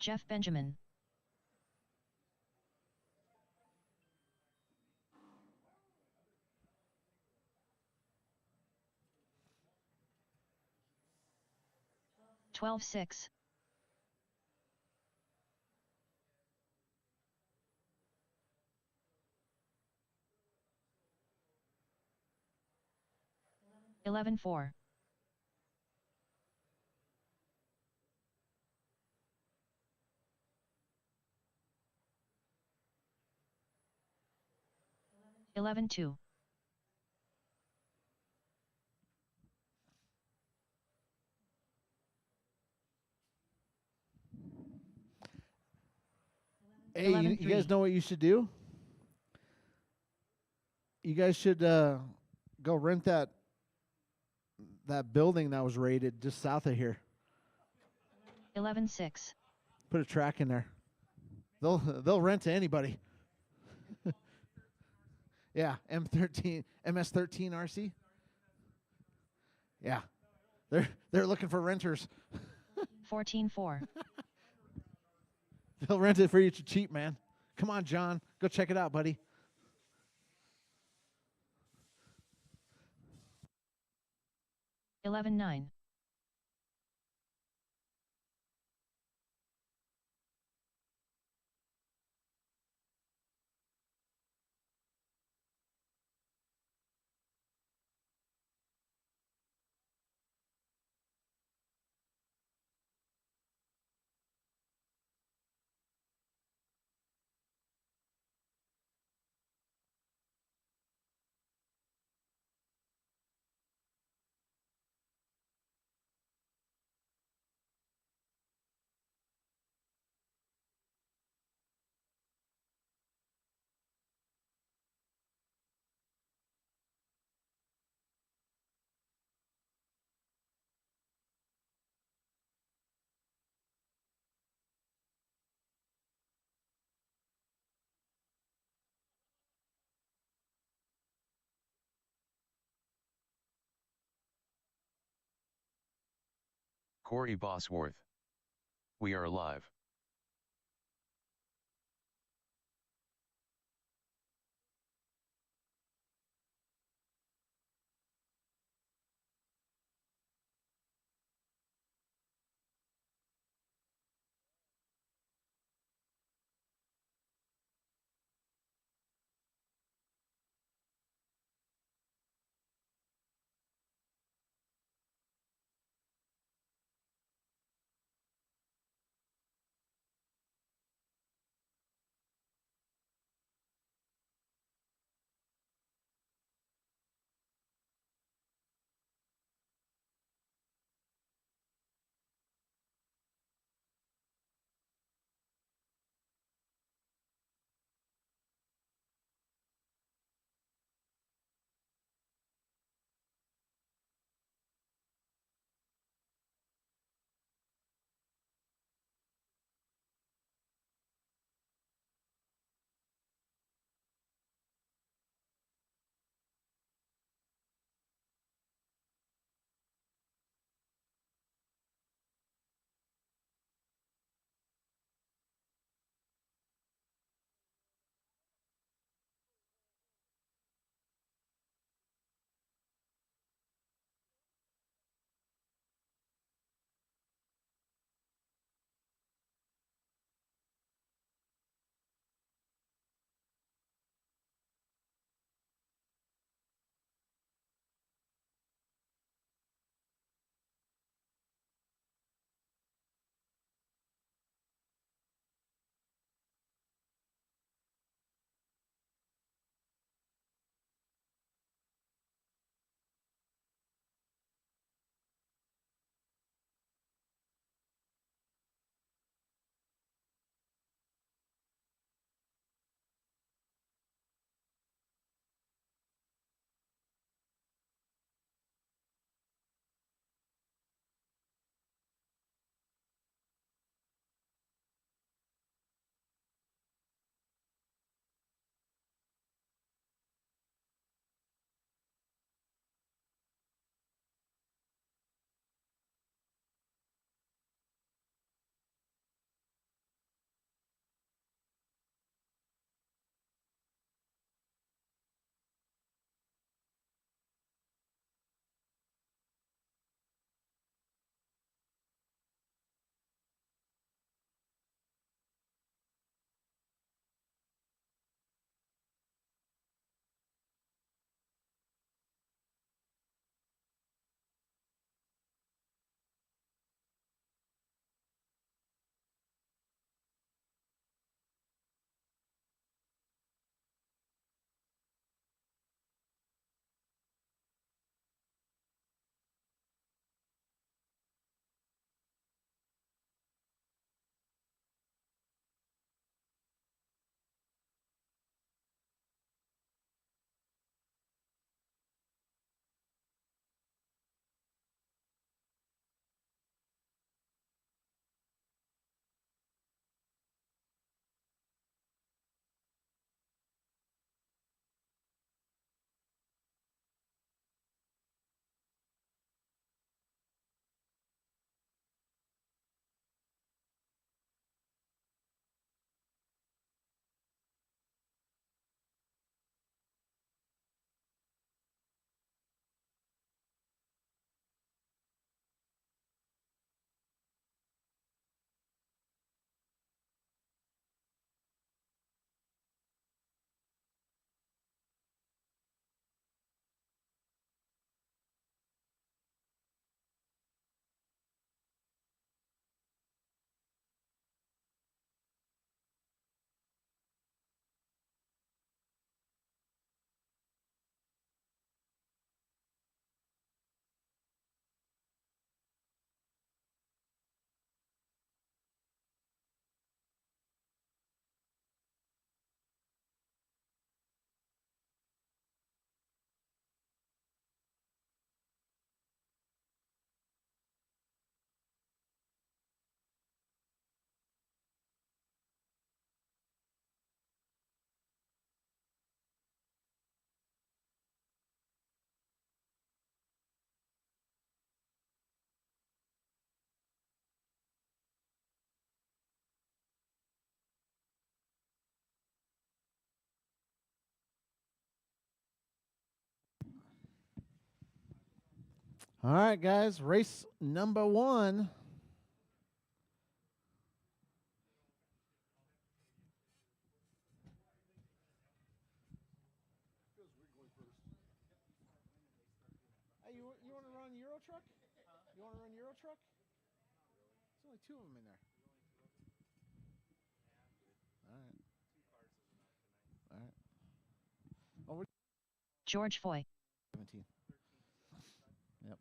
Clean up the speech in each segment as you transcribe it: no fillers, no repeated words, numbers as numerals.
Jeff Benjamin. Twelve six. 11-4. 11-2. 'Hey, you guys know what you should do? You guys should go rent that building that was raided just south of here. 11-6. Put a track in there. They'll rent to anybody. Yeah, MS13 RC. Yeah, they're looking for renters. 14-4. They'll rent it for you cheap, man. Come on, John, go check it out, buddy. 11-9. 'Corey Bosworth. We are alive. All right, guys. Race number 1. Hey, you want to run Euro Truck? You want to run Euro Truck? There's only 2 of them in there. All right. All right. Oh, we're George Foy. 17. Yep.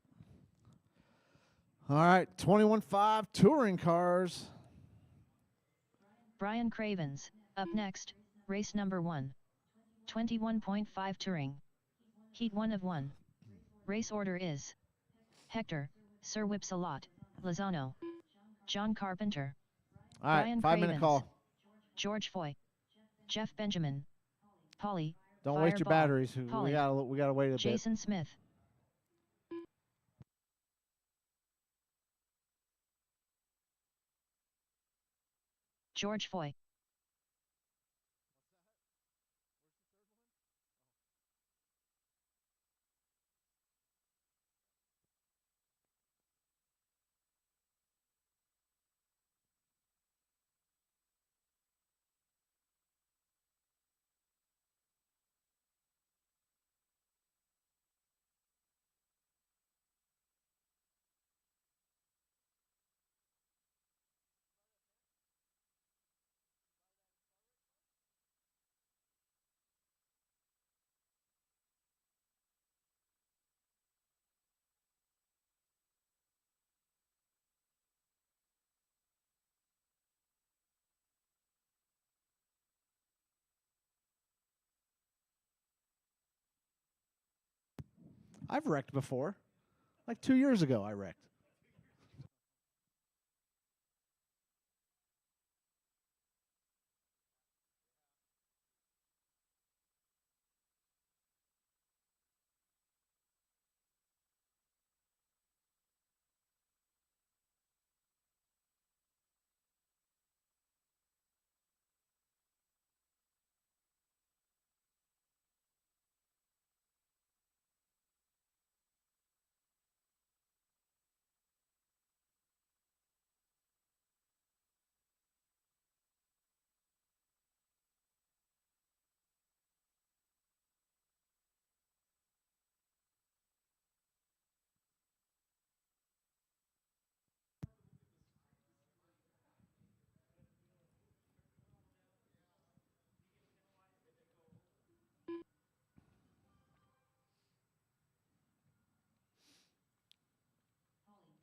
All right. 21.5 touring cars. Brian Cravens. Up next, race number 1. 21.5 Touring. Heat 1 of 1. Race order is Hector, Sir Whipsalot, Lozano, John Carpenter, All right. Brian 5-minute Cravens, call. George Foy, Jeff Benjamin, Polly, Don't waste your Fireball, batteries. We Polly, gotta wait a bit. Jason Smith. George Foy. I've wrecked before. Like 2 years ago, I wrecked.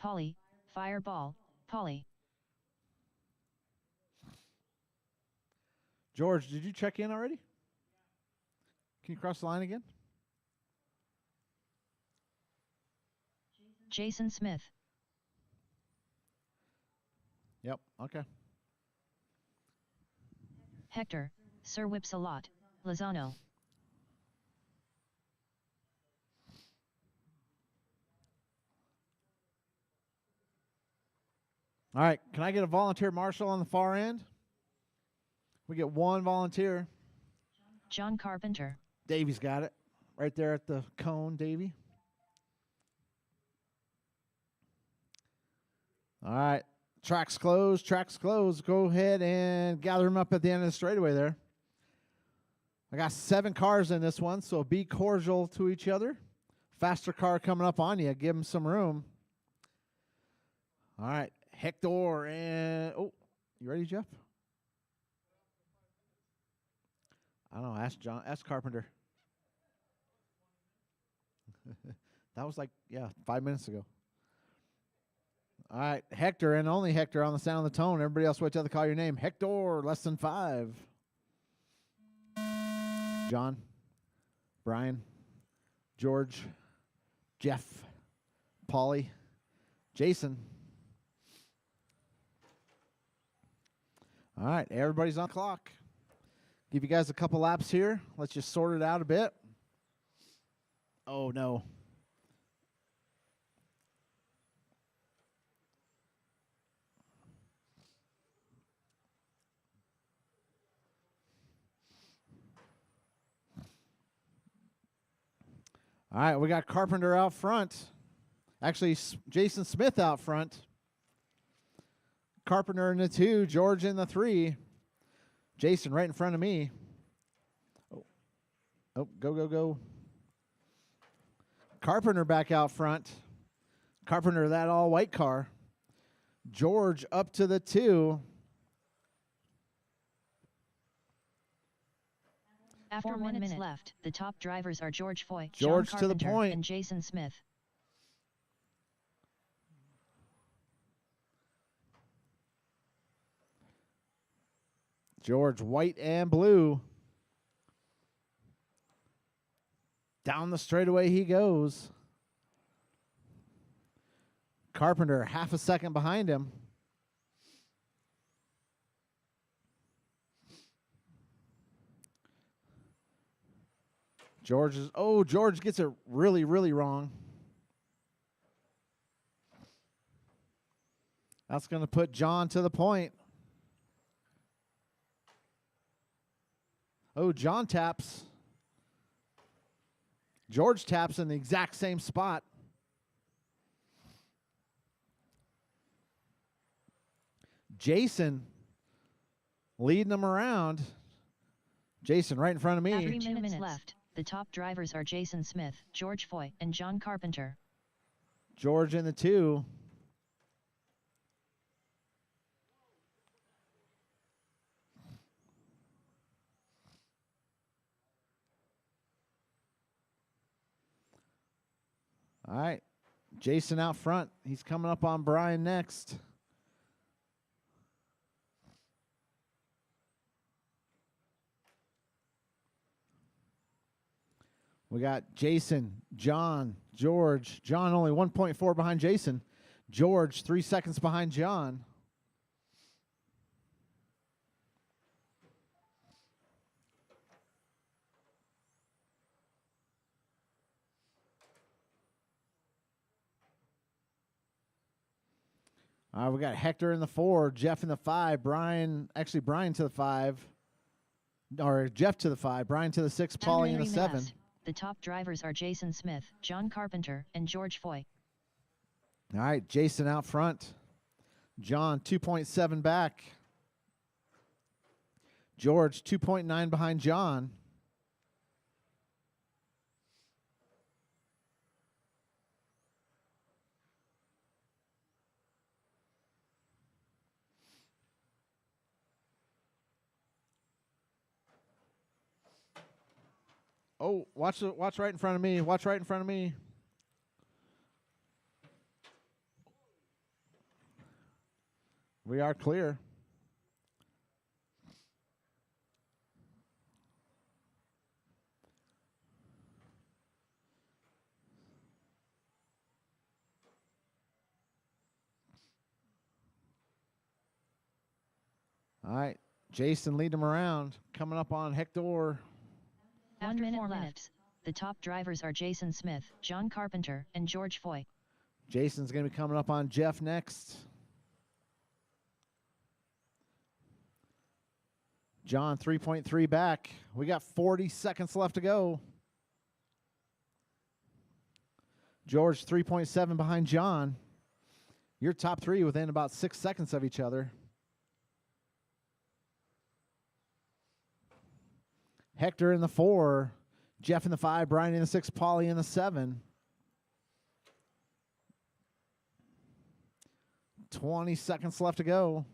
Polly, Fireball, Polly. George, did you check in already? Can you cross the line again? Jason Smith. Yep. Okay. Hector, Sir Whipsalot, Lozano. All right. Can I get a volunteer marshal on the far end? We get 1 volunteer. John Carpenter. Davy's got it. Right there at the cone, Davy. All right. Track's closed. Track's closed. Go ahead and gather them up at the end of the straightaway there. I got 7 cars in this one, so be cordial to each other. Faster car coming up on you. Give them some room. All right. Hector and... Oh, you ready, Jeff? I don't know. Ask Carpenter. That was like, 5 minutes ago. All right. Hector and only Hector on the sound of the tone. Everybody else, wait till they call your name. Hector, less than 5. John, Brian, George, Jeff, Polly, Jason. All right, everybody's on the clock. Give you guys a couple laps here. Let's just sort it out a bit. Oh, no. All right, we got Carpenter out front. Actually, Jason Smith out front. Carpenter in the 2, George in the 3. Jason right in front of me. Oh, go. Carpenter back out front. Carpenter, that all-white car. George up to the 2. After 1 minute left, the top drivers are George Foy, George John to the Carpenter, point. and Jason Smith. George, white and blue. Down the straightaway he goes. Carpenter half a second behind him. George gets it really, really wrong. That's going to put John to the point. Oh, John taps. George taps in the exact same spot. Jason leading them around. Jason right in front of me. After 2 minutes left, the top drivers are Jason Smith, George Foy, and John Carpenter. George in the 2. All right. Jason out front. He's coming up on Brian next. We got Jason, John, George. John only 1.4 behind Jason. George 3 seconds behind John. We got Hector in the 4, Jeff in the 5, Brian to the 5, or Jeff to the 5, Brian to the 6, Paulie in the 7. The top drivers are Jason Smith, John Carpenter, and George Foy. All right, Jason out front. John 2.7 back. George 2.9 behind John. Oh, watch right in front of me. Watch right in front of me. We are clear. All right, Jason lead him around. Coming up on Hector. After 4 minutes, the top drivers are Jason Smith, John Carpenter, and George Foy. Jason's going to be coming up on Jeff next. John 3.3 back. We got 40 seconds left to go. George 3.7 behind John. Your top 3 within about 6 seconds of each other. Hector in the 4, Jeff in the 5, Brian in the 6, Paulie in the 7. 20 seconds left to go.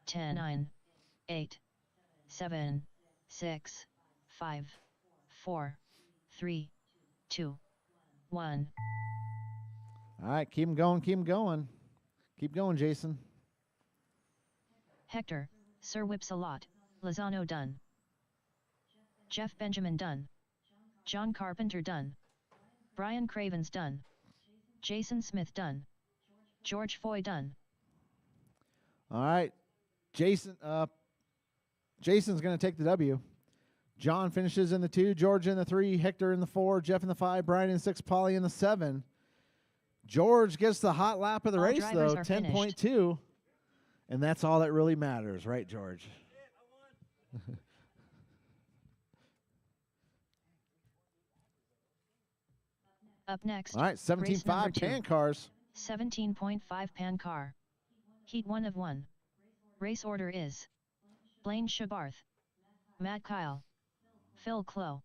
Ten, 9, 8, 7, 6, 5, 4, 3, 2, 1. All right, keep him going, keep him going. Keep going, Jason. Hector, Sir Whips-a-Lot, Lozano done. Jeff Benjamin done. John Carpenter done. Brian Cravens done. Jason Smith done. George Foy done. All right, Jason's going to take the W. John finishes in the 2, George in the 3, Hector in the 4, Jeff in the 5, Brian in the 6, Paulie in the 7. George gets the hot lap of the race, though, 10.2. And that's all that really matters, right, George? Up next, All right, race number 17.5 2. pan cars. 17.5 pan car. Heat 1 of 1. Race order is Blaine Shabarth, Matt Kyle, Phil Clow.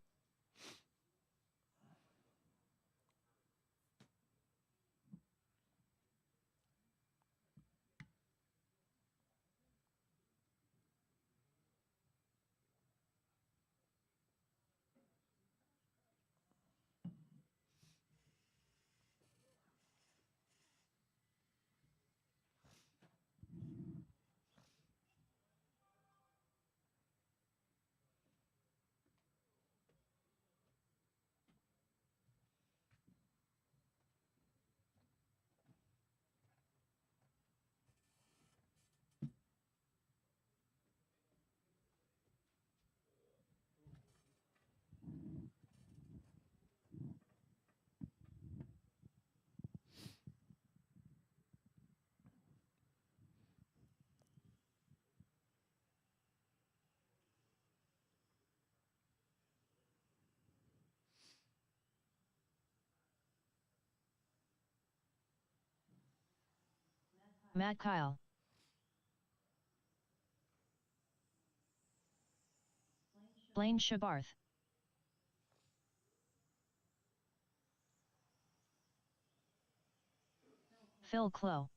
Matt Kyle, Blaine Shabarth, Phil Clow.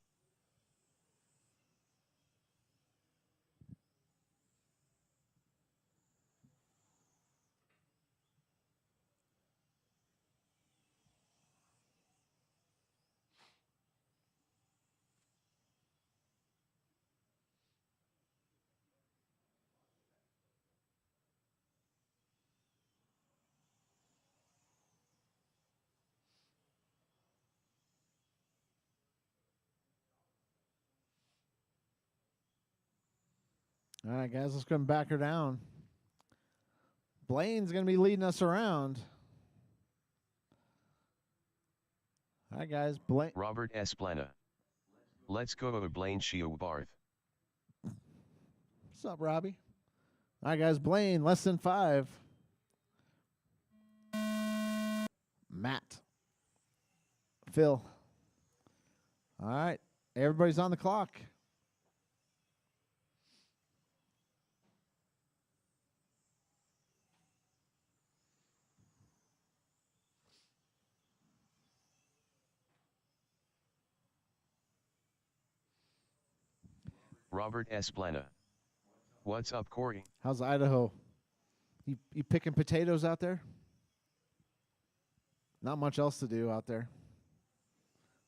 All right, guys, let's go and back her down. Blaine's going to be leading us around. All right, guys. Blaine. Robert Esplana. Let's go Blaine Shabarth. What's up, Robbie? All right, guys. Blaine, less than 5. Matt. Phil. All right. Everybody's on the clock. Robert Esplana. What's up, Corey? How's Idaho? You picking potatoes out there? Not much else to do out there.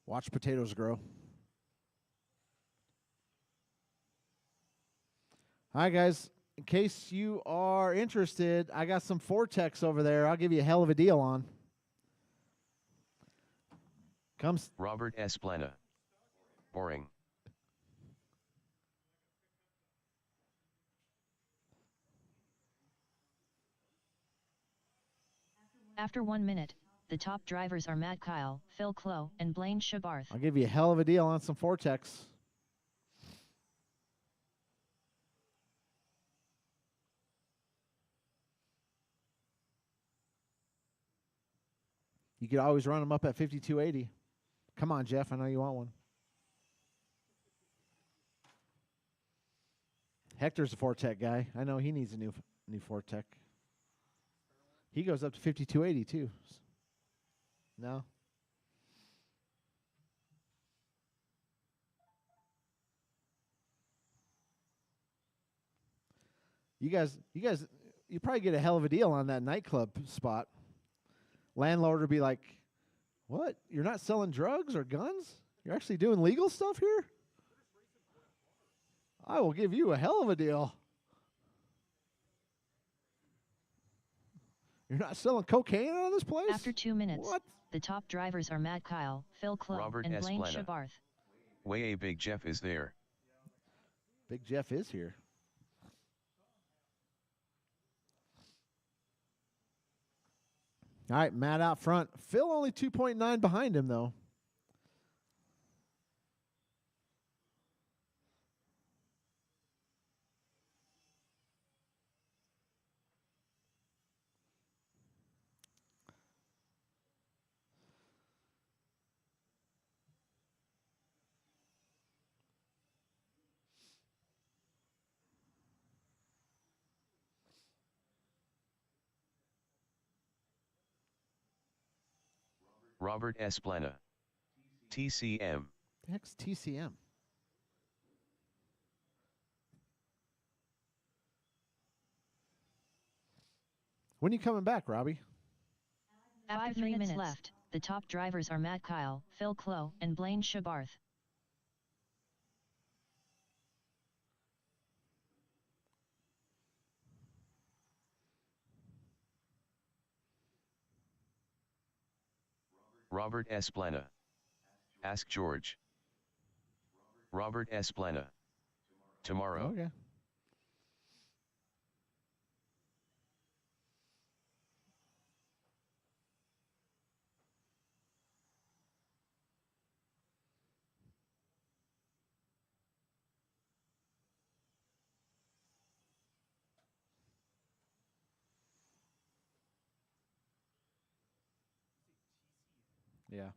Watch potatoes grow. All right, guys. In case you are interested, I got some Vortex over there. I'll give you a hell of a deal on. Comes Robert Esplana. Boring. After 1 minute, the top drivers are Matt Kyle, Phil Clow, and Blaine Shabarth. I'll give you a hell of a deal on some Vortex. You could always run them up at 5280. Come on, Jeff. I know you want one. Hector's a Vortec guy. I know he needs a new Vortec. He goes up to 5280 too. No. You probably get a hell of a deal on that nightclub spot. Landlord would be like, "What? You're not selling drugs or guns? You're actually doing legal stuff here? I will give you a hell of a deal. You're not selling cocaine out of this place?" After 2 minutes, What? the top drivers are Matt Kyle, Phil Clow, Robert and Blaine Esplana. Shabarth. Way Big Jeff is there. Big Jeff is here. All right, Matt out front. Phil only 2.9 behind him, though. Robert Esplana. TCM. The heck's TCM? When are you coming back, Robbie? After 3 minutes left, the top drivers are Matt Kyle, Phil Klo, and Blaine Shabarth. Robert Esplana. Ask George. Robert Esplana. Tomorrow. Okay. Yeah.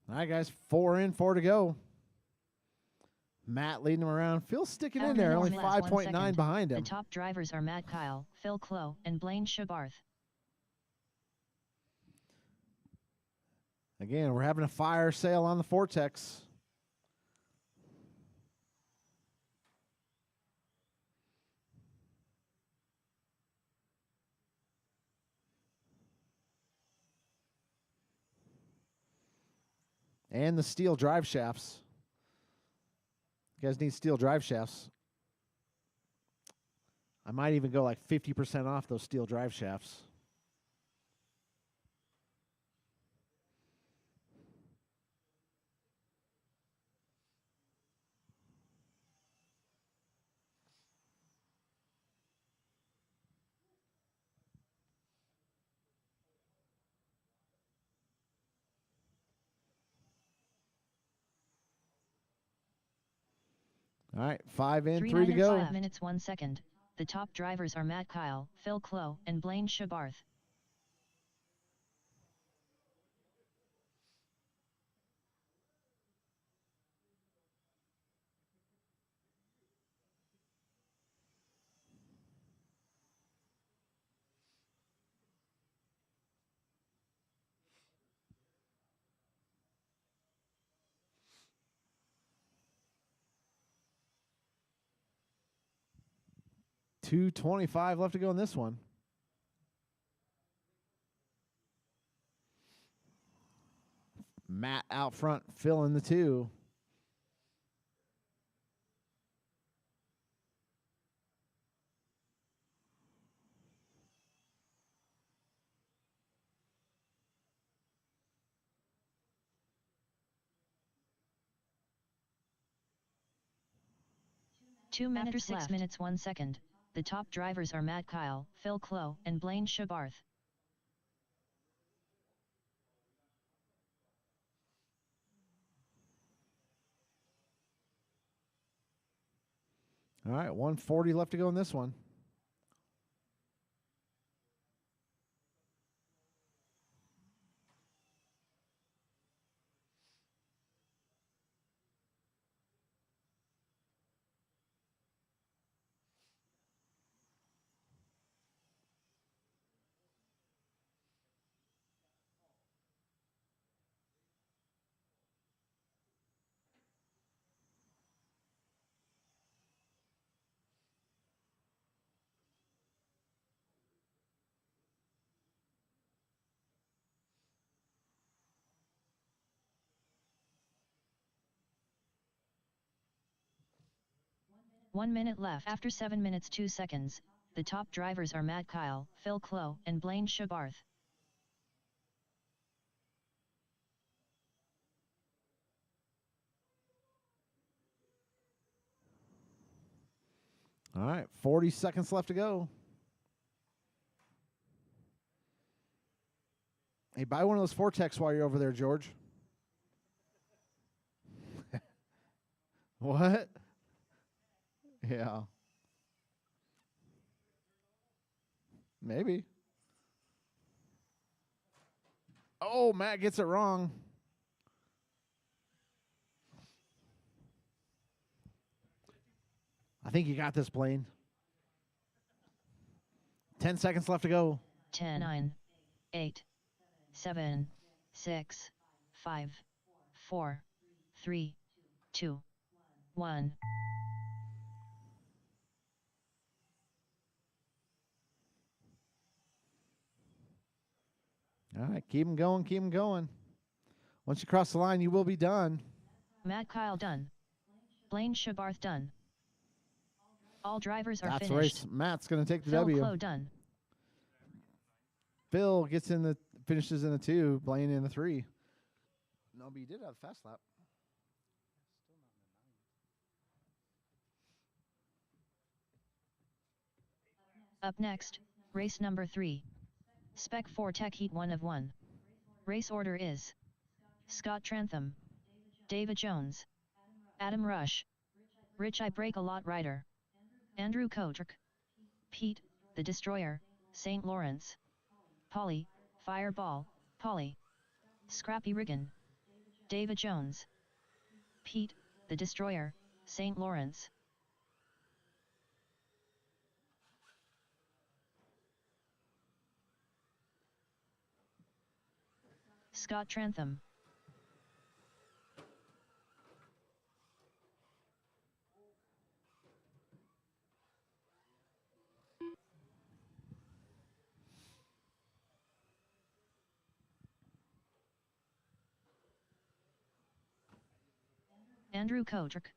All right, guys. 4 in, 4 to go. Matt leading him around. Phil's sticking in there, only 5.9 behind him. The top drivers are Matt Kyle, Phil Klo, and Blaine Shabarth. Again, we're having a fire sale on the Vortex. And the steel drive shafts. You guys need steel drive shafts. I might even go like 50% off those steel drive shafts. All right, 5 in, 3 to go. 5 minutes 1 second. The top drivers are Matt Kyle, Phil Klo, and Blaine Shabarth. $2.25 left to go in this one. Matt out front, Phil in the 2. After 6 minutes 1 second, the top drivers are Matt Kyle, Phil Klo, and Blaine Shabarth. All right, 140 left to go in this one. One minute left. After 7 minutes 2 seconds, the top drivers are Matt Kyle, Phil Klo, and Blaine Shabarth. All right, 40 seconds left to go. Hey, buy one of those Vortex while you're over there, George. What? Yeah. Maybe. Oh, Matt gets it wrong. I think you got this, Blaine. 10 seconds left to go. 10, 9, 8, 7, 6, 5, 4, 3, 2, 1. All right, keep them going, keep them going. Once you cross the line, you will be done. Matt Kyle done. Blaine Shabarth done. All drivers are That's finished. race. Matt's going to take the Phil W. Clow done. Phil finishes in the 2, Blaine in the 3. No, but you did have a fast lap. Up next, race number 3. Spec 4 Tech Heat 1 of 1. Race order is Scott Trantham, David Jones, Adam Rush, Rich I Break a Lot Rider, Andrew Kotrick, Pete, the Destroyer, St. Lawrence, Polly, Fireball, Polly, Scrappy Riggin, David Jones, Pete, the Destroyer, St. Lawrence. Scott Trantham. Andrew Kotrick.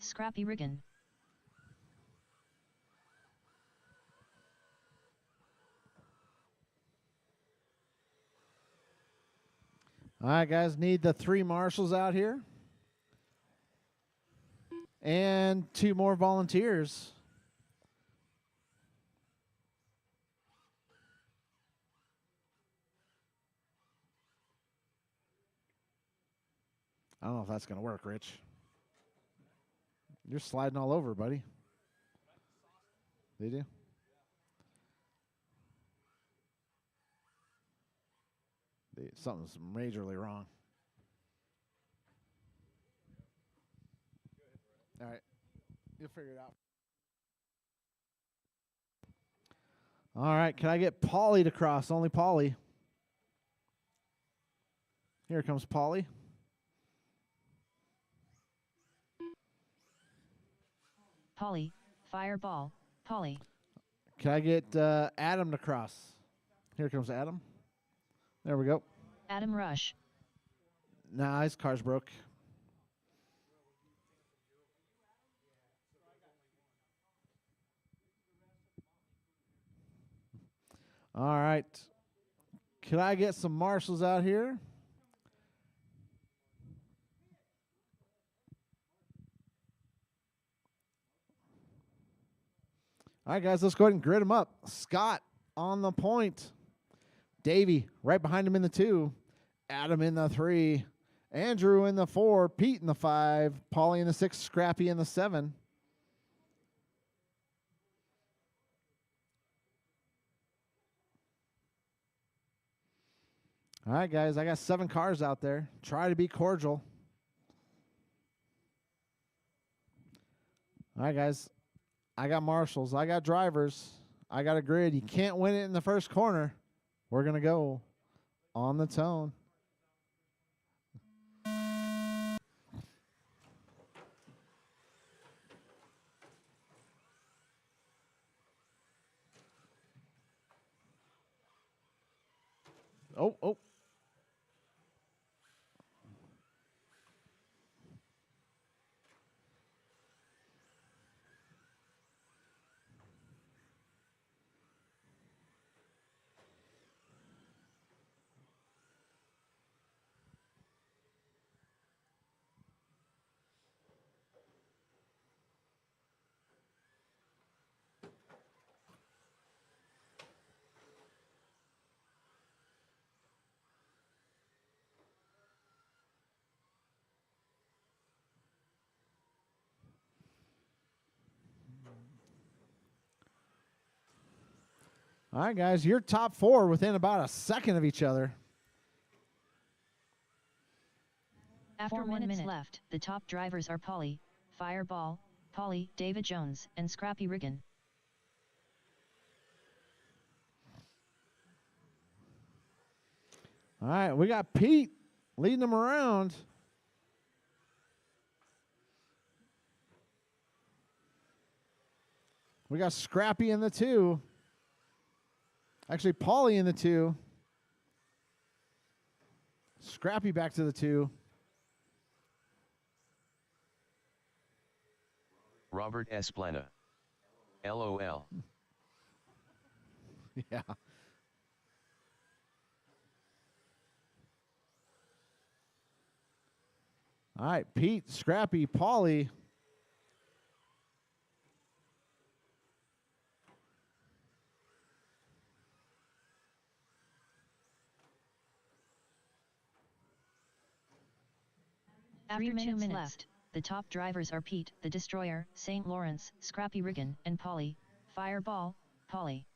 Scrappy Riggin. All right, guys, need the 3 marshals out here. And 2 more volunteers. I don't know if that's going to work, Rich. You're sliding all over, buddy. Did you? Something's majorly wrong. All right. You'll figure it out. All right. Can I get Polly to cross? Only Polly. Here comes Polly. Polly, Fireball, Polly. Can I get Adam to cross? Here comes Adam. There we go. Adam Rush. Nah, his car's broke. All right. Could I get some marshals out here? All right, guys, let's go ahead and grid them up. Scott on the point. Davey right behind him in the 2. Adam in the 3. Andrew in the 4. Pete in the 5. Paulie in the 6. Scrappy in the 7. All right, guys, I got 7 cars out there. Try to be cordial. All right, guys, I got marshals. I got drivers. I got a grid. You can't win it in the first corner. We're going to go on the tone. Oh. All right, guys, your top four within about a second of each other. After 1 minute left, the top drivers are Polly, Fireball, Polly, David Jones, and Scrappy Riggin. All right, we got Pete leading them around. We got Scrappy in the 2. Actually, Paulie in the 2. Scrappy back to the 2. Robert Esplana. LOL. Yeah. All right, Pete, Scrappy, Paulie. After 2 minutes left, the top drivers are Pete, the Destroyer, St. Lawrence, Scrappy Riggin, and Polly, Fireball, Polly.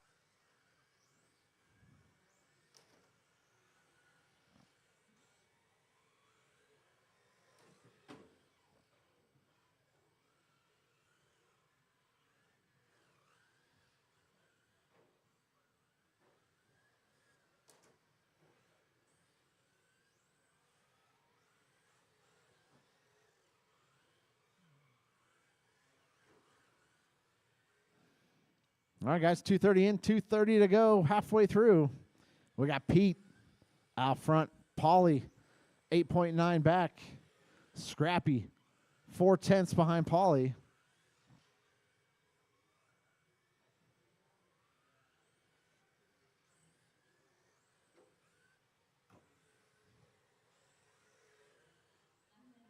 All right, guys, 2:30 in, 2:30 to go, halfway through. We got Pete out front, Paulie 8.9 back, Scrappy 4/10 behind Paulie.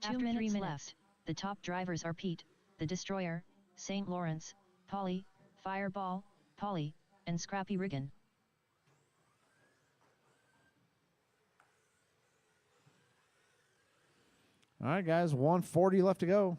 After 3 minutes left, the top drivers are Pete, the Destroyer, St. Lawrence, Polly, Fireball, Polly, and Scrappy Riggin. All right, guys, 140 left to go.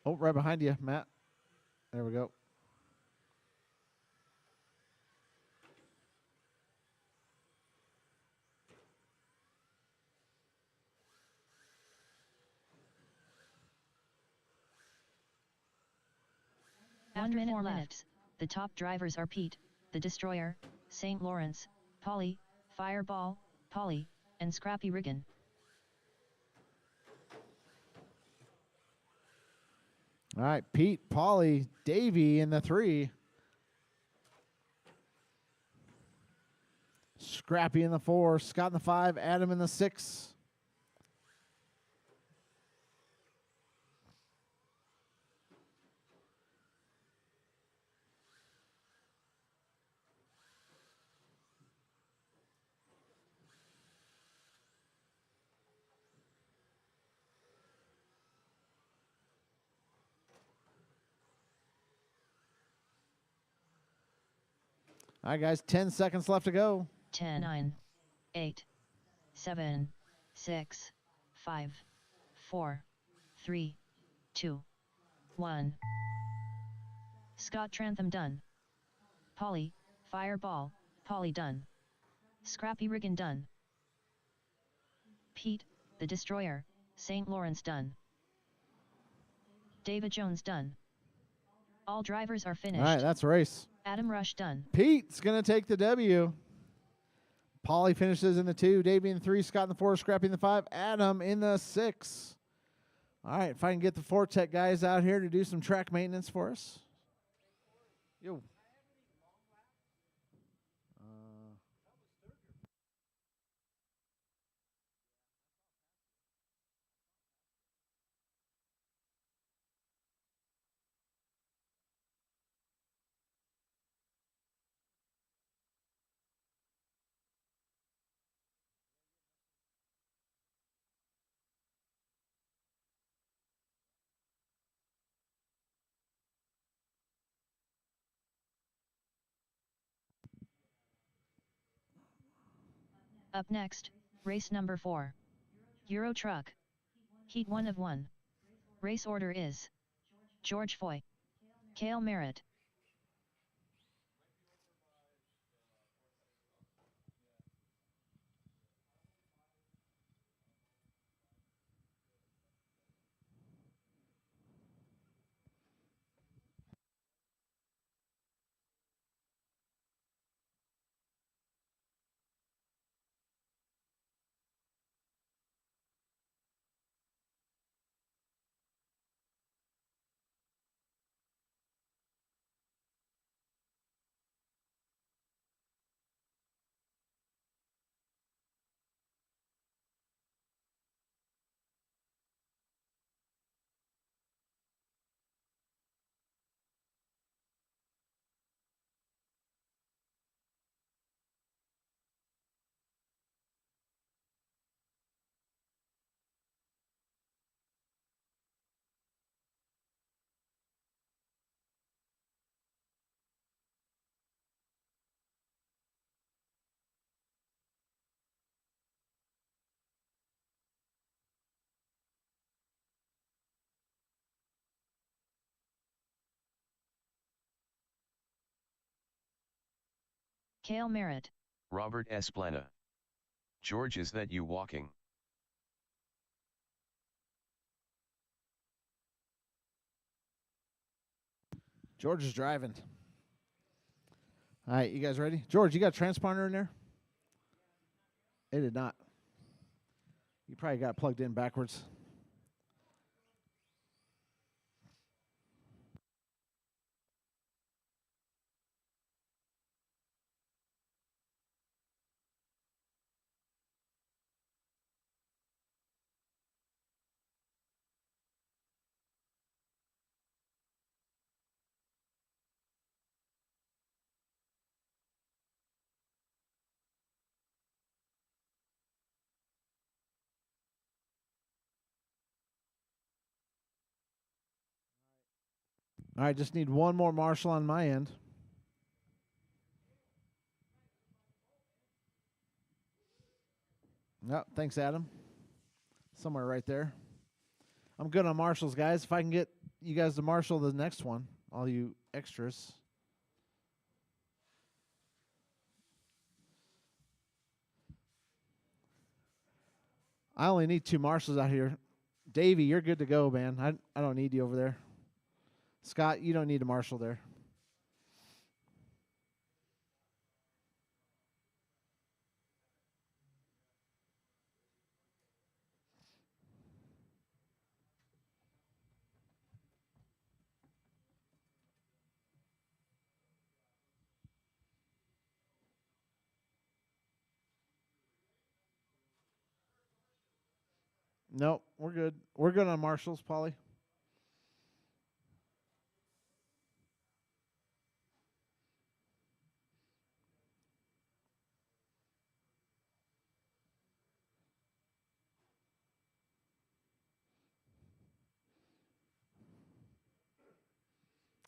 Oh, right behind you, Matt. There we go. After 4 minutes, the top drivers are Pete, the Destroyer, St. Lawrence, Polly, Fireball, Polly, and Scrappy Riggin. All right, Pete, Paulie, Davey in the 3. Scrappy in the 4, Scott in the 5, Adam in the 6. All right, guys, 10 seconds left to go. 10, 9, 8, 7, 6, 5, 4, 3, 2, 1. Scott Trantham done. Polly, Fireball, Polly done. Scrappy Riggin done. Pete, the Destroyer, St. Lawrence done. David Jones done. All drivers are finished. All right, that's a race. Adam Rush done. Pete's going to take the W. Paulie finishes in the 2, Davey in the 3, Scott in the 4, Scrappy in the 5, Adam in the 6. All right, if I can get the Fortec guys out here to do some track maintenance for us. Yo. Up next, race number 4. Euro Truck. Heat 1 of 1. Race order is George Foy, Cale Merritt. Cale Merritt. Robert Esplana. George, is that you walking? George is driving. All right, you guys ready? George, you got a transponder in there? It did not. You probably got it plugged in backwards. All right, just need one more marshal on my end. Yep, thanks, Adam. Somewhere right there. I'm good on marshals, guys. If I can get you guys to marshal the next one, all you extras. I only need 2 marshals out here. Davey, you're good to go, man. I don't need you over there. Scott, you don't need a marshal there. Nope, we're good. We're good on marshals, Polly.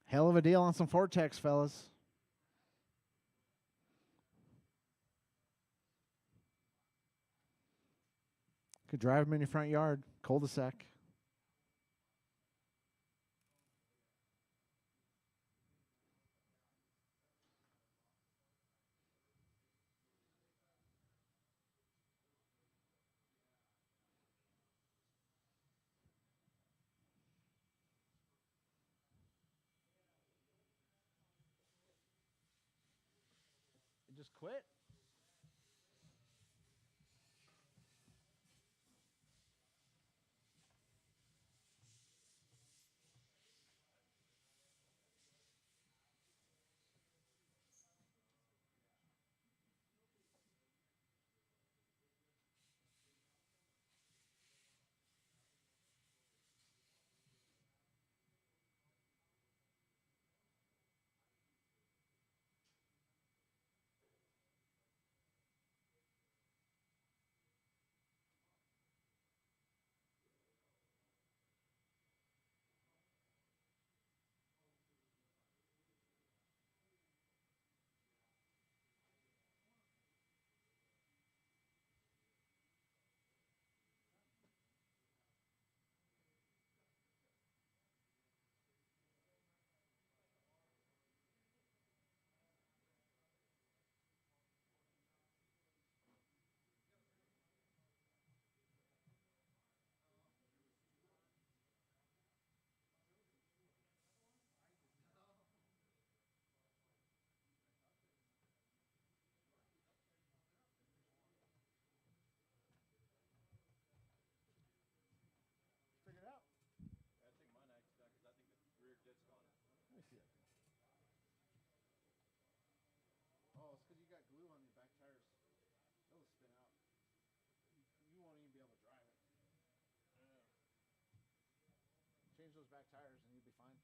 Hell of a deal on some Vortex, fellas. Could drive them in your front yard, cul-de-sac. Just quit. those back tires and you'll be fine.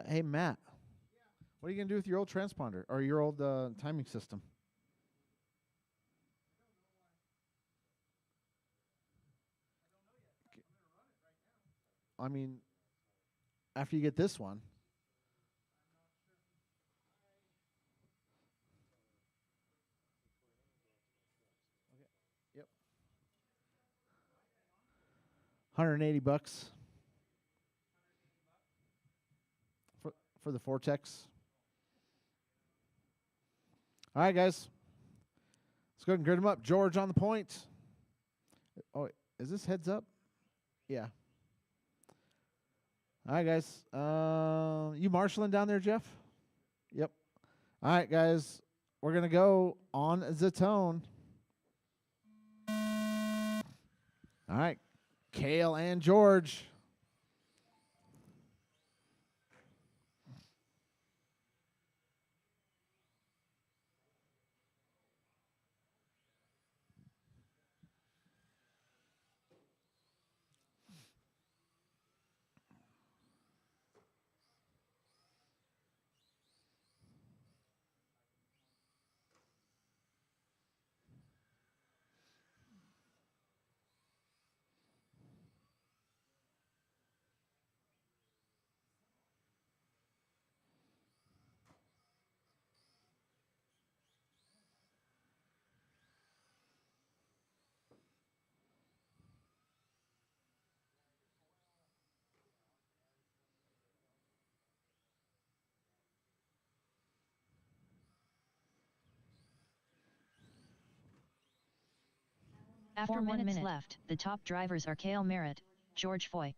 Hey, Matt. What are you gonna do with your old transponder or your old timing system? I mean, after you get this one. Okay. Yep. $180 for the Vortex. All right, guys. Let's go ahead and grid them up. George on the point. Oh, is this heads up? Yeah. All right, guys. You marshalling down there, Jeff? Yep. All right, guys. We're going to go on the tone. All right. Kale and George. After 1 minute left, the top drivers are Cale Merritt, George Foy.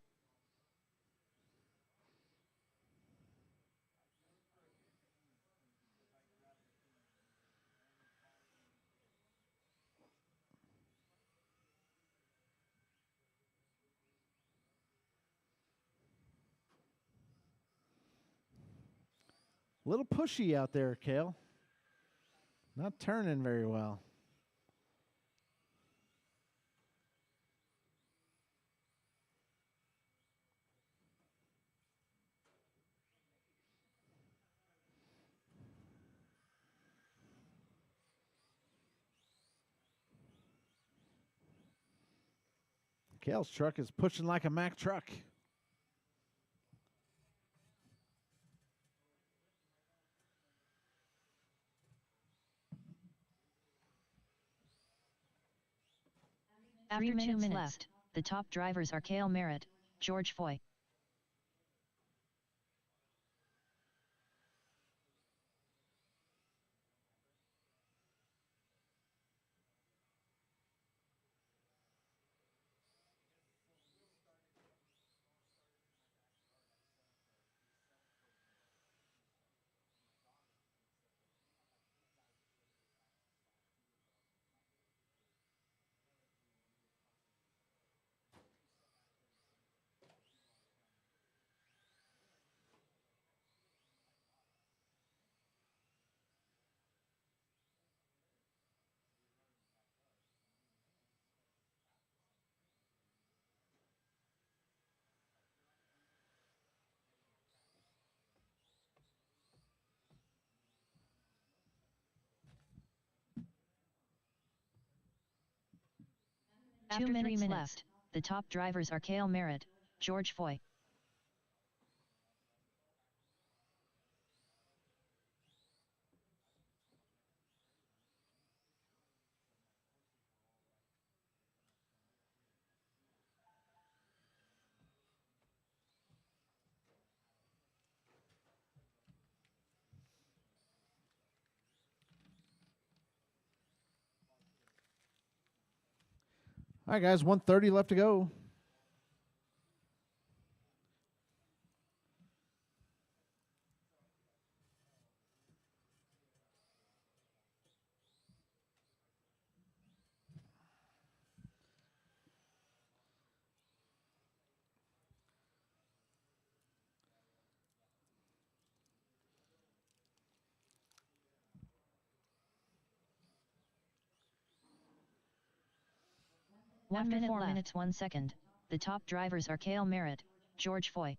A little pushy out there, Kale. Not turning very well. Kale's truck is pushing like a Mack truck. After 2 minutes left, the top drivers are Cale Merritt, George Foy. After 3 minutes left, the top drivers are Cale Merritt, George Foy. All right, guys. 1:30 left to go. After 4 minutes 1 second, the top drivers are Cale Merritt, George Foy.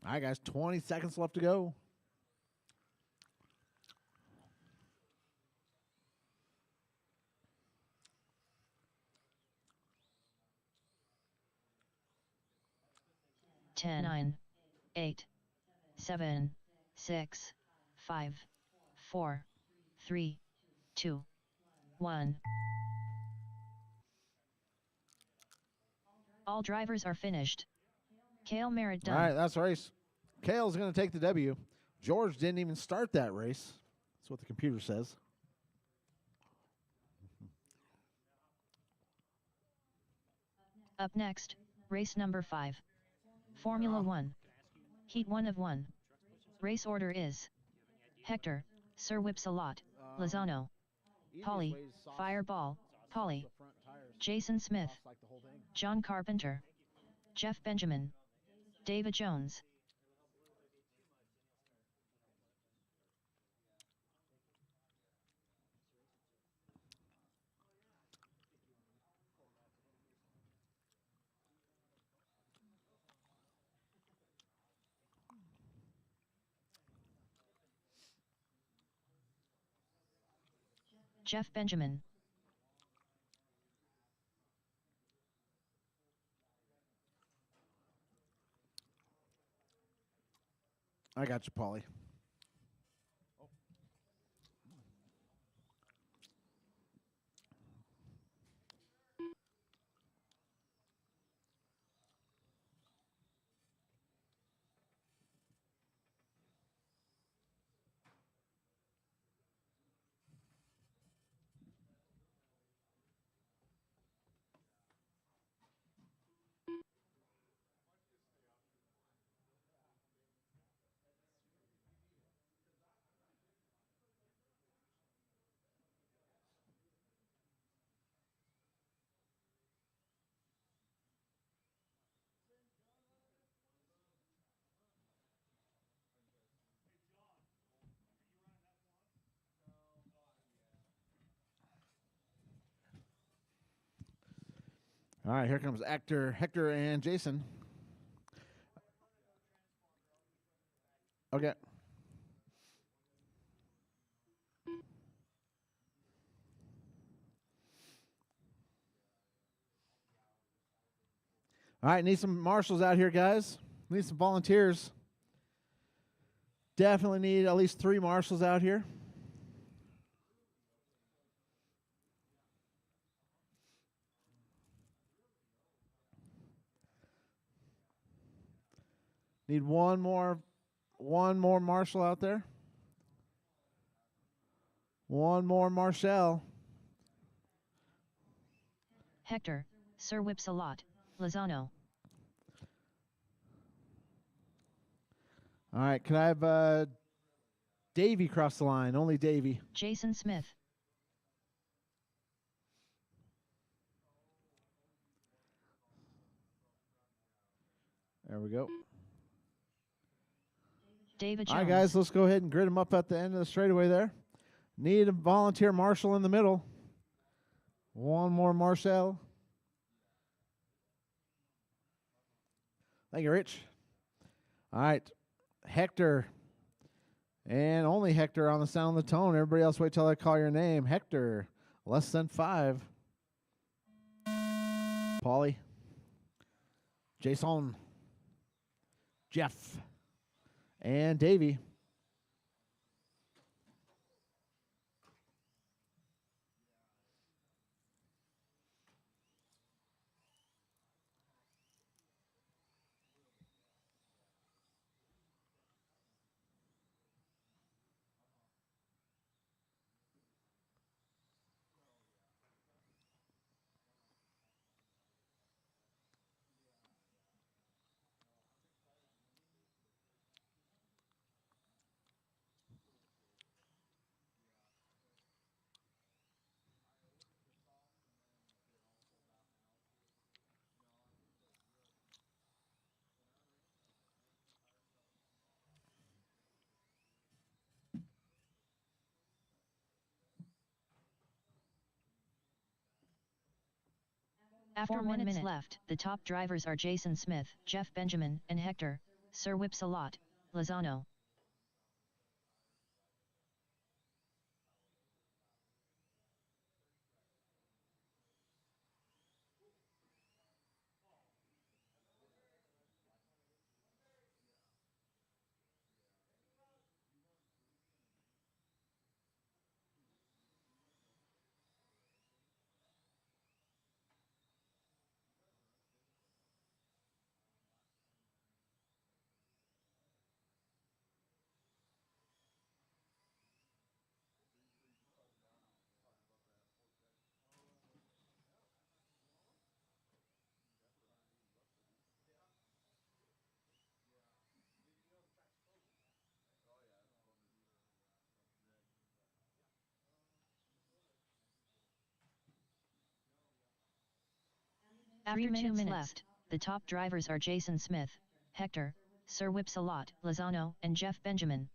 All right, guys, 20 seconds left to go. Ten, 9, 8, 7, 6, 5, 4, 3, 2, 1. All drivers are finished. Cale Merritt done. All right, that's the race. Cale's going to take the W. George didn't even start that race. That's what the computer says. Up next, race number 5. Formula 1. Heat 1 of 1. Race order is Hector, Sir Whips-a-Lot, Lozano, Polly, Fireball, Polly, Jason Smith, John Carpenter, Jeff Benjamin, David Jones. Jeff Benjamin. I got you, Paulie. All right, here comes Hector, and Jason. Okay. All right, need some marshals out here, guys. Need some volunteers. Definitely need at least 3 marshals out here. Need one more marshal out there. One more Marshall. Hector, Sir Whips-a-Lot, Lozano. All right, can I have Davey cross the line? Only Davey. Jason Smith. There we go. David Jones. All right, guys, let's go ahead and grid them up at the end of the straightaway there. Need a volunteer marshal in the middle. One more Marshall. Thank you, Rich. All right, Hector. And only Hector on the sound of the tone. Everybody else wait till I call your name. Hector, less than 5. Paulie. Jason. Jeff. And Davey. After 1 minute left, the top drivers are Jason Smith, Jeff Benjamin, and Hector, Sir Whipsalot, Lozano. After 2 minutes left, the top drivers are Jason Smith, Hector, Sir Whipsalot, Lozano, and Jeff Benjamin.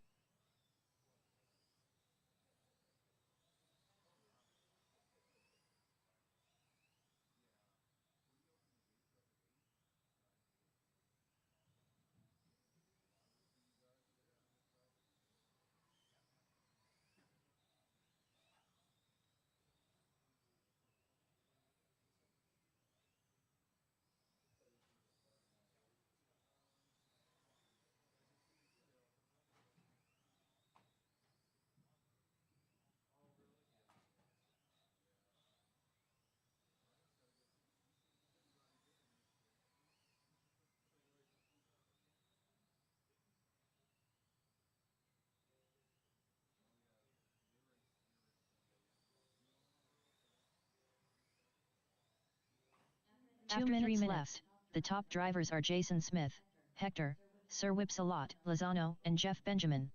After 3 minutes left, the top drivers are Jason Smith, Hector, Sir Whipsalot, Lozano, and Jeff Benjamin.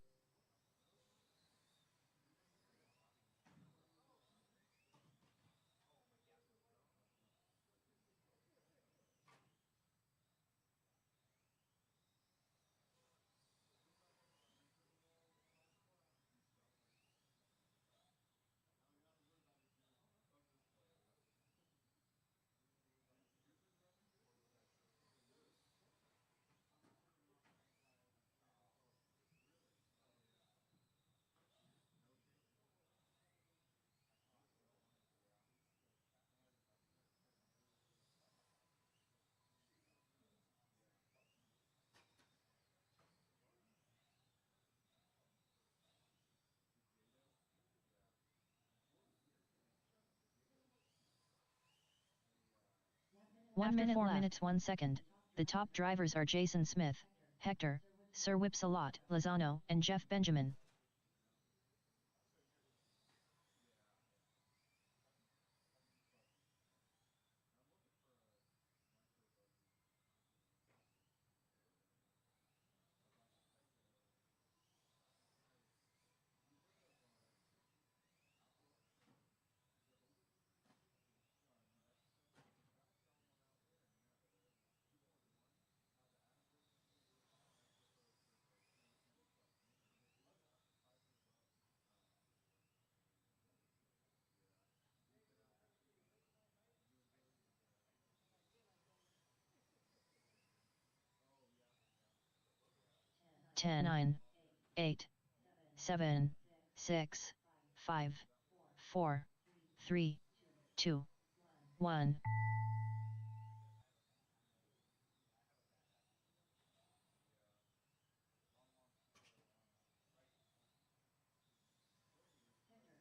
After 4 minutes 1 second, the top drivers are Jason Smith, Hector, Sir Whipsalot, Lozano, and Jeff Benjamin. Ten, 9, 8, 7, 6, 5, 4, 3, 2, 1.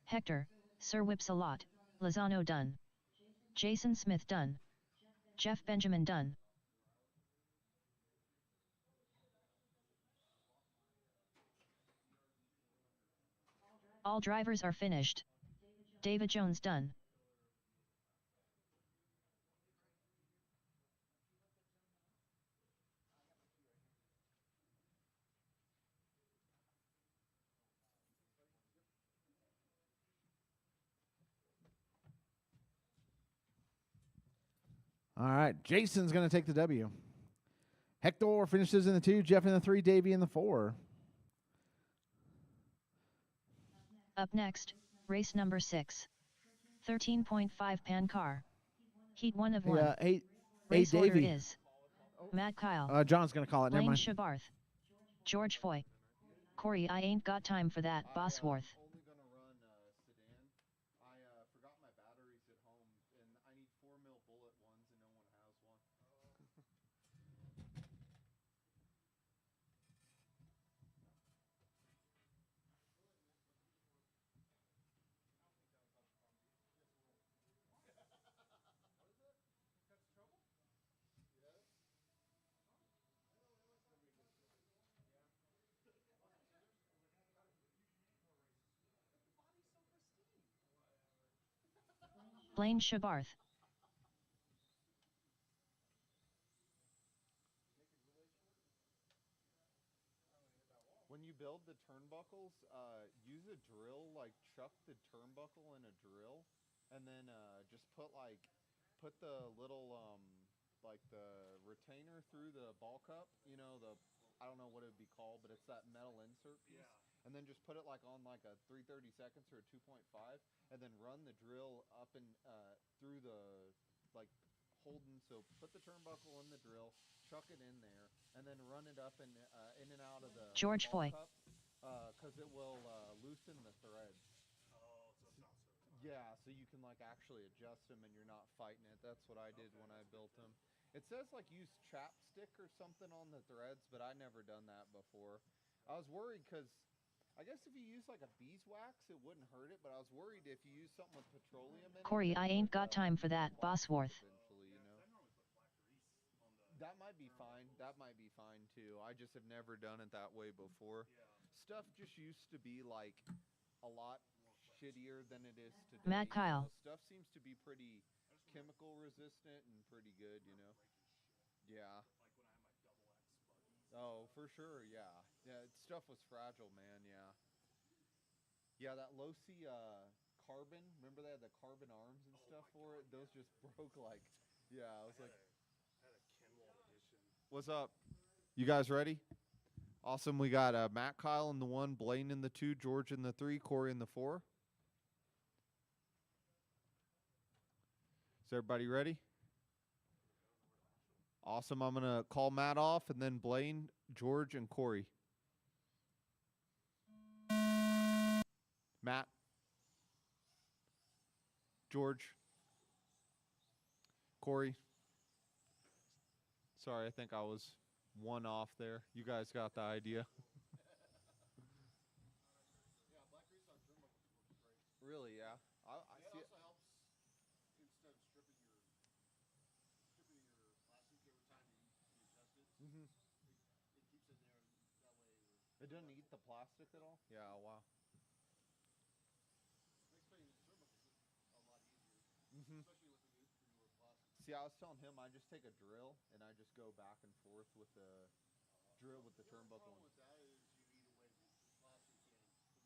Hector, Sir Whipsalot, Lozano done. Jason Smith done. Jeff Benjamin done. All drivers are finished. David Jones done. All right, Jason's going to take the W. Hector finishes in the 2, Jeff in the 3, Davey in the 4. Up next, race number 6. 13.5 pan car. Heat Heat 1 of 1. Hey, Race order Davey. is Matt Kyle, John's going to call it. Never Blaine mind. Shabarth, George Foy. Corey, I ain't got time for that, Bosworth. Only going to run sedan. I forgot my batteries at home, and I need 4mm bullet ones, and no one has one. Blaine Shabarth. When you build the turnbuckles, use a drill, like chuck the turnbuckle in a drill, and then just put the little like the retainer through the ball cup. You know, I don't know what it would be called, but it's that metal insert piece. Yeah. And then just put it like on like a 3/32 or a 2.5, and then run the drill up and through the like holding. So put the turnbuckle in the drill, chuck it in there, and then run it up and in and out of the George ball Foy. cup, because it will loosen the threads. Oh, so it's not so. Yeah, so you can like actually adjust them and you're not fighting it. That's what I did when I built them. It says like use chapstick or something on the threads, but I never done that before. I was worried because I guess if you use like a beeswax, it wouldn't hurt it, but I was worried if you use something with petroleum in it. Corey, it I ain't would, got time for that, Bosworth. eventually, you know. I normally put black grease on the. That might be fine. That might be fine too. I just have never done it that way before. Yeah. Stuff just used to be like a lot shittier than it is today. Matt Kyle. You know, stuff seems to be pretty chemical resistant and pretty good, you know. Yeah. Like when I had my double X buggies. Oh, for sure. Yeah. Yeah. Stuff was fragile, man. Yeah. Yeah. That Losi carbon. Remember they had the carbon arms and stuff for it. Those just broke like. Yeah. I was like. I had a Kenwald edition. What's up? You guys ready? Awesome. We got Matt Kyle in the 1, Blaine in the 2, George in the 3, Corey in the 4. Is everybody ready? Awesome. I'm going to call Matt off, and then Blaine, George, and Corey. Matt. George. Corey. Sorry, I think I was one off there. You guys got the idea. Yeah, black grease on turnbuckles works great. Really, yeah. I It see also helps instead of stripping your plastic every time you adjust it. Mm-hmm. It keeps it there, and that way. It doesn't eat the plastic at all? Yeah, wow. Makes painting the turnbuckles a lot easier, Mm-hmm. especially with the newer plastic. See, I was telling him I just take a drill and I just go back and forth with the drill with the turnbuckle. The problem with that is you eat away the plastic in. The more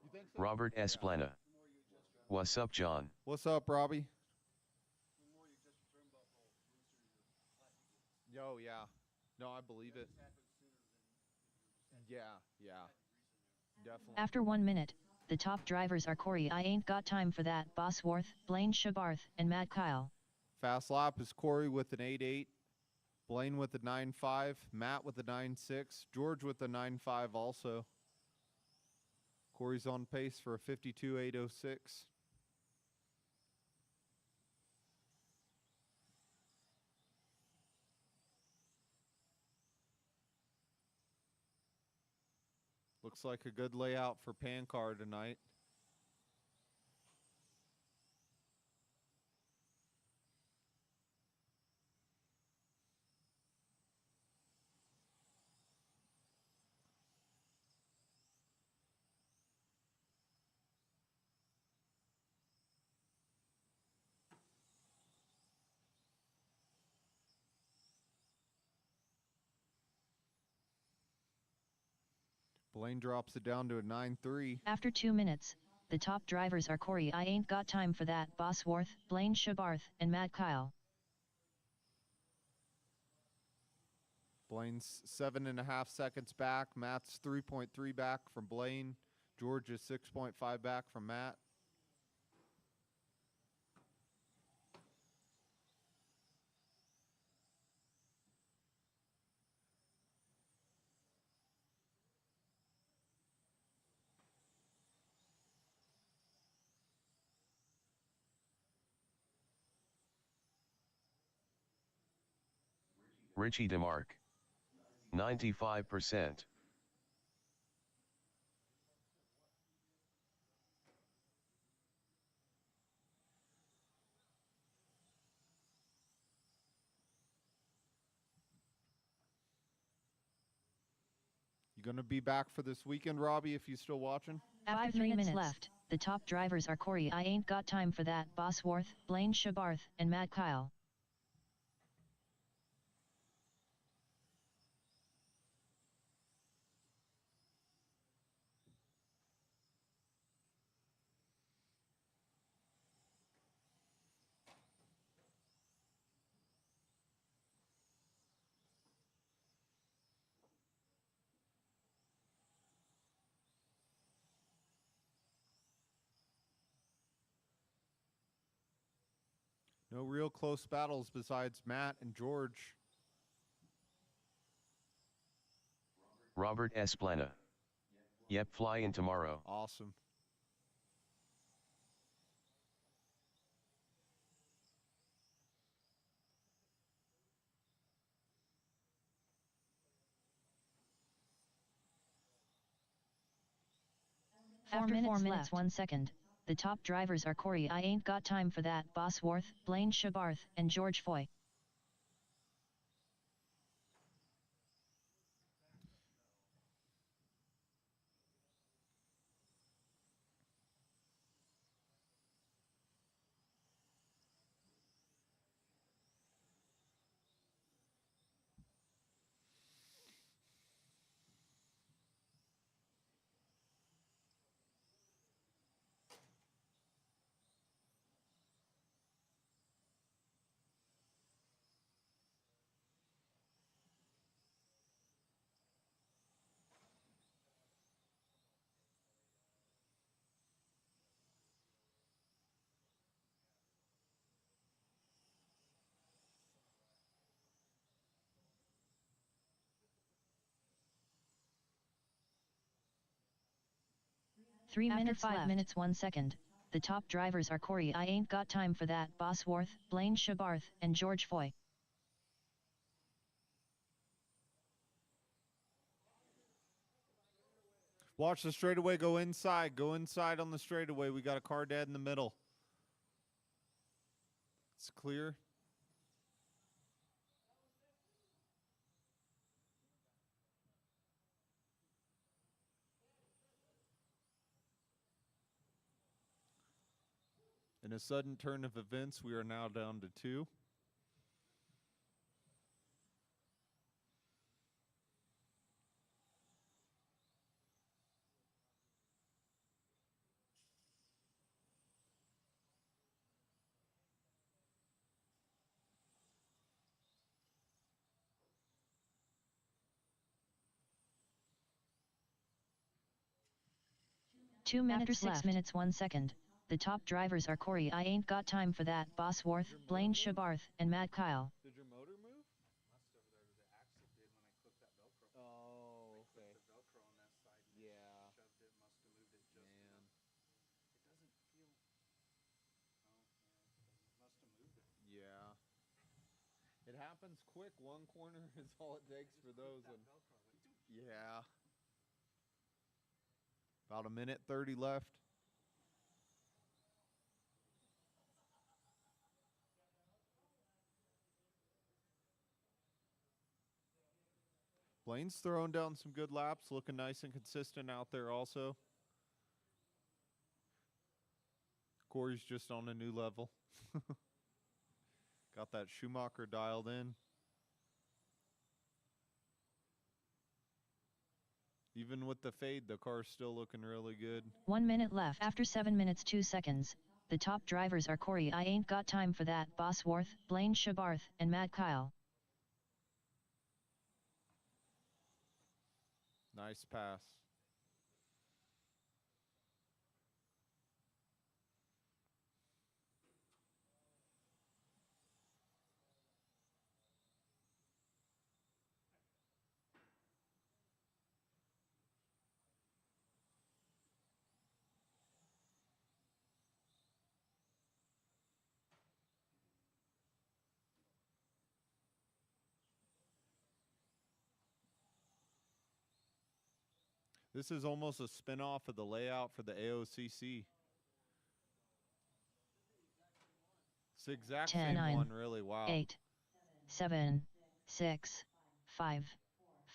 you. You think so? Robert Esplana. The more you adjust your. What's up, John? What's up, Robbie? The more you adjust your turnbuckle, looser your plastic gets. Yo, yeah. No, I believe it. This happens sooner than if you're just Yeah, yeah. grease in there. Definitely. After 1 minute, the top drivers are Corey, I ain't got time for that, Bosworth, Blaine Shabarth, and Matt Kyle. Fast lap is Corey with an 8.8, Blaine with a 9.5, Matt with a 9.6, George with a 9.5 also. Corey's on pace for a 52.806. Looks like a good layout for Pan Car tonight. Blaine drops it down to a 9.3. After 2 minutes, the top drivers are Corey, I ain't got time for that, Bosworth, Blaine Shabarth, and Matt Kyle. Blaine's 7.5 seconds back. Matt's 3.3 back from Blaine. George is 6.5 back from Matt. Richie DeMarc. 95%. You gonna be back for this weekend, Robbie, if you still watching? After 3 minutes left, the top drivers are Corey I Ain't Got Time For That, Bosworth, Blaine Shabarth, and Matt Kyle. No real close battles besides Matt and George. Robert Esplana. Yep, fly in tomorrow. Awesome. After 4 minutes 1 second, the top drivers are Corey I Ain't Got Time For That, Bosworth, Blaine Shabarth, and George Foy. After 5 minutes 1 second, the top drivers are Corey I Ain't Got Time For That, Bosworth, Blaine Shabarth, and George Foy. Watch the straightaway go inside. Go inside on the straightaway. We got a car dead in the middle. It's clear. In a sudden turn of events, we are now down to 2. After 6 minutes 1 second, the top drivers are Corey I Ain't Got Time For That, Bosworth, Blaine Shabarth, and Matt Kyle. Did your motor move? Must have. The axle did when I clipped that Velcro. Oh, I clipped the Velcro on that side and Yeah. shoved it. Must have moved it just Man. enough. It doesn't feel. Oh, yeah. Must have moved it. Yeah. It happens quick. One corner is all it takes for those. That And Velcro went, "Doo." yeah. About a minute 30 left. Blaine's throwing down some good laps, looking nice and consistent out there also. Corey's just on a new level. Got that Schumacher dialed in. Even with the fade, the car's still looking really good. 1 minute left. After 7 minutes 2 seconds, the top drivers are Corey I Ain't Got Time For That, Bosworth, Blaine Shabarth, and Matt Kyle. Nice pass. This is almost a spin-off of the layout for the AOCC. It's the exact 10, same 9, one, really. Wow. 8, 7, 6, 5,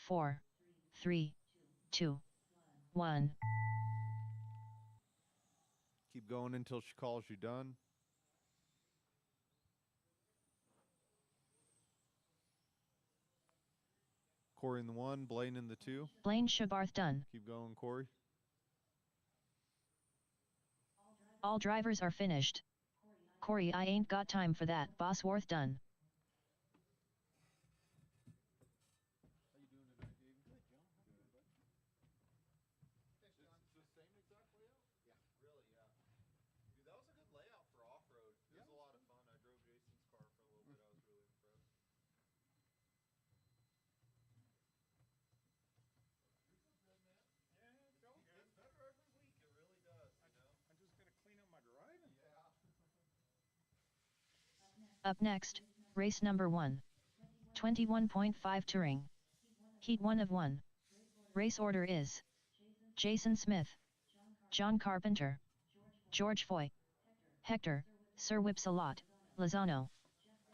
4, 3, 2, 1. Keep going until she calls you done. Corey in the 1, Blaine in the 2. Blaine Shabarth done. Keep going, Corey. All drivers are finished. Corey, I ain't got time for that. Bosworth done. How you doing tonight, Davey? Good, John. How you doing, bud? Thanks, John. It's the same exact layout? Yeah. Really, yeah. Dude, that was a good layout for off-road. It was a lot of fun. I drove Jason's car for a little bit. I was really impressed. You're so good, man. Yeah, it's going good. It's better every week. It really does, you know? I'm just going to clean up my driving. Yeah. Up next, race number 1. 21.5 Touring. Heat 1 of 1. Race order is Jason Smith, John Carpenter, George Foy, Hector, Sir Whipsalot, Lozano,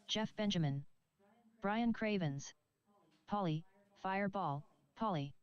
Jeff Benjamin, Brian Cravens, Polly, Fireball, Polly.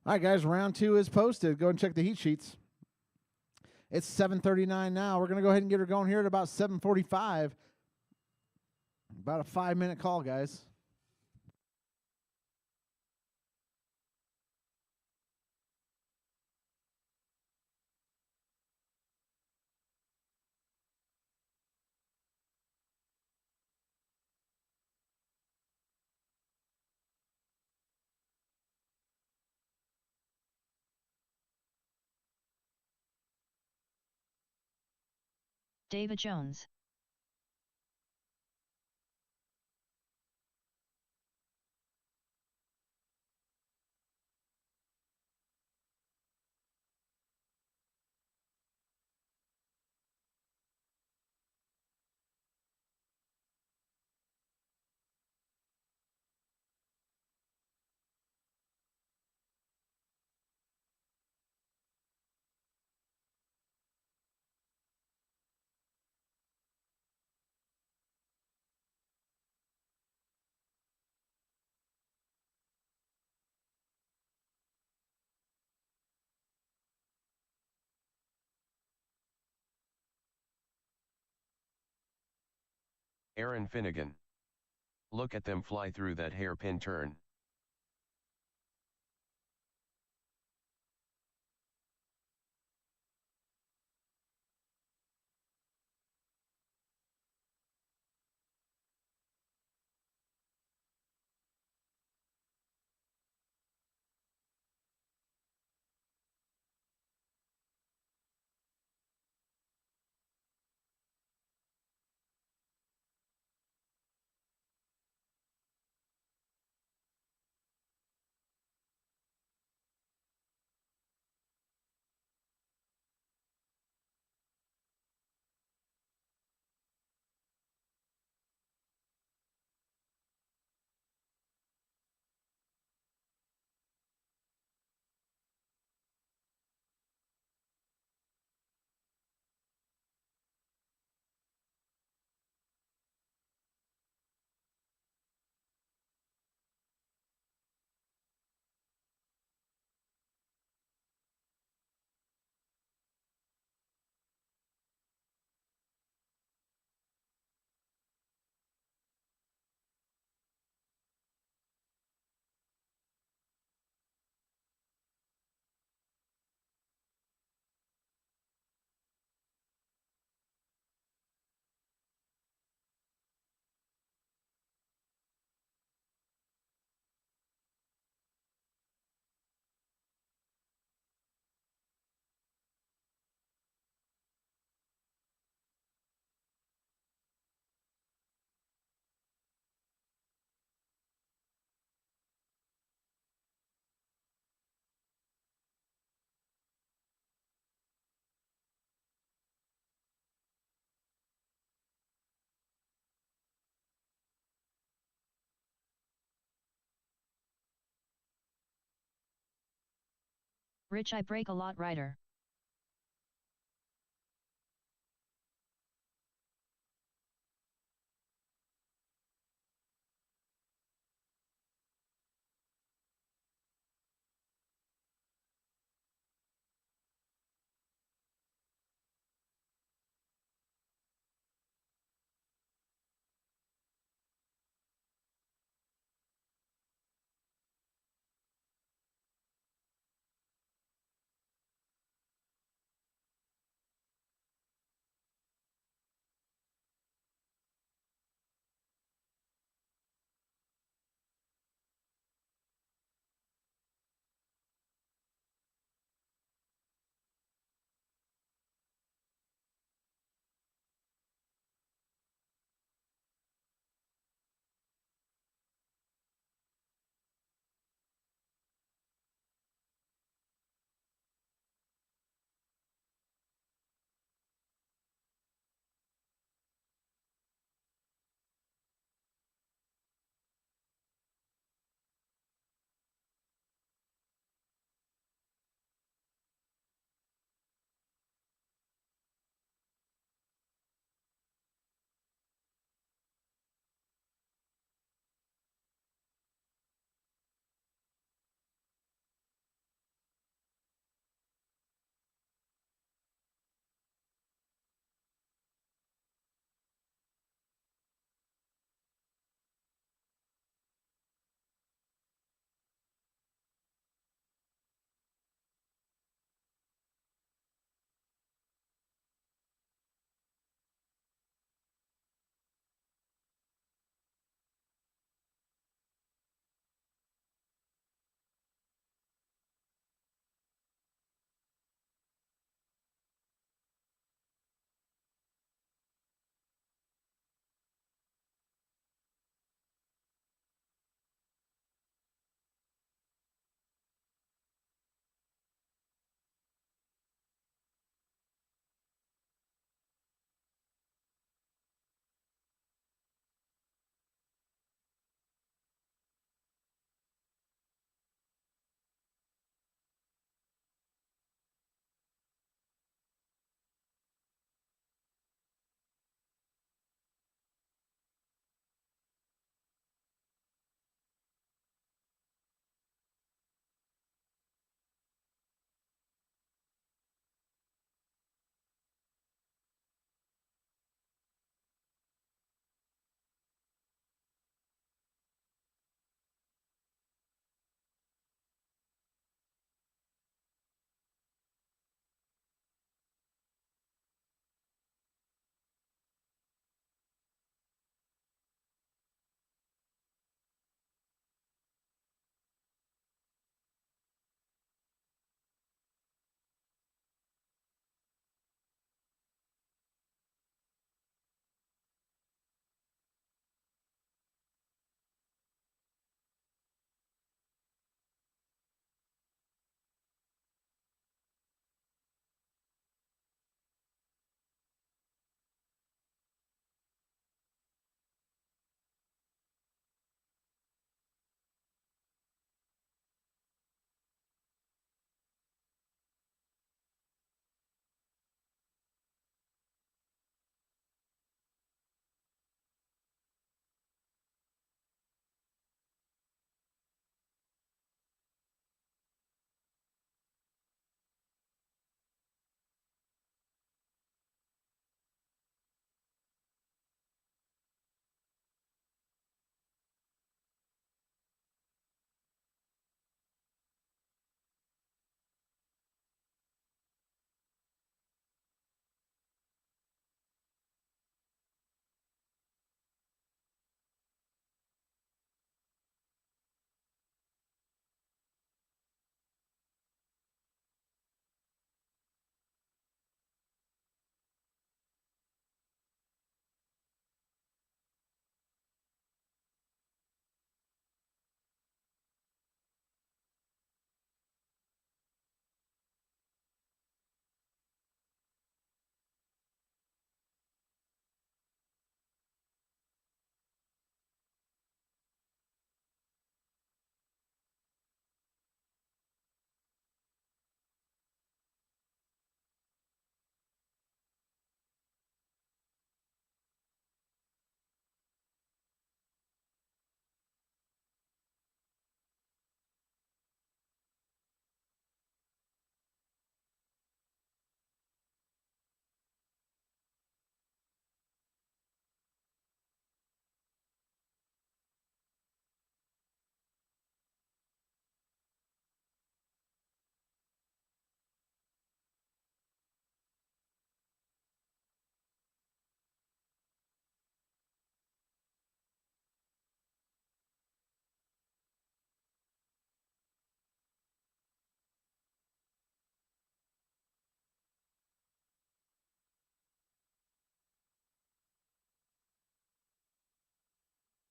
All right, guys, round 2 is posted. Go and check the heat sheets. It's 7:39 now. We're going to go ahead and get her going here at about 7:45. About a 5-minute call, guys. David Jones. Aaron Finnegan. Look at them fly through that hairpin turn. Rich I break a lot rider.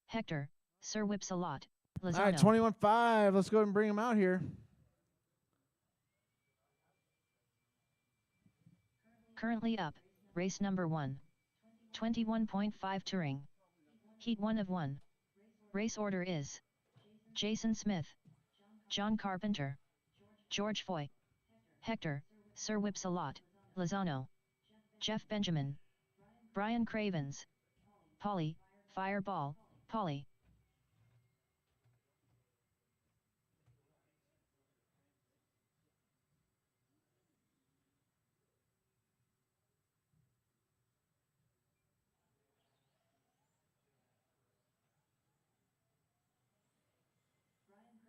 Hector, Sir Whips-a-Lot, All right, Lozano. 21-5. Let's go ahead and bring them out here. Currently up, race number 1. 21.5 touring. Heat 1 of 1. Race order is Jason Smith, John Carpenter, George Foy, Hector, Sir Whips-a-Lot, Lozano, Jeff Benjamin, Brian Cravens, Polly, Fireball, Polly.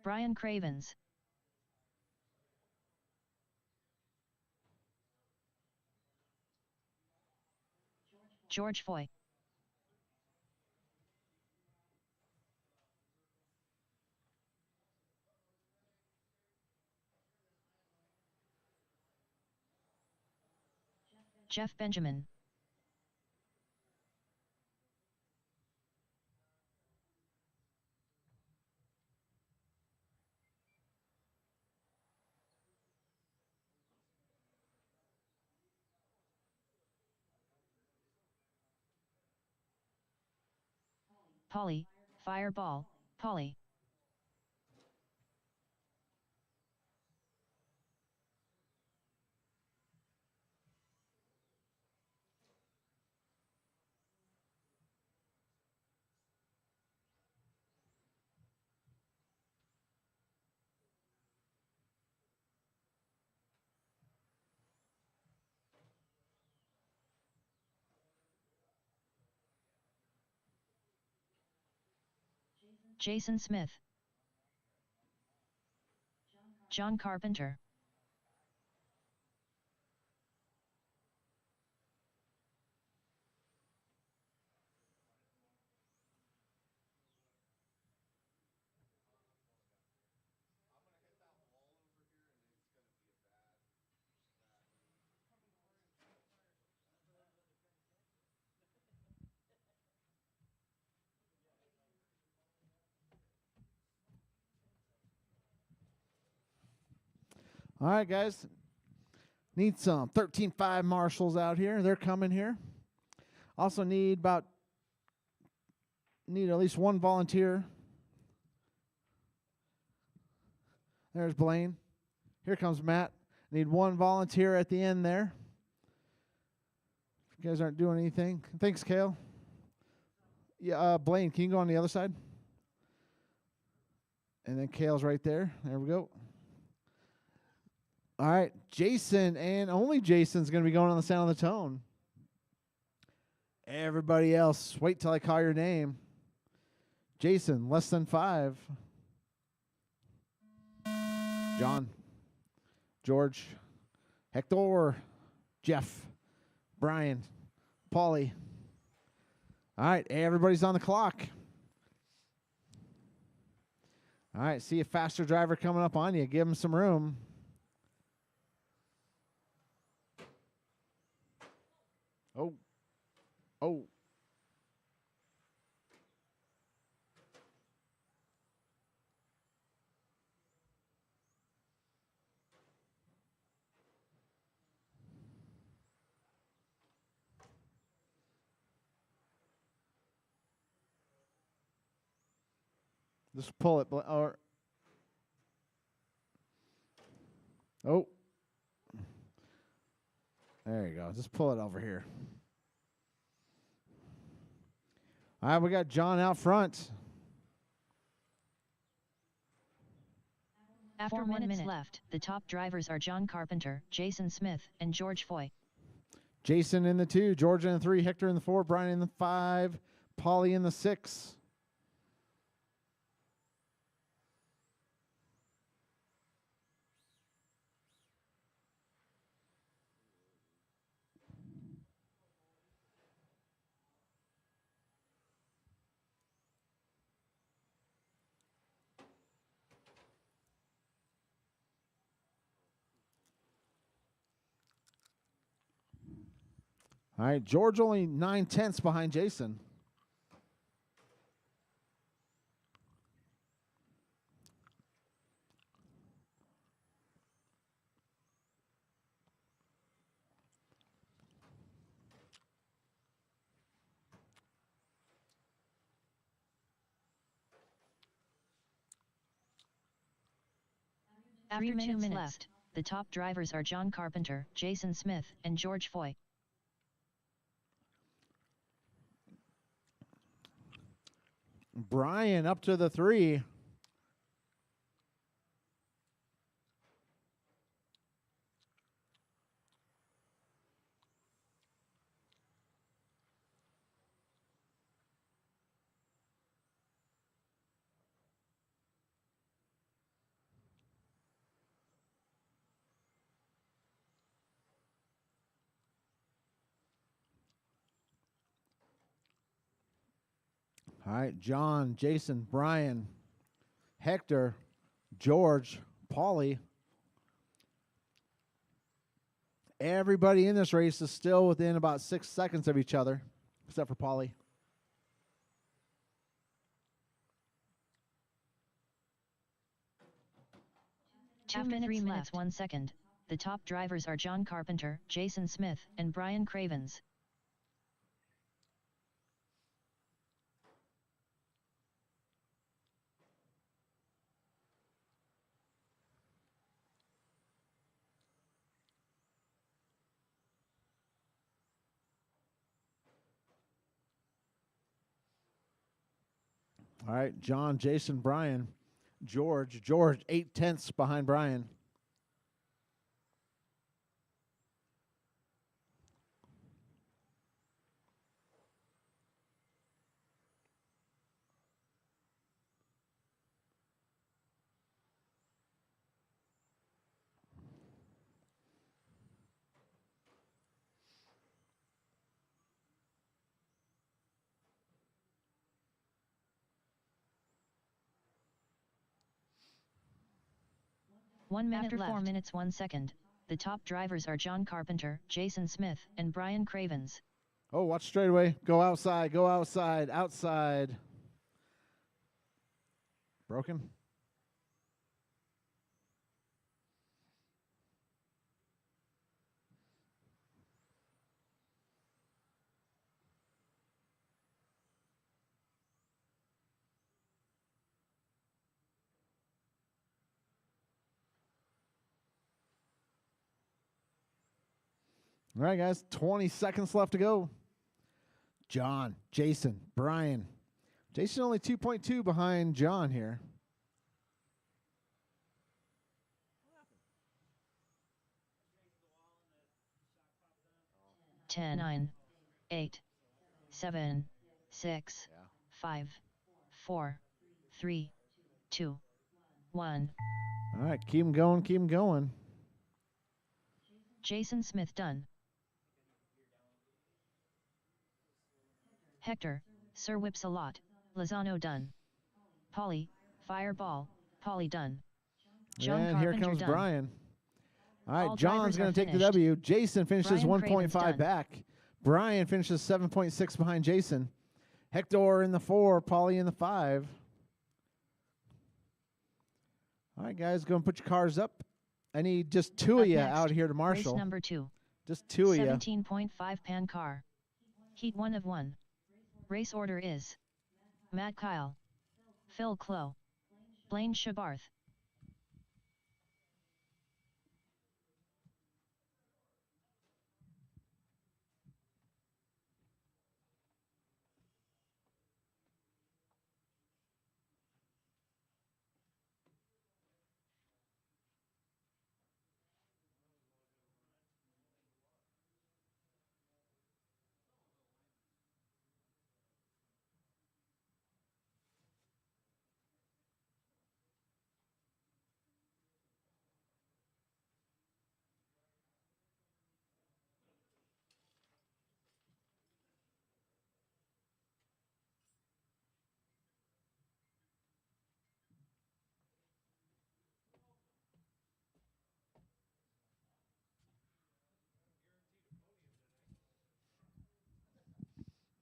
Brian Cravens, George Foy, Jeff Benjamin, Polly, Fireball, Polly. Jason Smith, John Carpenter, I'm gonna hit that wall over here, and it's gonna be a bad All right, guys. Need some 13-5 marshals out here. They're coming here. Also need at least one volunteer. There's Blaine. Here comes Matt. Need one volunteer at the end there. If you guys aren't doing anything. Thanks, Kale. Yeah, Blaine, can you go on the other side? And then Kale's right there. There we go. All right, Jason and only Jason's going to be going on the sound of the tone. Everybody else, wait till I call your name. Jason, less than 5. John, George, Hector, Jeff, Brian, Paulie. All right, everybody's on the clock. All right, see a faster driver coming up on you. Give him some room. Oh. Oh. Just pull it. Or oh. There you go. Just pull it over here. All right, we got John out front. After 1 minute left, the top drivers are John Carpenter, Jason Smith, and George Foy. Jason in the 2, George in the 3, Hector in the 4, Brian in the 5, Paulie in the 6. All right, George only 9/10 behind Jason. After 2 minutes left, the top drivers are John Carpenter, Jason Smith, and George Foy. Brian up to the 3. All right, John, Jason, Brian, Hector, George, Paulie. Everybody in this race is still within about 6 seconds of each other, except for Paulie. After 3 minutes 1 second, the top drivers are John Carpenter, Jason Smith, and Brian Cravens. All right, John, Jason, Brian, George, 8/10 behind Brian. After 4 minutes 1 second, the top drivers are John Carpenter, Jason Smith, and Brian Cravens. Oh, watch straightaway. Go outside, outside. Broken? All right, guys, 20 seconds left to go. John, Jason, Brian. Jason only 2.2 behind John here. 10, 9, 8, 7, 6, 5, 4, 3, 2, 1. All right, keep him going. Jason Smith done. Hector, Sir Whips a lot, Lozano done. Paulie, Fireball, Paulie done. John And Carpenter here comes done. Brian. All right, All John's drivers going are to take the finished. W. Jason finishes Brian Cravens 1.5 done. back. Brian finishes 7.6 behind Jason. Hector in the 4, Paulie in the 5. All right, guys, go and put your cars up. I need just 2 of you next, out here to marshal. Race number 2. Just 2 of you. 17.5 pan car. Heat 1 of 1. Race order is Matt Kyle, Phil Clow, Blaine Shabarth.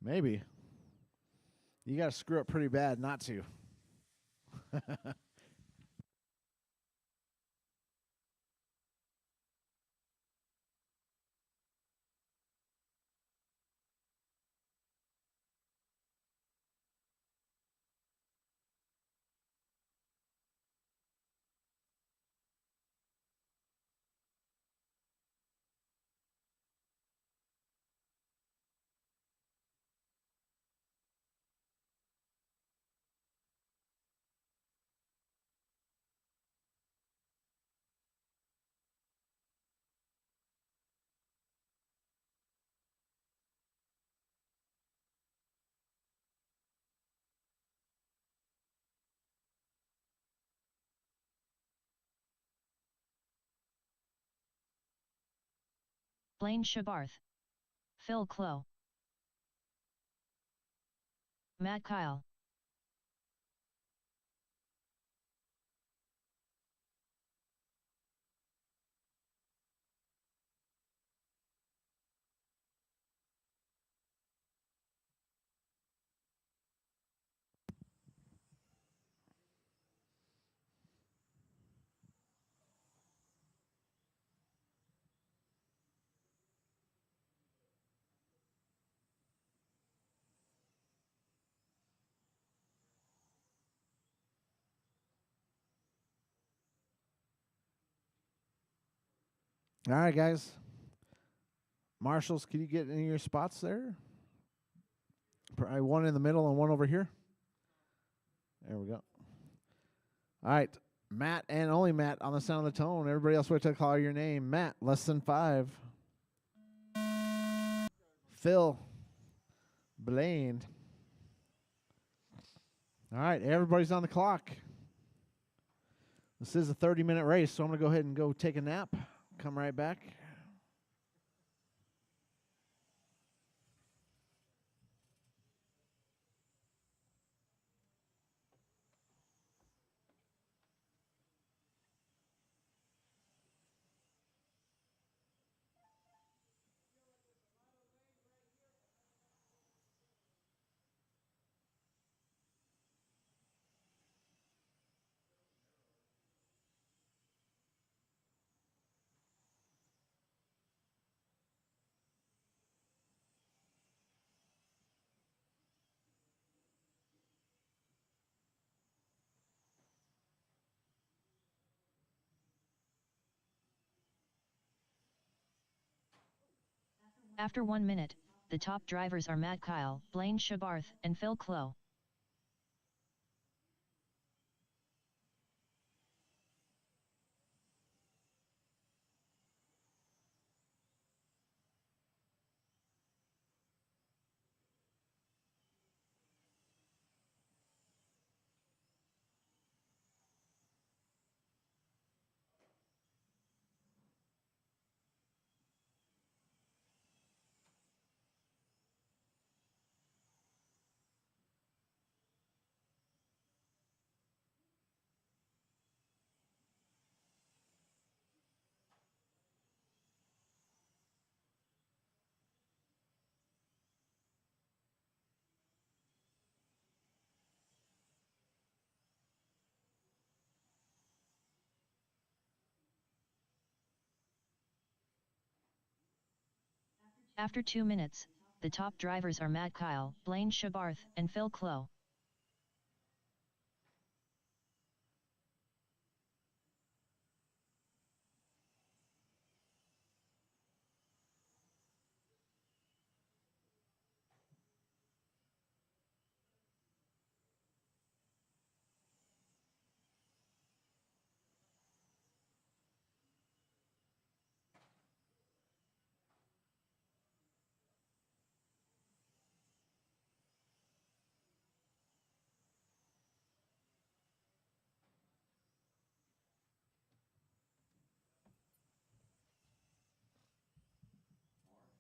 Maybe. You got to screw up pretty bad not to. Blaine Shabarth, Phil Clow, Matt Kyle. All right, guys. Marshals, can you get in your spots there? Probably one in the middle and one over here. There we go. All right. Matt and only Matt on the sound of the tone. Everybody else wait to call your name. Matt, less than 5. Phil. Blaine. All right, everybody's on the clock. This is a 30-minute race, so I'm going to go ahead and go take a nap. Come right back. After 1 minute, the top drivers are Matt Kyle, Blaine Shabarth, and Phil Clow. After 2 minutes, the top drivers are Matt Kyle, Blaine Shabarth, and Phil Clow.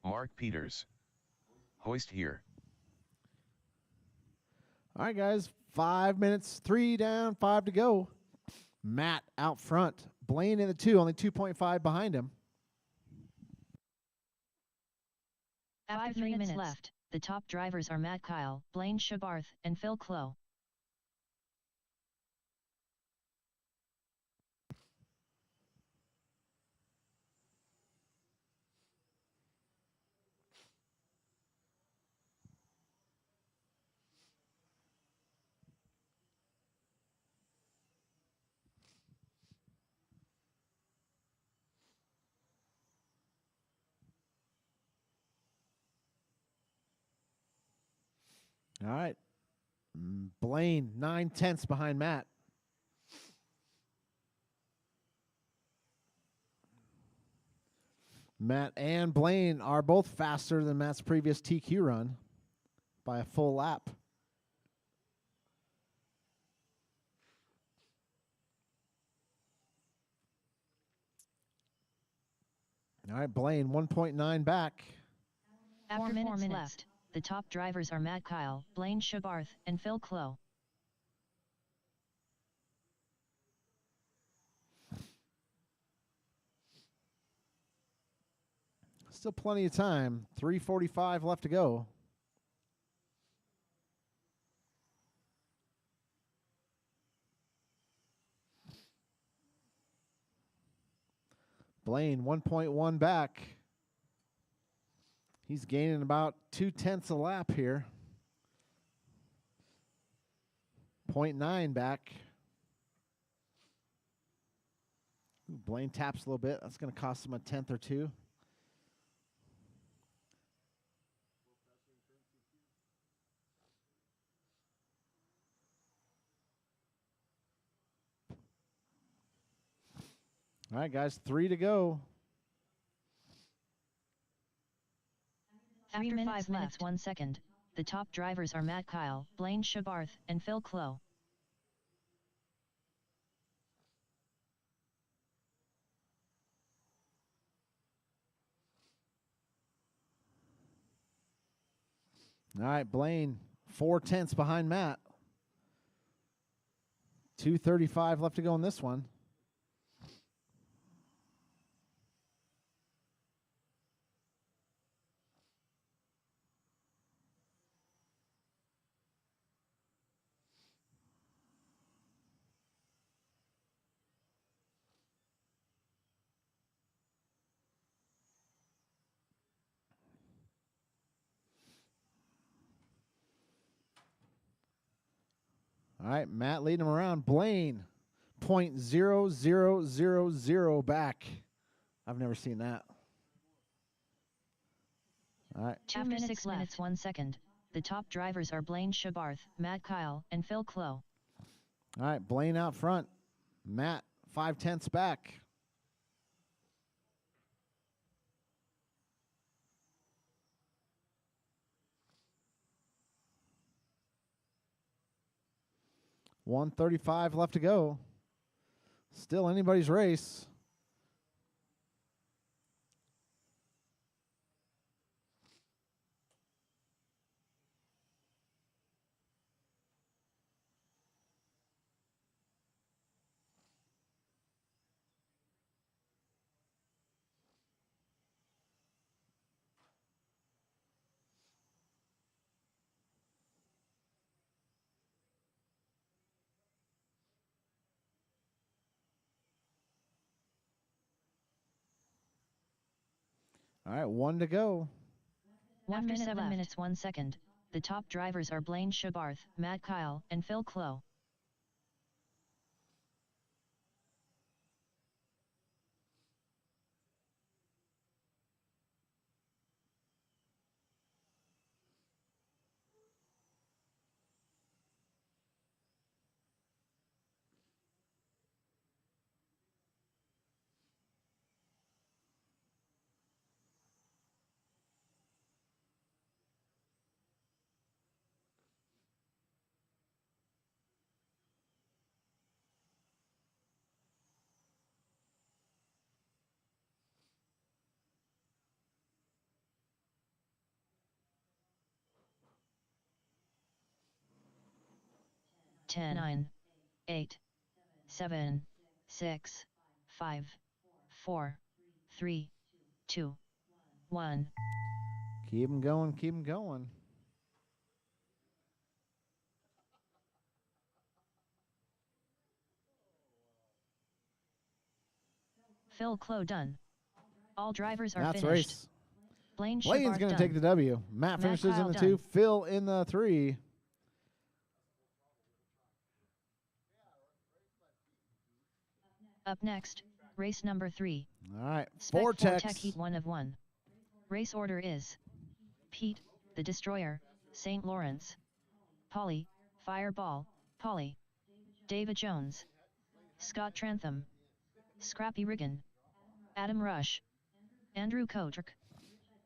Mark Peters. Hoist here. All right, guys. 5 minutes, 3 down, 5 to go. Matt out front. Blaine in the 2, only 2.5 behind him. After 3 minutes left, the top drivers are Matt Kyle, Blaine Shabarth, and Phil Clow. All right. Blaine, 9/10 behind Matt. Matt and Blaine are both faster than Matt's previous TQ run by a full lap. All right, Blaine, 1.9 back. After 4 minutes left, the top drivers are Matt Kyle, Blaine Schabarth, and Phil Clough. Still plenty of time. 3:45 left to go. Blaine, 1.1 back. He's gaining about 2/10 a lap here. 0.9 back. Ooh, Blaine taps a little bit. That's going to cost him a 10th or two. All right, guys, 3 to go. After 5 minutes 1 second, the top drivers are Matt Kyle, Blaine Schabarth, and Phil Clough. All right, Blaine, 4/10 behind Matt. 2:35 left to go in this one. All right, Matt leading him around. Blaine, 0.0000 back. I've never seen that. All right. After 6 minutes 1 second, the top drivers are Blaine Schabarth, Matt Kyle, and Phil Clough. All right, Blaine out front. Matt, 5/10 back. $135 left to go. Still anybody's race. All right, 1 to go. After 7 minutes 1 second, the top drivers are Blaine Schabarth, Matt Kyle, and Phil Clough. Ten, 9, 8, 7, 6, 5, 4, 3, 2, 1. Keep him going, keep him going. Phil Clough done. All drivers are That's finished. race. Blaine Blaine's Schabarth going to done. take the W. Matt finishes Kyle in the done. 2. Phil in the 3. Up next, race number 3. All right, Spec Vortex. Tech Heat 1 of 1. Race order is Pete, the Destroyer, St. Lawrence. Polly, Fireball, Polly. David Jones. Scott Trantham. Scrappy Riggin. Adam Rush. Andrew Kotrick.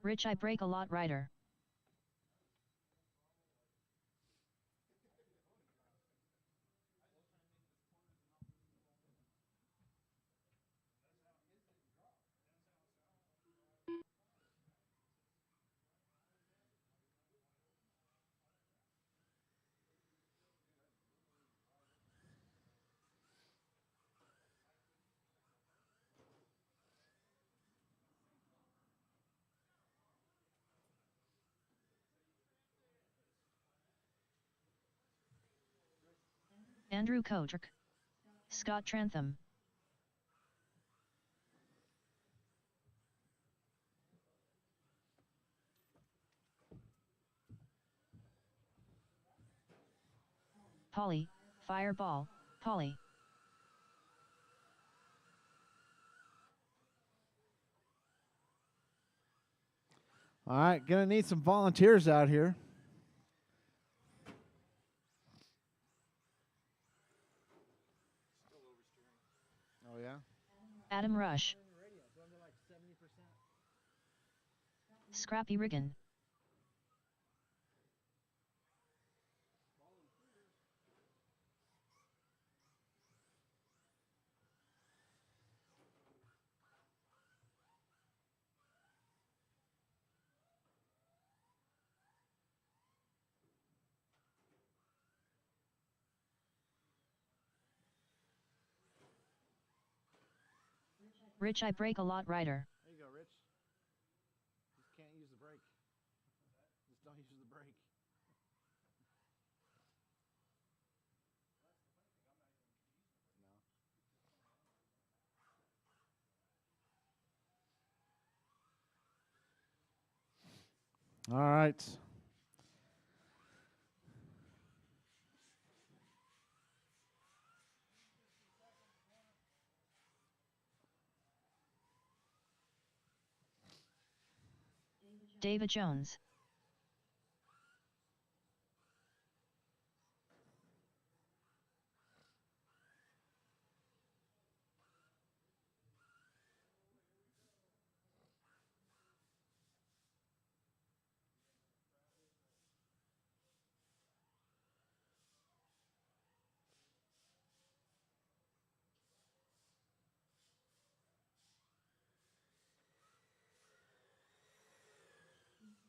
Rich I Break a Lot Rider. Andrew Kotrick, Scott Trantham, Polly, Fireball, Polly. All right, gonna need some volunteers out here. Oh yeah. Adam Rush, Scrappy Riggin, Rich I Break a Lot Rider, There you go, Rich. Just can't use the brake. Just don't use the brake. All right. David Jones,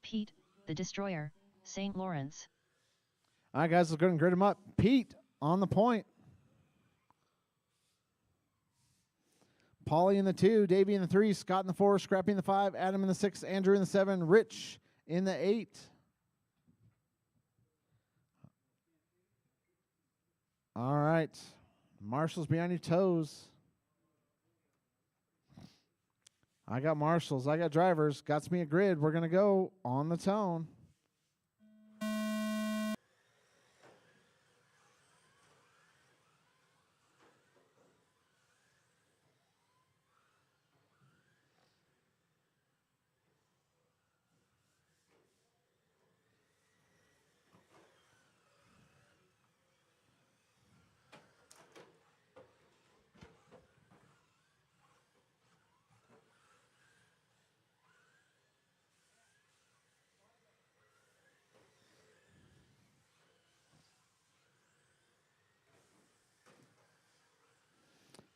Pete, the Destroyer, St. Lawrence, All right, guys, let's go ahead and grid them up. Pete on the point. Paulie in the 2, Davey in the 3, Scott in the 4, Scrappy in the 5, Adam in the 6, Andrew in the 7, Rich in the 8. All right. Marshall's behind your toes. I got marshals. I got drivers. Got me a grid. We're going to go on the tone.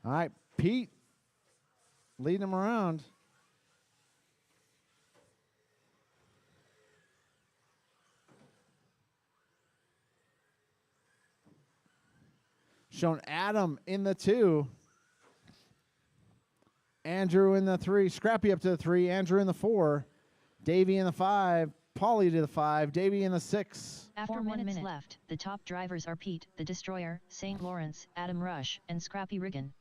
All right, Pete leading them around. Showing Adam in the 2. Andrew in the 3. Scrappy up to the 3. Andrew in the 4. Davey in the 5. Paulie to the 5. Davey in the 6. After 1 minute left, the top drivers are Pete, the Destroyer, St. Lawrence, Adam Rush, and Scrappy Riggin.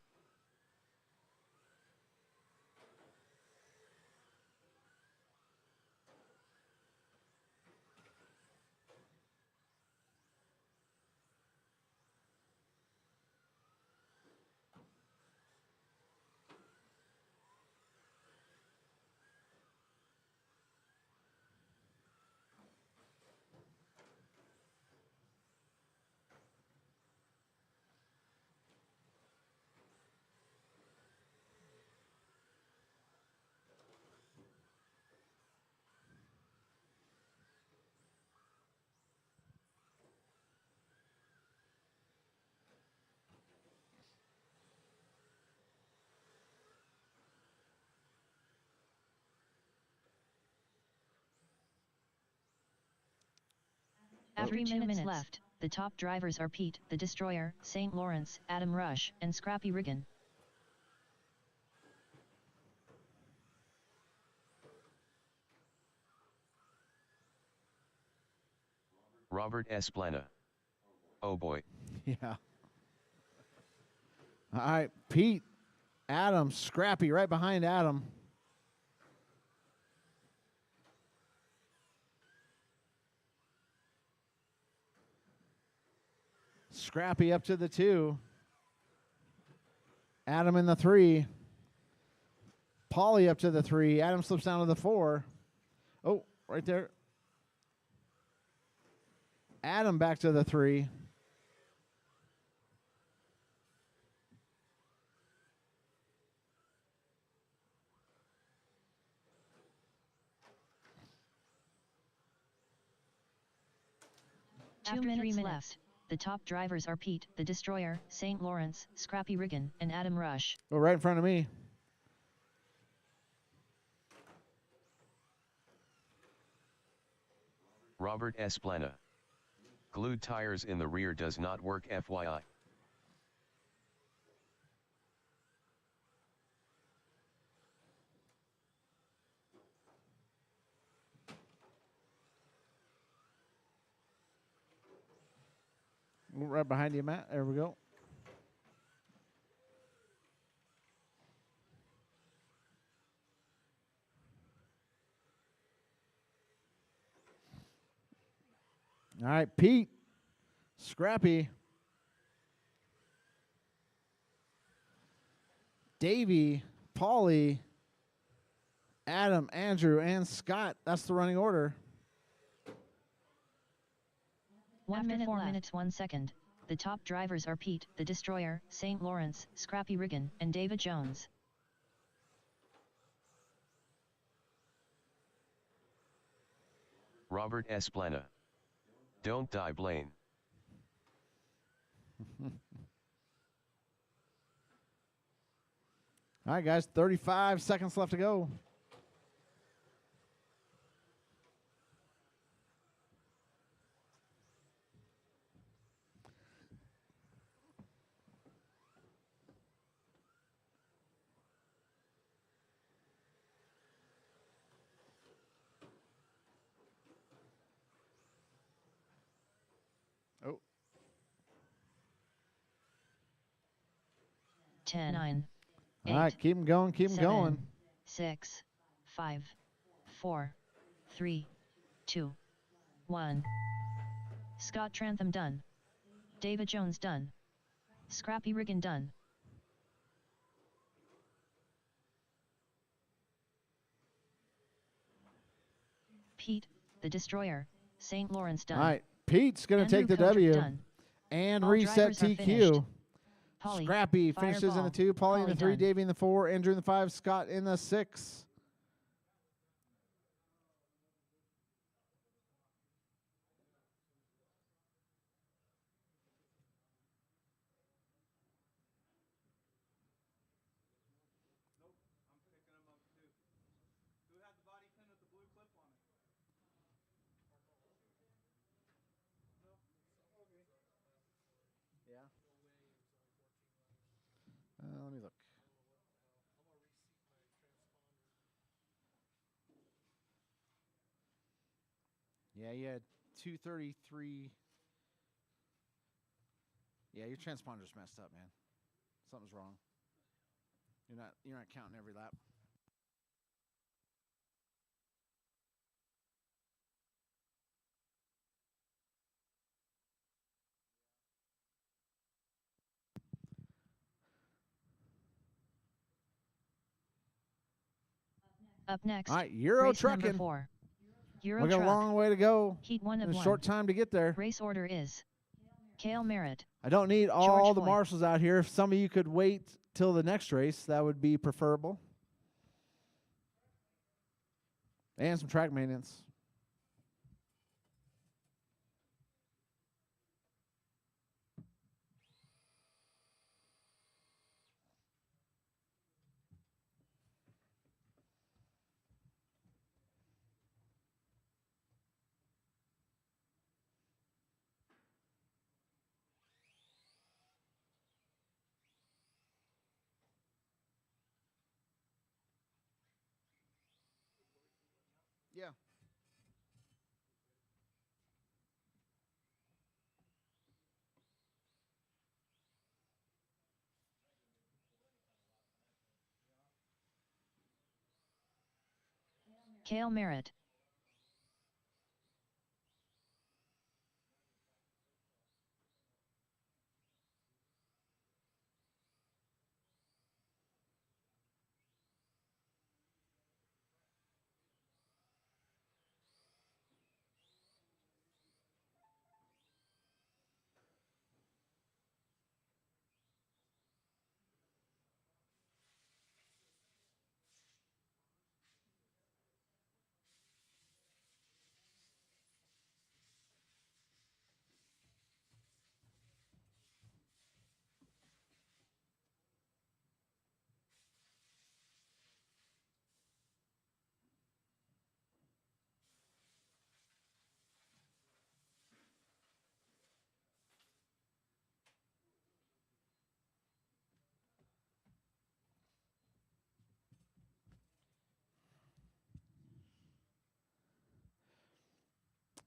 After 2 minutes left, the top drivers are Pete, the Destroyer, St. Lawrence, Adam Rush, and Scrappy Riggin. Robert Esplana. Oh boy. Yeah. All right, Pete, Adam, Scrappy right behind Adam. Scrappy up to the 2. Adam in the 3. Paulie up to the 3. Adam slips down to the 4. Oh, right there. Adam back to the 3. After 3 minutes left, the top drivers are Pete, the Destroyer, St. Lawrence, Scrappy Riggin, and Adam Rush. Oh, right in front of me. Robert Esplana. Glued tires in the rear does not work, FYI. Right behind you, Matt. There we go. All right, Pete, Scrappy, Davey, Paulie, Adam, Andrew, and Scott. That's the running order. 1 minute 4 minutes 1 second. The top drivers are Pete, the Destroyer, St. Lawrence, Scrappy Riggin, and David Jones. Robert Esplana. Don't die, Blaine. All right, guys, 35 seconds left to go. Oh, 10, 9, all right, keep them going, keep them 7, going. 6, 5, 4, 3, 2, 1. Scott Trantham done. David Jones done. Scrappy Riggin done. Pete, the Destroyer, St. Lawrence done. All right, Pete's going to take the Andrew Kotrick W done. and All reset drivers are finished. TQ. Paulie, Scrappy finishes in the Fireball, 2, Paulie in the Paulie 3, done. Davey in the 4, Andrew in the 5, Scott in the 6. Nope, I'm picking them up too. Who had the body pin with the blue clip on it? No? Okay. Yeah. Let me look. Yeah, you had 233. Yeah, your transponder's messed up, man. Something's wrong. You're not counting every lap. Up next, All right, Euro race number trucking. 4. Euro We got a truck. long way to go. Heat 1 In of a 1. short time to get there. Race order is Cale Merritt, I don't need all the Floyd. marshals out here. If some of you could wait till the next race, that would be preferable. And some track maintenance. Yeah. Kale Merritt.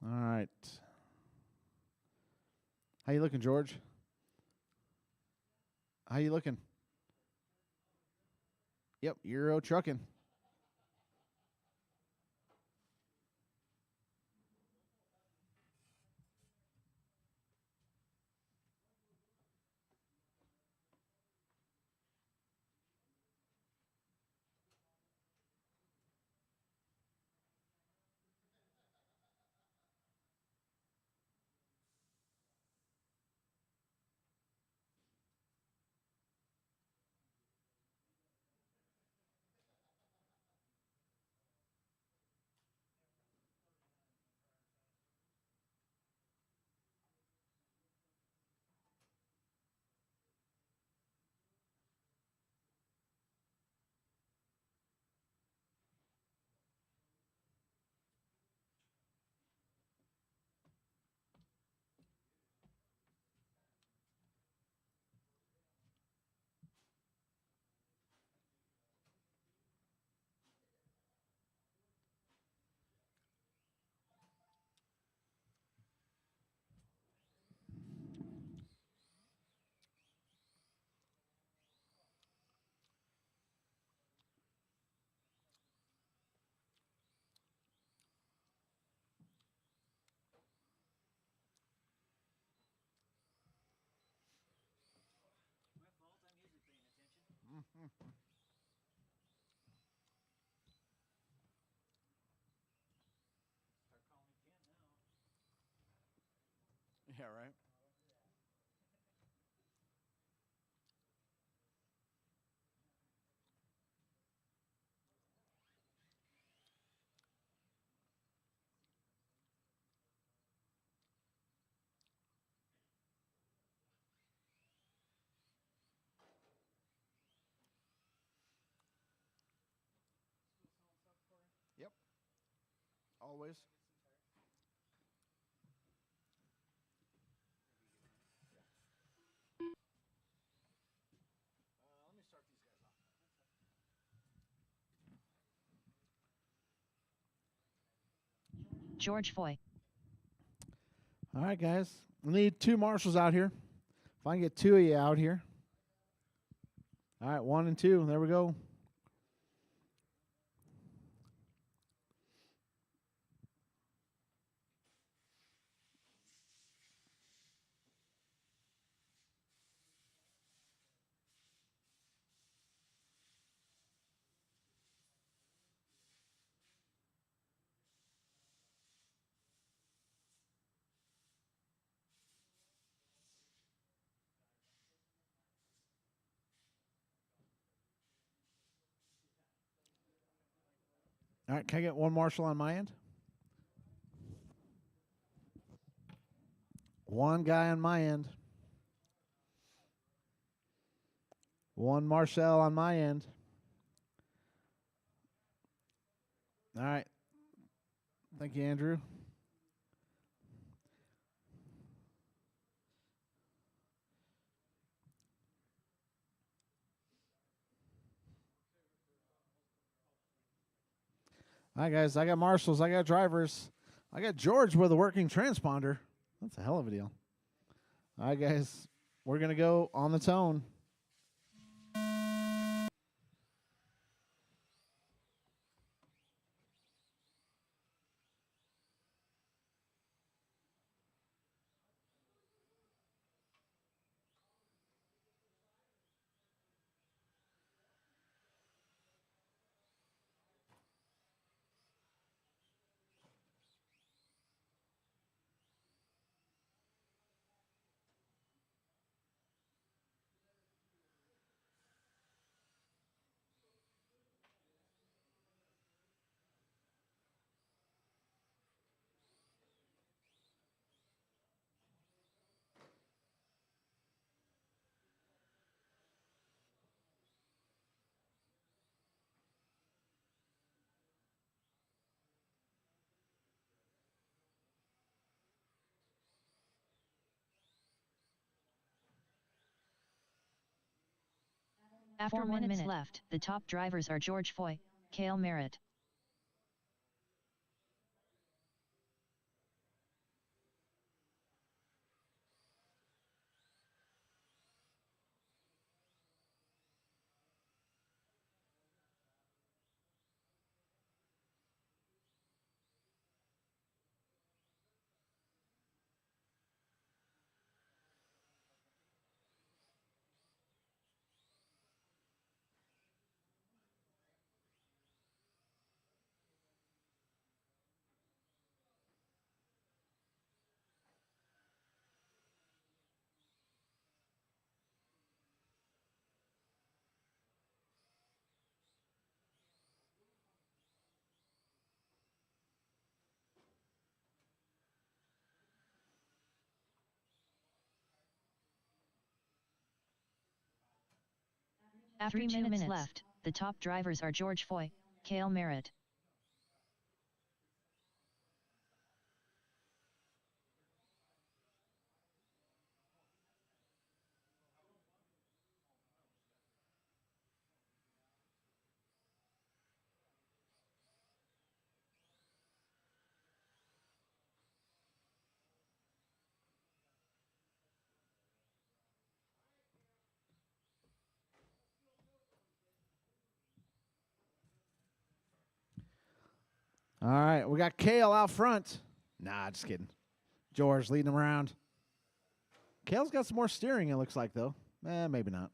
All right. How you looking, George? How you looking? Yep, Euro trucking. My fault. I'm usually paying attention. Start calling me Kent now. Yeah, right. Spill salt and stuff for you. Yep. Always. Get some tires. Maybe you get a minute. Let me start these guys off. That's fine. George Foy. All right, guys. We need 2 marshals out here. If I can get 2 of you out here. All right, 1 and 2. There we go. All right, can I get 1 marshal on my end? 1 guy on my end. 1 Marshall on my end. All right. Thank you, Andrew. All right, guys. I got marshals. I got drivers. I got George with a working transponder. That's a hell of a deal. All right, guys. We're going to go on the tone. After 1 minute left, the top drivers are George Foy, Cale Merritt. After 2 minutes left, the top drivers are George Foy, Cale Merritt. All right, we got Cale out front. Nah, just kidding. George leading him around. Cale's got some more steering, it looks like, though. Maybe not.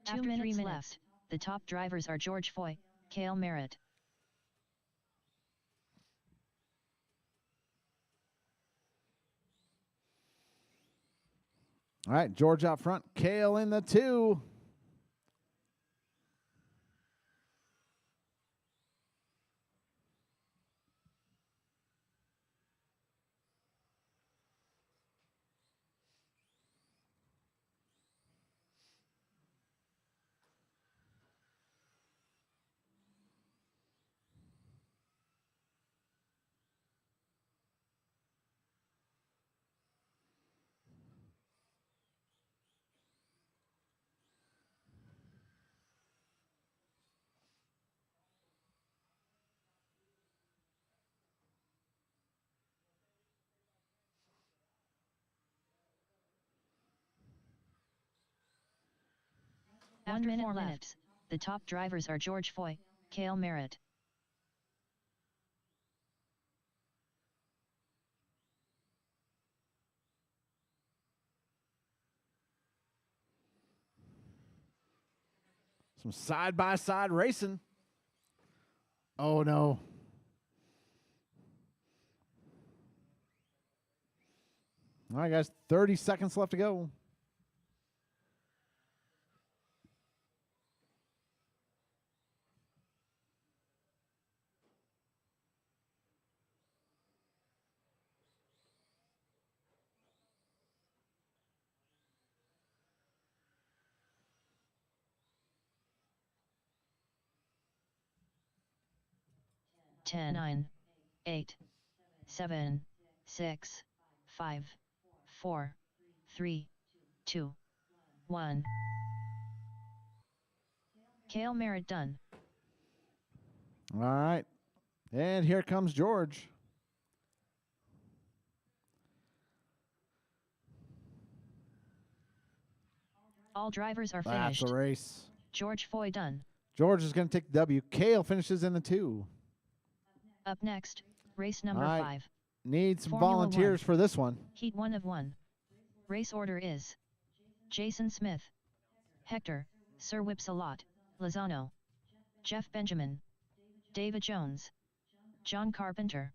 After 3 minutes left, the top drivers are George Foy, Cale Merritt. All right, George out front. Cale in the 2. After 4 minutes, the top drivers are George Foy, Cale Merritt. Some side-by-side racing. Oh, no. All right, guys, 30 seconds left to go. Ten, 9, 8, 7, 6, 5, 4, 3, 2, 1. Cale Merritt done. All right. And here comes George. All drivers are finished. That's a race. George Foy done. George is going to take the W. Cale finishes in the 2. Up next, race number All right. 5. Need some Formula volunteers 1. for this one. Heat 1 of 1. Race order is Jason Smith, Hector, Sir Whipsalot, Lozano, Jeff Benjamin, David Jones, John Carpenter,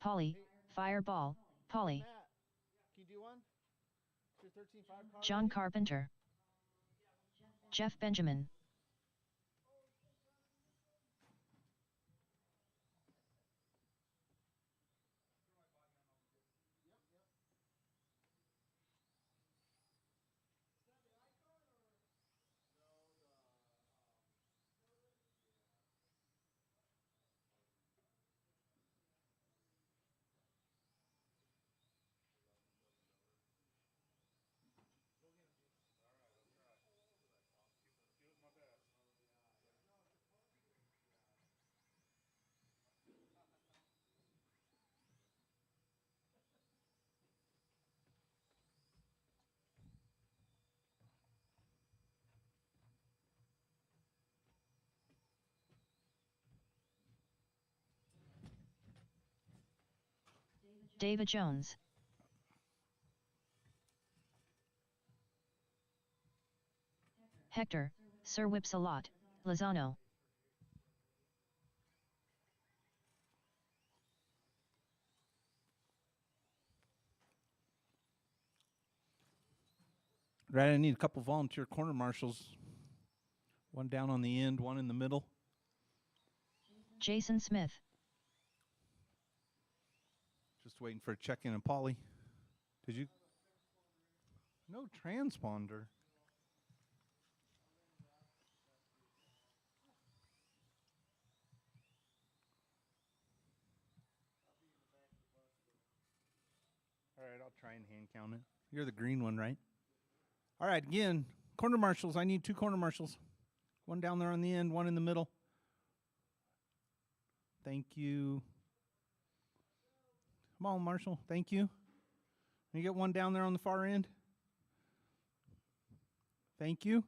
Polly, Fireball, Polly, Matt, can you do one? Your 13.5 car John Carpenter, Jeff Benjamin. David Jones. Hector, Sir Whips-a-Lot, Lozano. Right, I need a couple volunteer corner marshals. One down on the end, one in the middle. Jason Smith. Just waiting for a check-in and Polly. Did you? No transponder. All right, I'll try and hand count it. You're the green one, right? All right, again, corner marshals. I need 2 corner marshals. One down there on the end, one in the middle. Thank you. Come on, Marshall. Thank you. You get one down there on the far end. Thank you.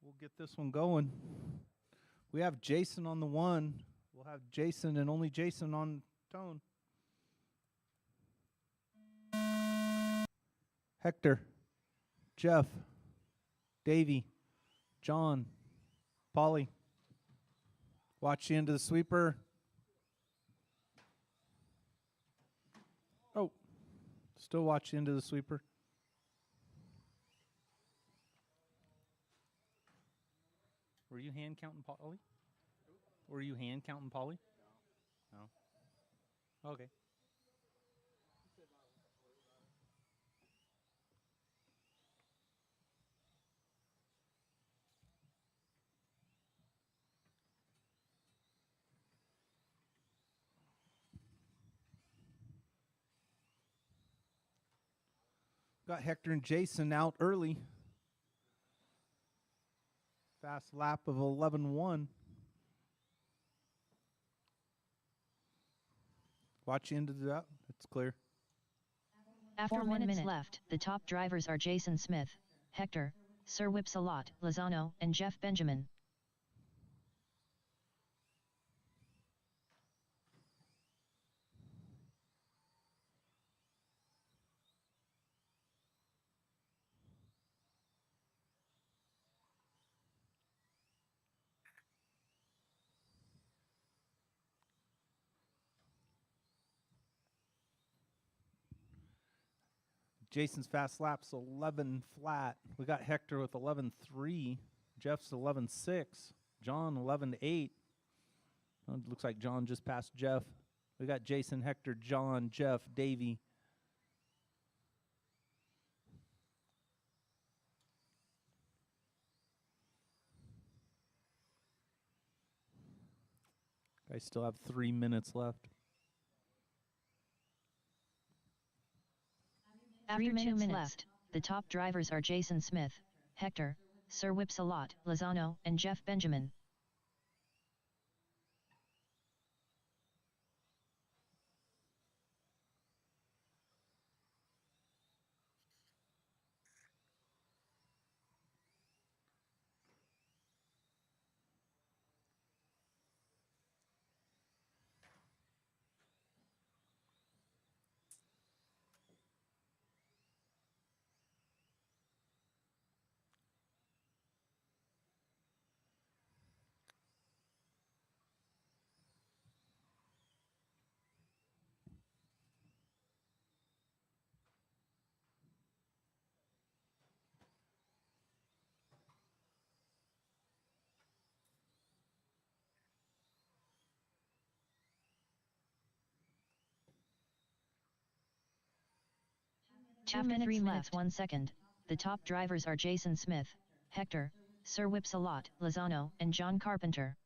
We'll get this one going. We have Jason on the 1. We'll have Jason and only Jason on tone. Hector, Jeff, Davey, John, Polly. Watch the end of the sweeper. Oh, still watch the end of the sweeper. Were you hand counting Polly? Were you hand counting Polly? No. No? Okay. Got Hector and Jason out early. Fast lap of 11-1. Watch into that. It's clear. After 1 minute left, the top drivers are Jason Smith, Hector, Sir Whips-a-Lot, Lozano, and Jeff Benjamin. Jason's fast lap's 11 flat. We got Hector with 11.3. Jeff's 11.6. John 11.8. Looks like John just passed Jeff. We got Jason, Hector, John, Jeff, Davey. I still have 3 minutes left. After 2 minutes left, the top drivers are Jason Smith, Hector, Sir Whips-a-Lot, Lozano, and Jeff Benjamin. After 3 minutes 1 second, the top drivers are Jason Smith, Hector, Sir Whips-a-Lot, Lozano, and John Carpenter.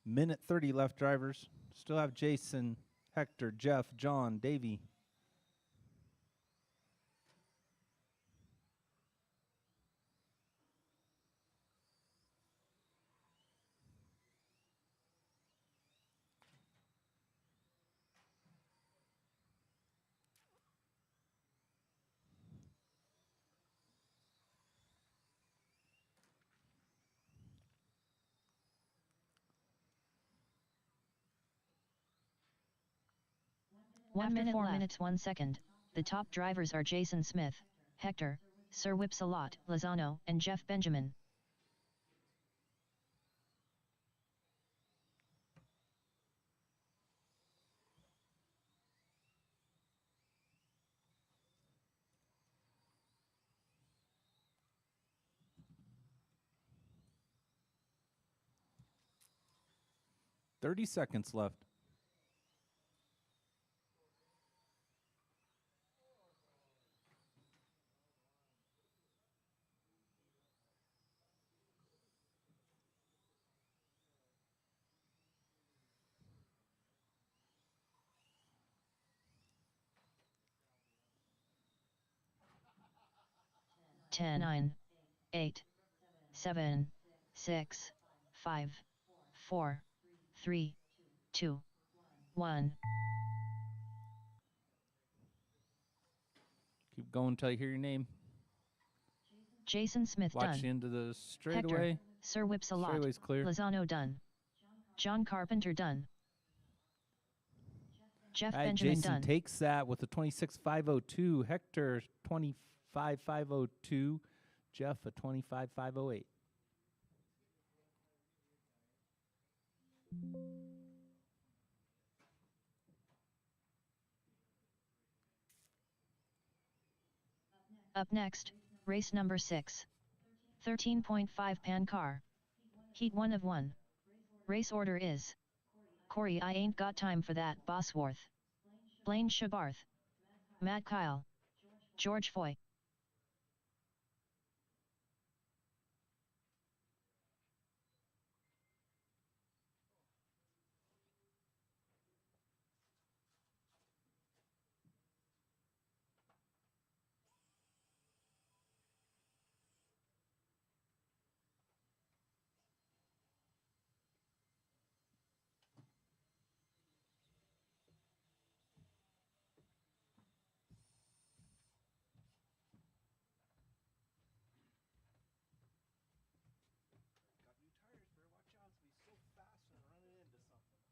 Minute 30 left, drivers. Still have Jason, Hector, Jeff, John, Davey. 1 After minute 4 left. minutes 1 second. The top drivers are Jason Smith, Hector, Sir Whipsalot, Lozano, and Jeff Benjamin. $30 seconds left. Ten, 9, 8, 7, 6, 5, 4, 3, 2, 1. Keep going until you hear your name. Jason Smith Watch the done. end of the Hector, straightaway. Sir Whipsalot, Straightaway's clear. Lozano done. John Carpenter done. Jeff All right, Benjamin Jason done. takes that with a 26.502. Hector 25.502. Jeff a 25.508. Up next, race number 6. 13.5 pan car. Heat 1 of 1. Race order is: Corey, I ain't got time for that, Bosworth. Blaine Shabarth. Matt Kyle. George Foy. Got new tires, better watch out. It's gonna be so fast and running into something.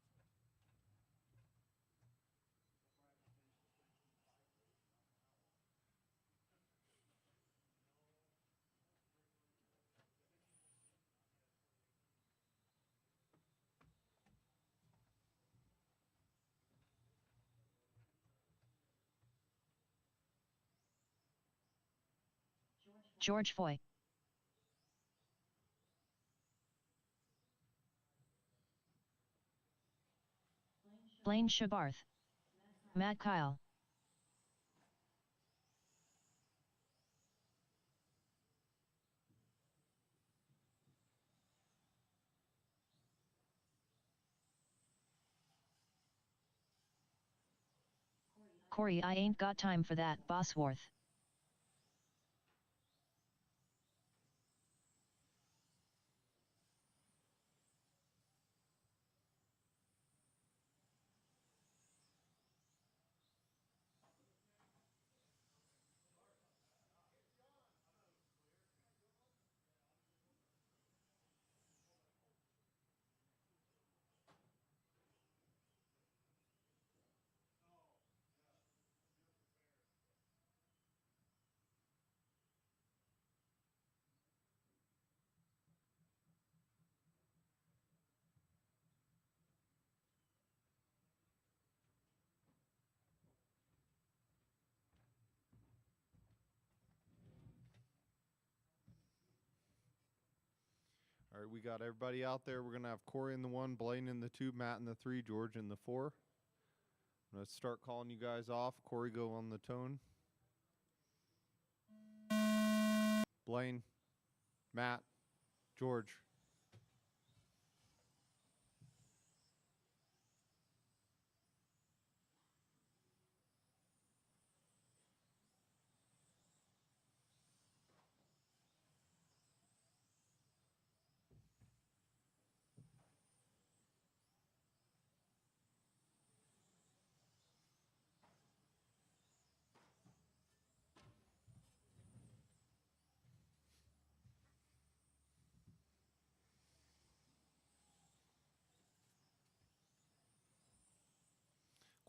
George Foy. Blaine Shabarth. Matt Kyle. Corey, I ain't got time for that, Bosworth. All right, we got everybody out there. We're going to have Corey in the 1, Blaine in the 2, Matt in the 3, George in the 4. I'm going to start calling you guys off. Corey, go on the tone. Blaine, Matt, George.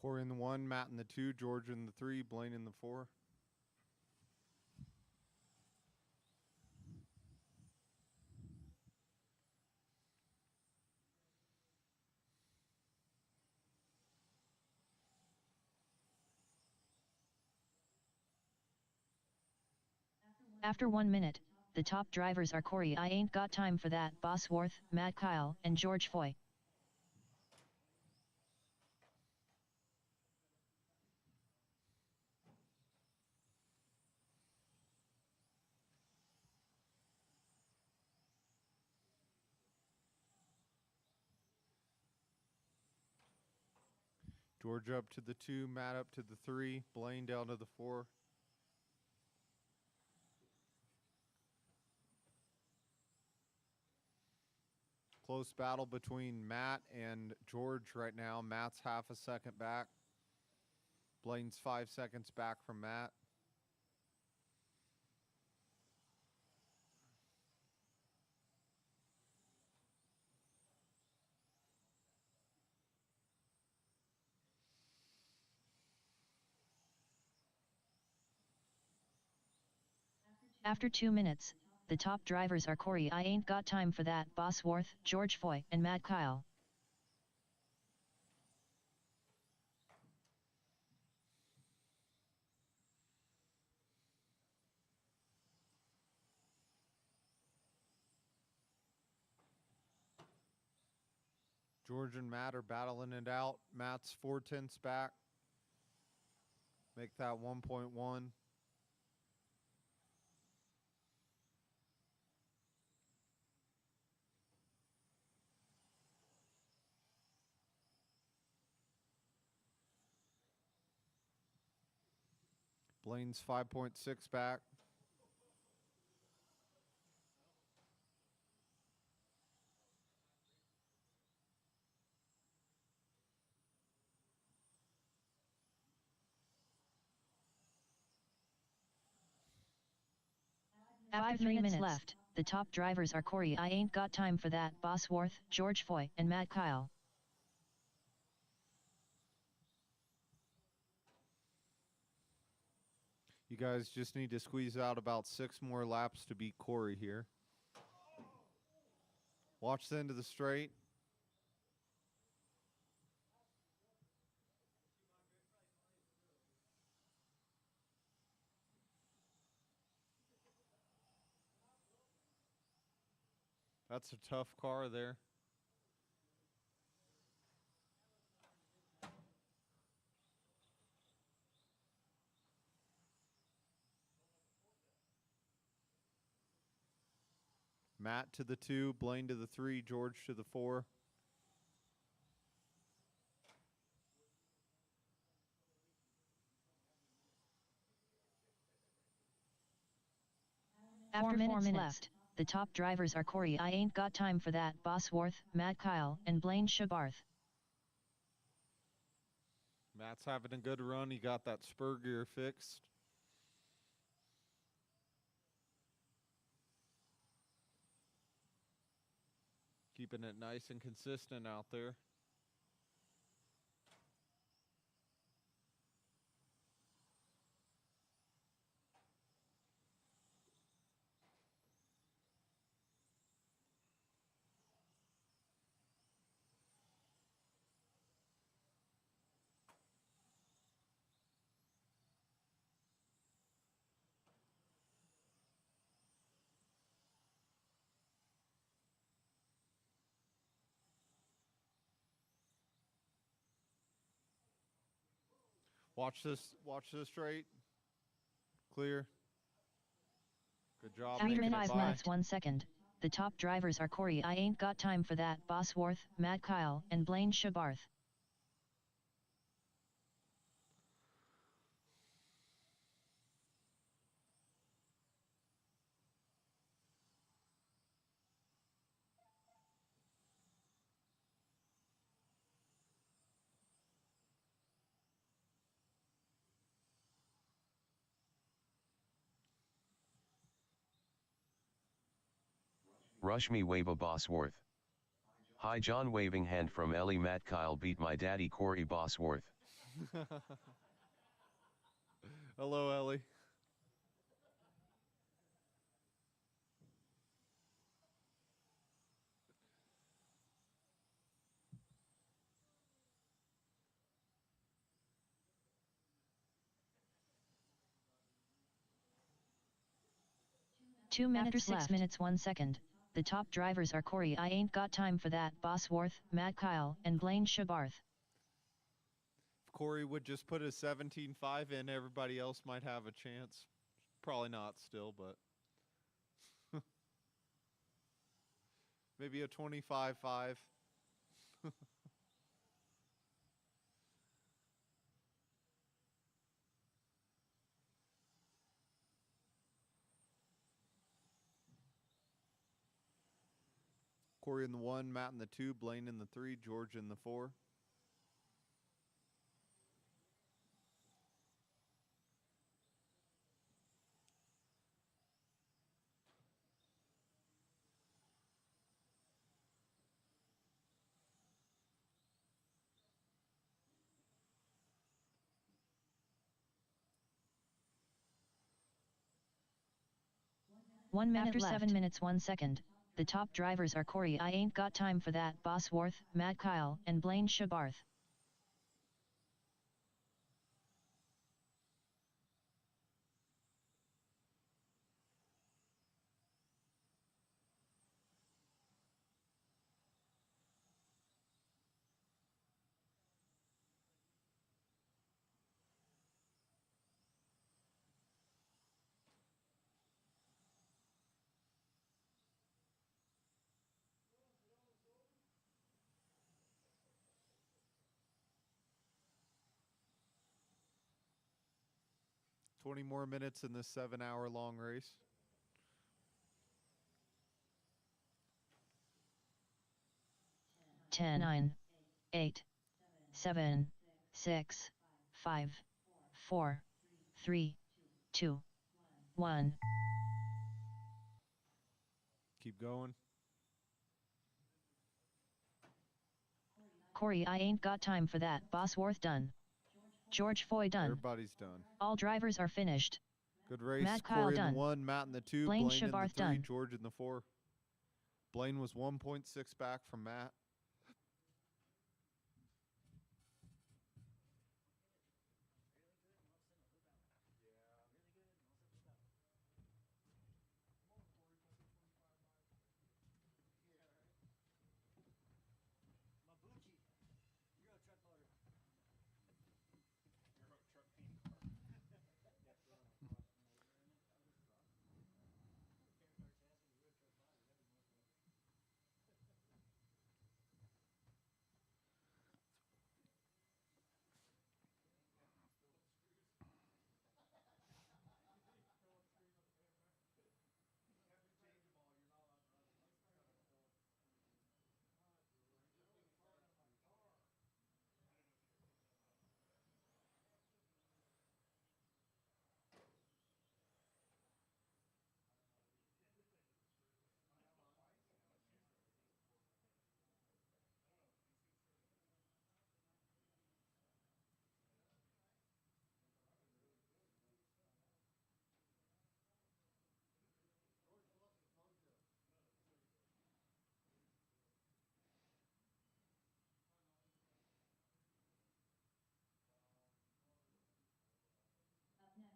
Corey in the 1, Matt in the 2, George in the 3, Blaine in the 4. After 1 minute, the top drivers are Corey I Ain't Got Time For That, Bosworth, Matt Kyle, and George Foy. George up to the 2, Matt up to the 3, Blaine down to the 4. Close battle between Matt and George right now. Matt's half a second back. Blaine's 5 seconds back from Matt. After 2 minutes, the top drivers are Corey I Ain't Got Time For That, Bosworth, George Foy, and Matt Kyle. George and Matt are battling it out. Matt's 4/10 back. Make that 1.1. Blaine's 5.6 back. After 3 minutes left, the top drivers are Corey I Ain't Got Time For That, Bosworth, George Foy, and Matt Kyle. You guys just need to squeeze out about 6 more laps to beat Corey here. Watch the end of the straight. That's a tough car there. Matt to the 2, Blaine to the 3, George to the 4. After 4 minutes left, the top drivers are Corey I Ain't Got Time For That, Bosworth, Matt Kyle, and Blaine Shabarth. Matt's having a good run. He got that spur gear fixed. Keeping it nice and consistent out there. Watch this straight. Clear. Good job. After making it 5 by. minutes 1 second, the top drivers are Corey I Ain't Got Time For That, Bosworth, Matt Kyle, and Blaine Shabarth. Rush me Waba Bosworth. Hi John waving hand from Ellie Matt Kyle beat my daddy Corey Bosworth. Hello, Ellie. After 6 minutes 1 second, the top drivers are Corey I Ain't Got Time For That, Bosworth, Matt Kyle, and Blaine Shabarth. If Corey would just put a 17.5 in, everybody else might have a chance. Probably not still, but maybe a 25.5. Corey in the 1, Matt in the 2, Blaine in the 3, George in the 4. After 7 minutes 1 second, the top drivers are Corey I Ain't Got Time For That, Bosworth, Matt Kyle, and Blaine Shabarth. Twenty more minutes in this 7-hour long race. Ten, 9, 8, 7, 6, 5, 4, 3, 2, 1. Keep going. Corey I Ain't Got Time For That, Bosworth done. George Foy done. Everybody's done. All drivers are finished. Good race. Matt Kyle Corey in done. the 1, Matt in the 2, Blaine Blaine in the Shabarth 3, done. George in the 4. Blaine was 1.6 back from Matt.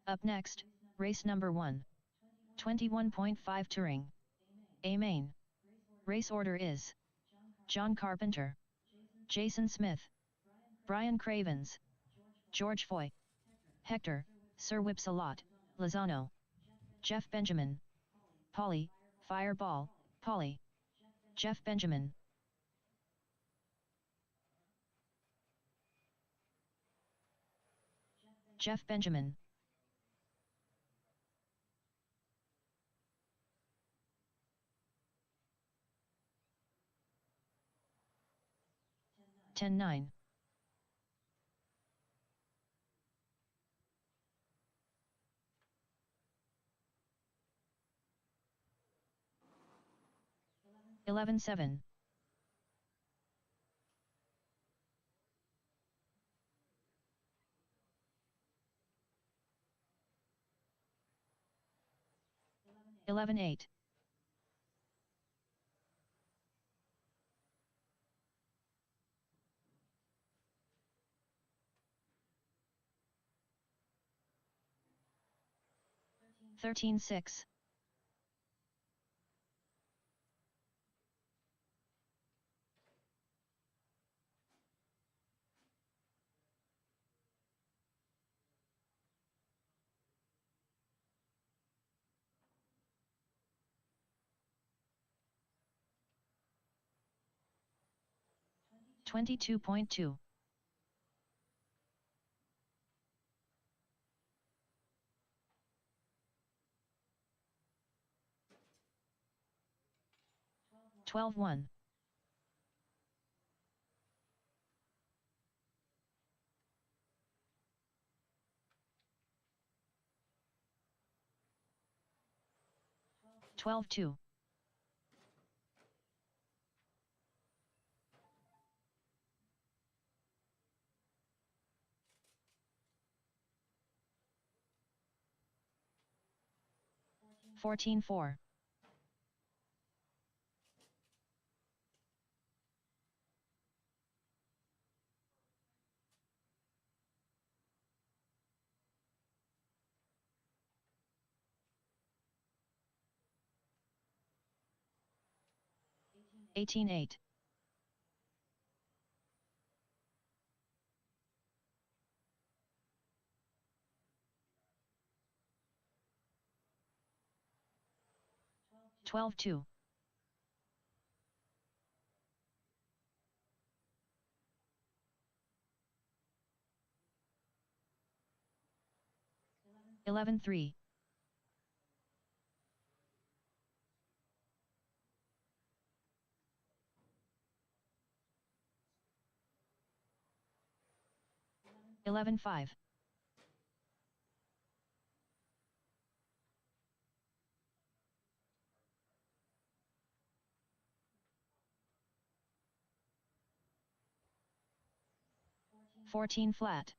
Up next, race number 1. 21.5 Touring. A main. Race order is John Carpenter, Jason Smith, Brian Cravens, George Foy, Hector, Sir Whipsalot, Lozano, Jeff Benjamin, Polly, Fireball, Polly, Jeff Benjamin. Jeff Benjamin. Ten, 9. Eleven, 7. 11-8. 13-6. 22.2. 12-1. 12-2. 14-4. 18-8. 12-2. 11-3. 11-5. 14 flat.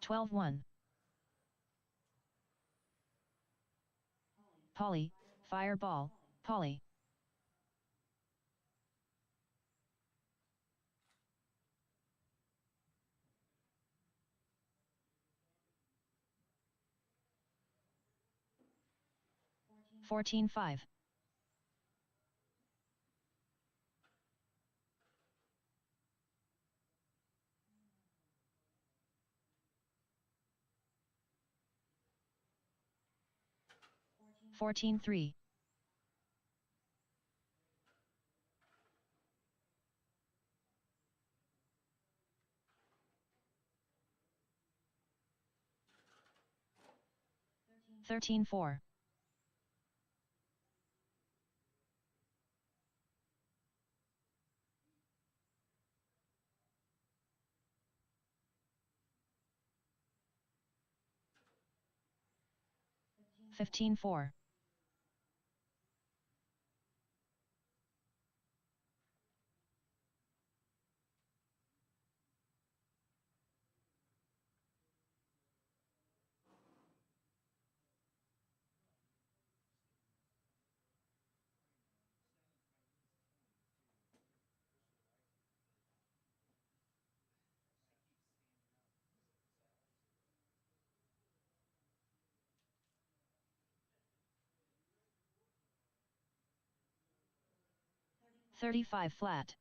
12-1. Polly, fireball, Polly. 14-5. 14-3. 13-4. 15-4. 35 flat.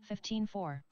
15-4.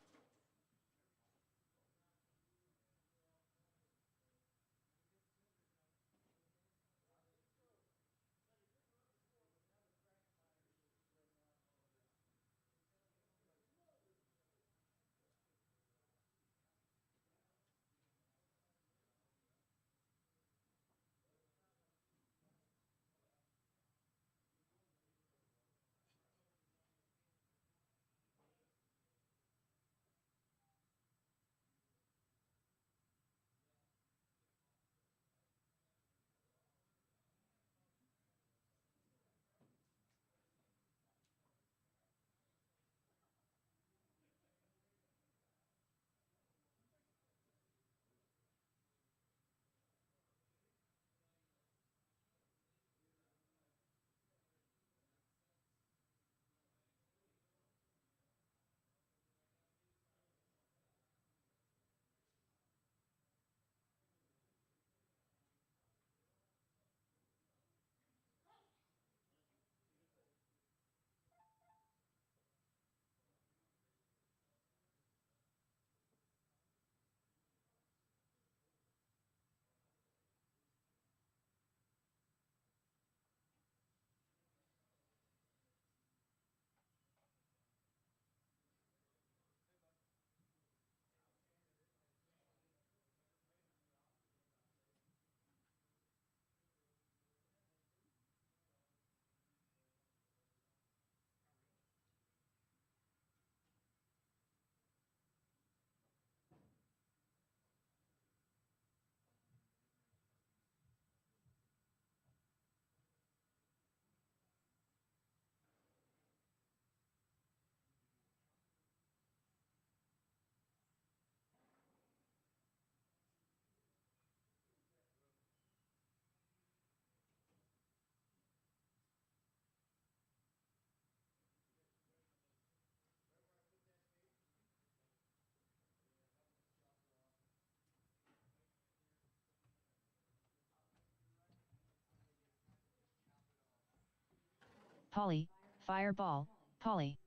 Polly, fireball, Polly.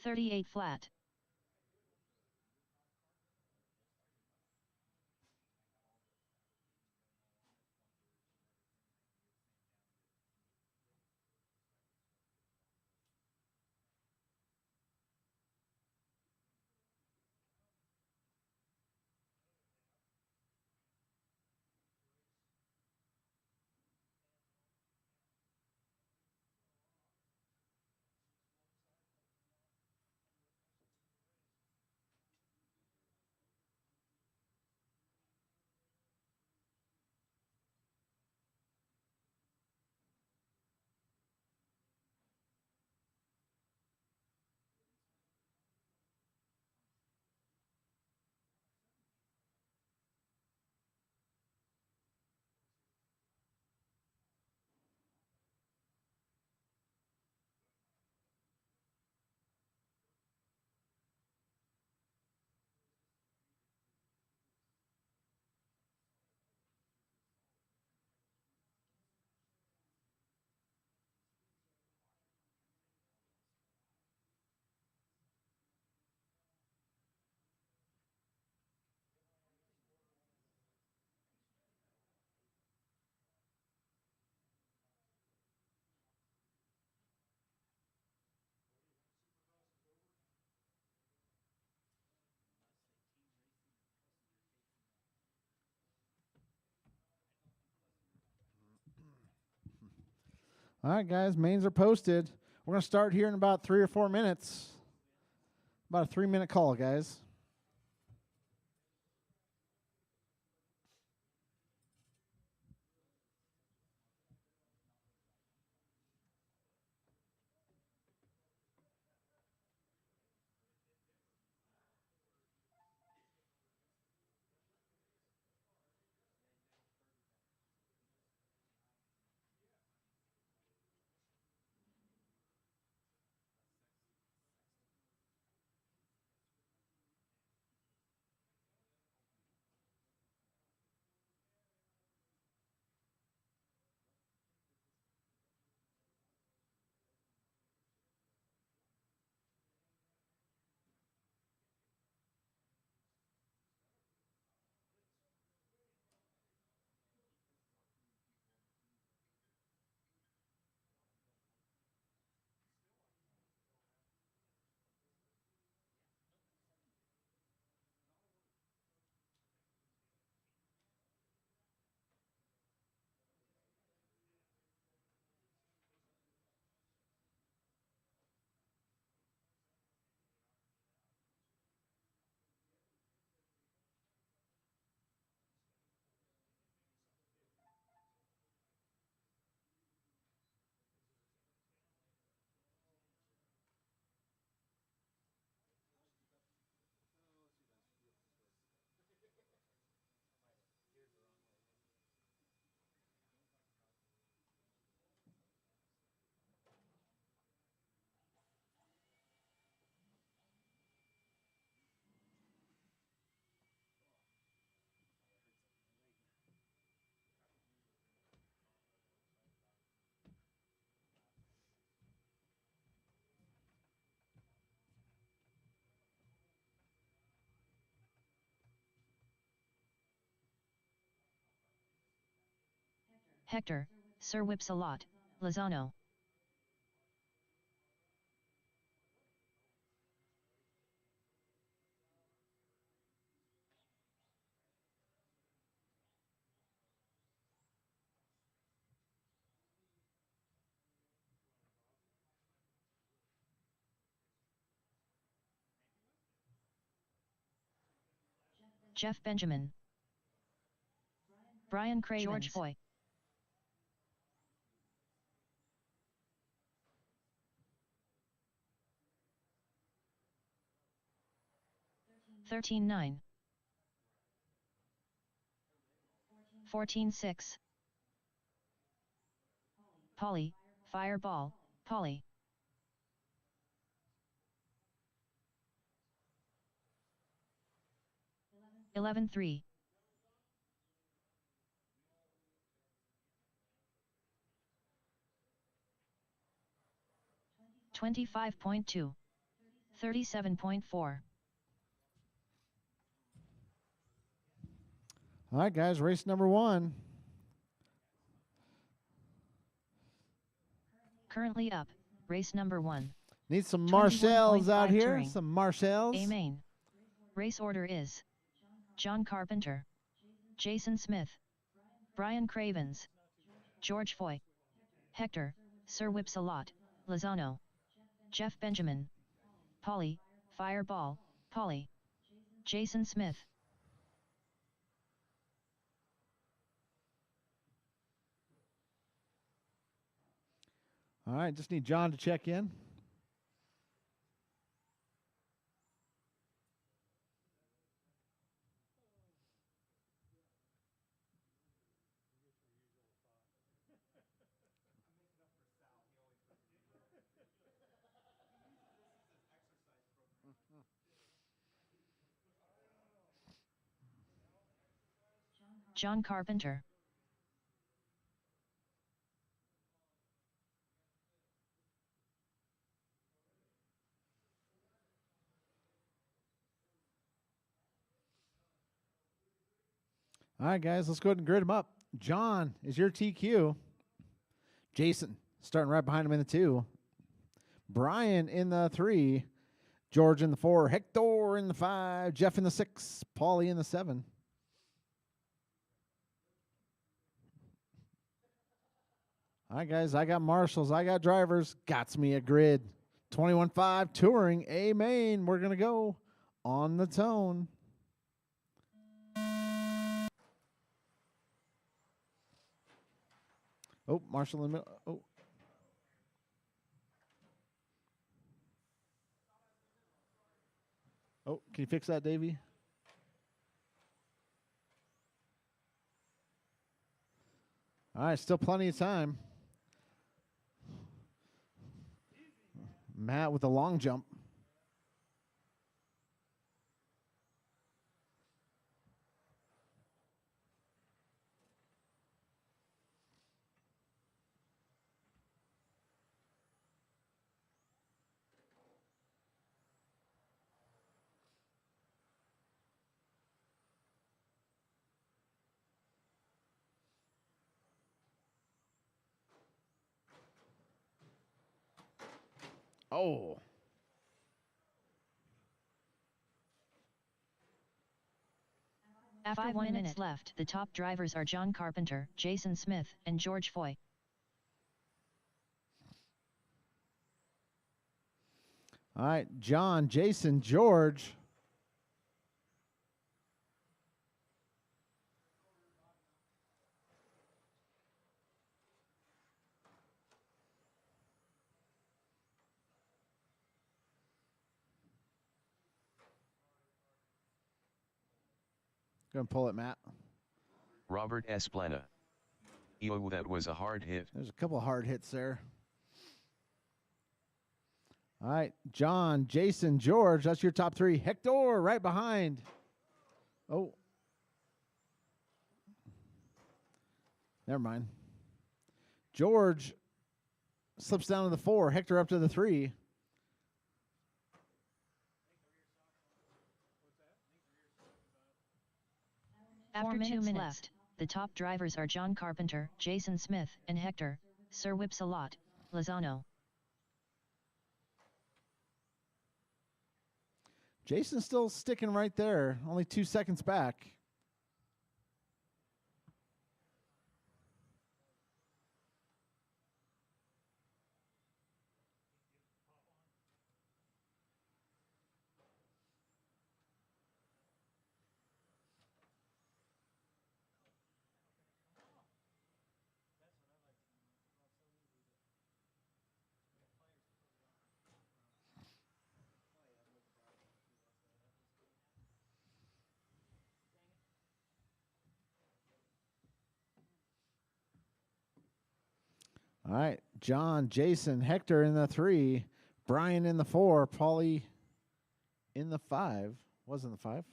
$38 flat. All right, guys, mains are posted. We're going to start here in about 3 or 4 minutes. About a 3-minute call, guys. Hector, Sir Whips-a-Lot, Lozano. Jeff Benjamin. Brian Cravens. George Foy. $13.9. 14.6. Polly, Fireball, Polly. $11.3. 25.2. 37.4. All right, guys, race number 1. Currently up, race number 1. Need some Marcells out 21.5 here. touring. Some Marcells. A main. Race order is John Carpenter, Jason Smith, Brian Cravens, George Foy, Hector, Sir Whips-a-Lot, Lozano, Jeff Benjamin, Polly, Fireball, Polly, Jason Smith. All right, just need John to check in. John Carpenter. All right, guys, let's go ahead and grid them up. John is your TQ. Jason starting right behind him in the 2. Brian in the 3. George in the 4. Hector in the 5. Jeff in the 6. Paulie in the 7. All right, guys, I got marshals. I got drivers. Got me a grid. 21.5 touring A main. We're going to go on the tone. Oh, Marshall in the middle. Oh. Oh, can you fix that, Davey? All right, still plenty of time. Matt with a long jump. Oh. After 1 minute left, the top drivers are John Carpenter, Jason Smith, and George Foy. All right, John, Jason, George. Go and pull it, Matt. Robert Esplana. Ew, that was a hard hit. There's a couple of hard hits there. All right, John, Jason, George. That's your top 3. Hector right behind. Oh. Never mind. George slips down to the 4. Hector up to the 3. After 2 minutes left, The top drivers are John Carpenter, Jason Smith, and Hector, Sir Whipsalot, Lozano. Jason's still sticking right there, only 2 seconds back. All right, John, Jason, Hector in the 3, Brian in the 4, Paulie in the 5. Wasn't the 5?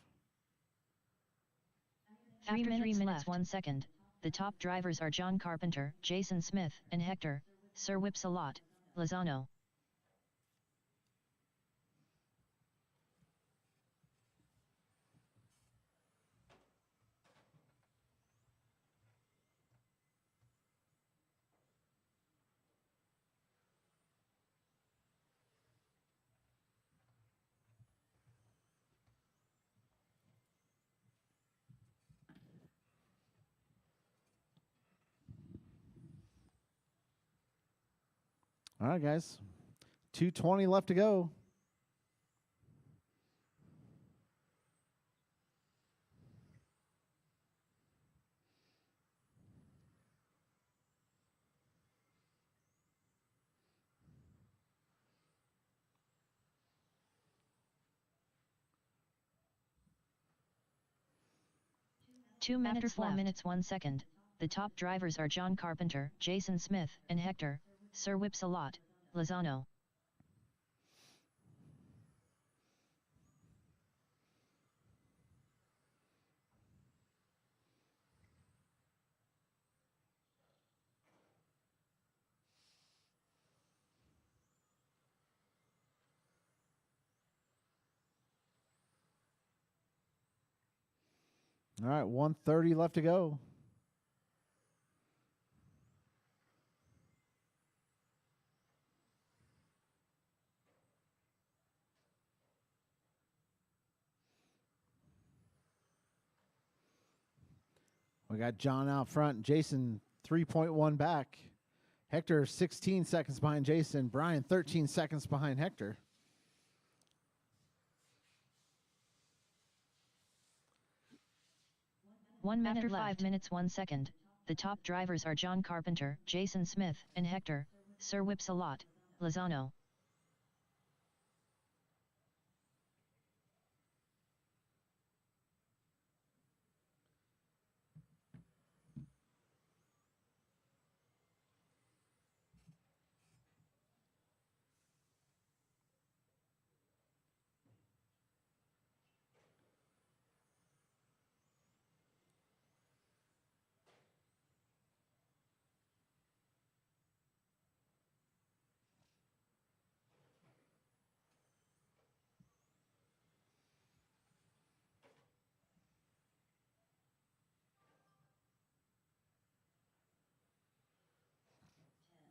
3 minutes left. 1 second. The top drivers are John Carpenter, Jason Smith, and Hector, Sir Whipsalot, Lozano. All right, guys. 2:20 left to go. After 4 minutes 1 second, the top drivers are John Carpenter, Jason Smith, and Hector, Sir Whipsalot, Lozano. All right, 1:30 left to go. We got John out front, Jason 3.1 back. Hector 16 seconds behind Jason, Brian 13 seconds behind Hector. After 5 minutes 1 second, the top drivers are John Carpenter, Jason Smith, and Hector, Sir Whipsalot, Lozano.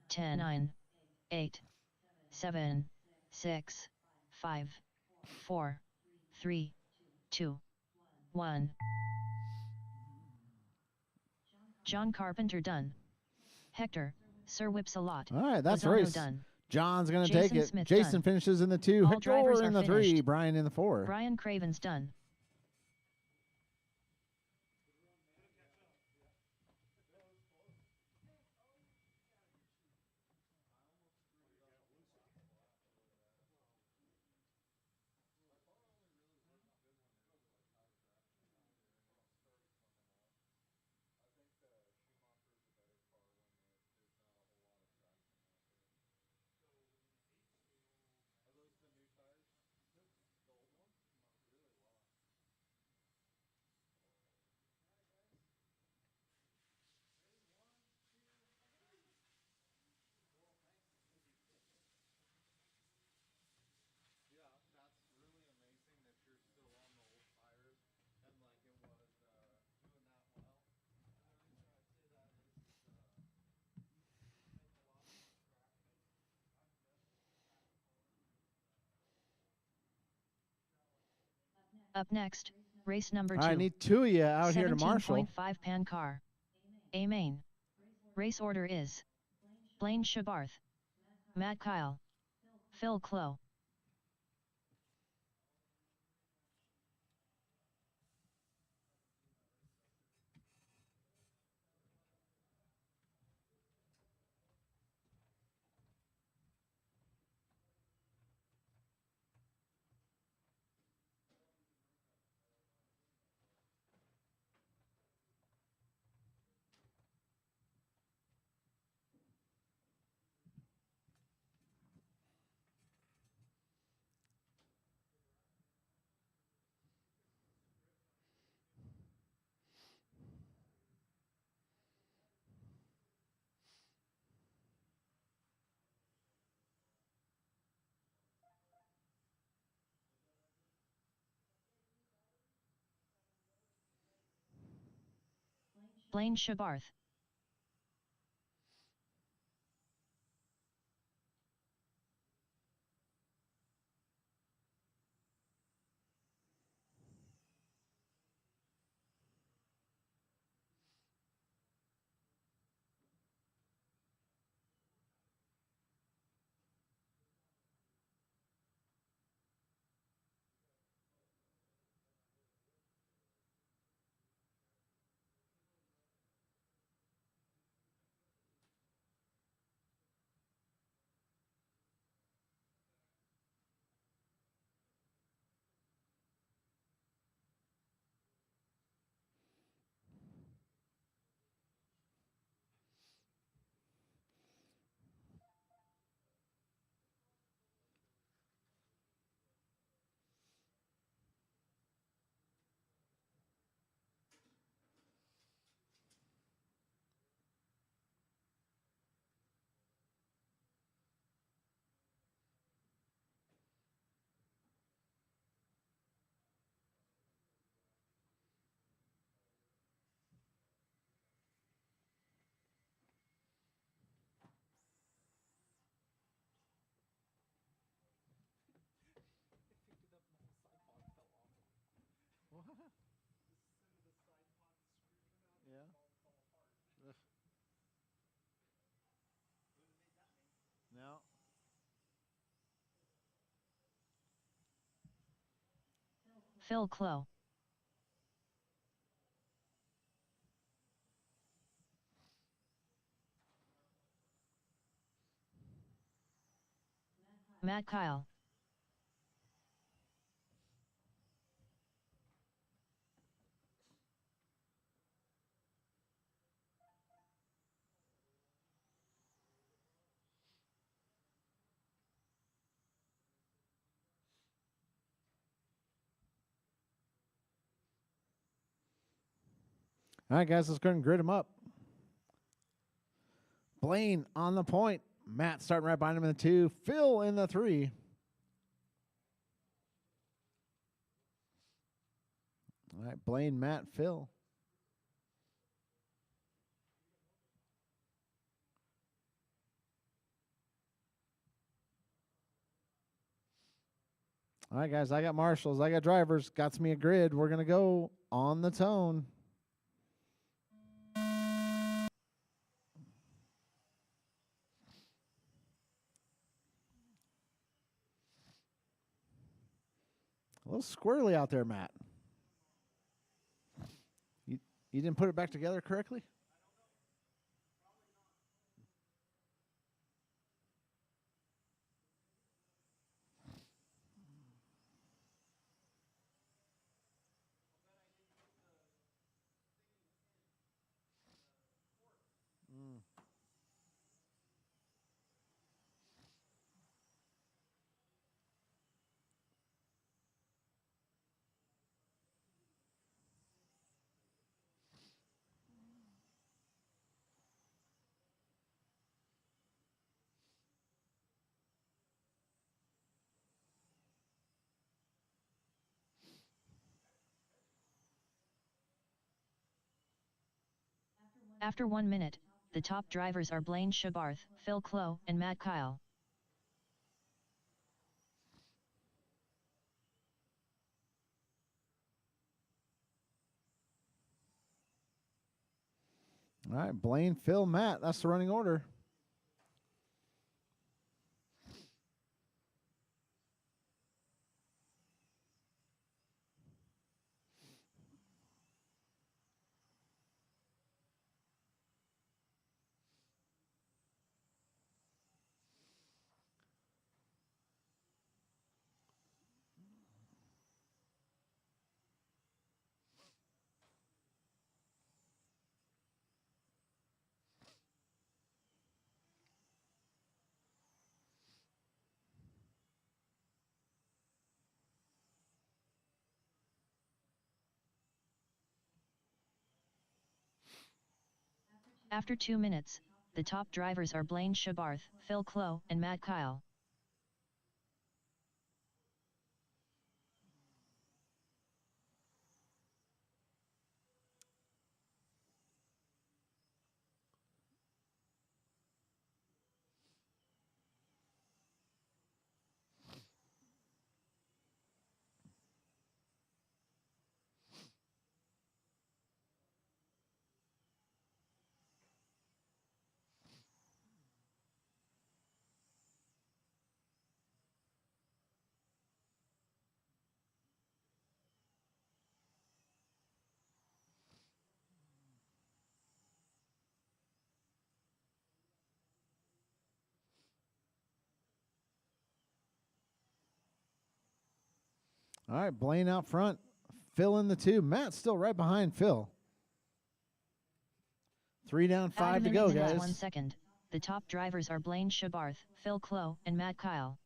Ten, 9, 8, 7, 6, 5, 4, 3, 2, 1. John Carpenter done. Hector, Sir Whipsalot. All right, that's Lozano race. done. John's going to Jason take it. Smith Jason done. finishes in the 2, All drivers Hector in are the 3, finished. Brian in the 4. Brian Craven's done. Up next, race number All right, I 2. need two of you out here to marshal. 17.5 pan car. A main. Race order is Blaine Shabarth, Matt Kyle, Phil Clow. Blaine Shabarth. Yeah. Ugh. No. Phil Clow. Matt Kyle. All right, guys, let's go ahead and grid them up. Blaine on the point. Matt starting right behind him in the 2. Phil in the 3. All right, Blaine, Matt, Phil. All right, guys, I got marshals. I got drivers. Got me a grid. We're going to go on the tone. A little squirrely out there, Matt. You didn't put it back together correctly? After 1 minute, the top drivers are Blaine Shabarth, Phil Clow, and Matt Kyle. All right, Blaine, Phil, Matt. That's the running order. After 2 minutes, the top drivers are Blaine Shabarth, Phil Clough, and Matt Kyle. All right, Blaine out front. Phil in the 2. Matt's still right behind Phil. 3 down, 5 to go, guys. 1 second. The top drivers are Blaine Shabarth, Phil Clough, and Matt Kyle.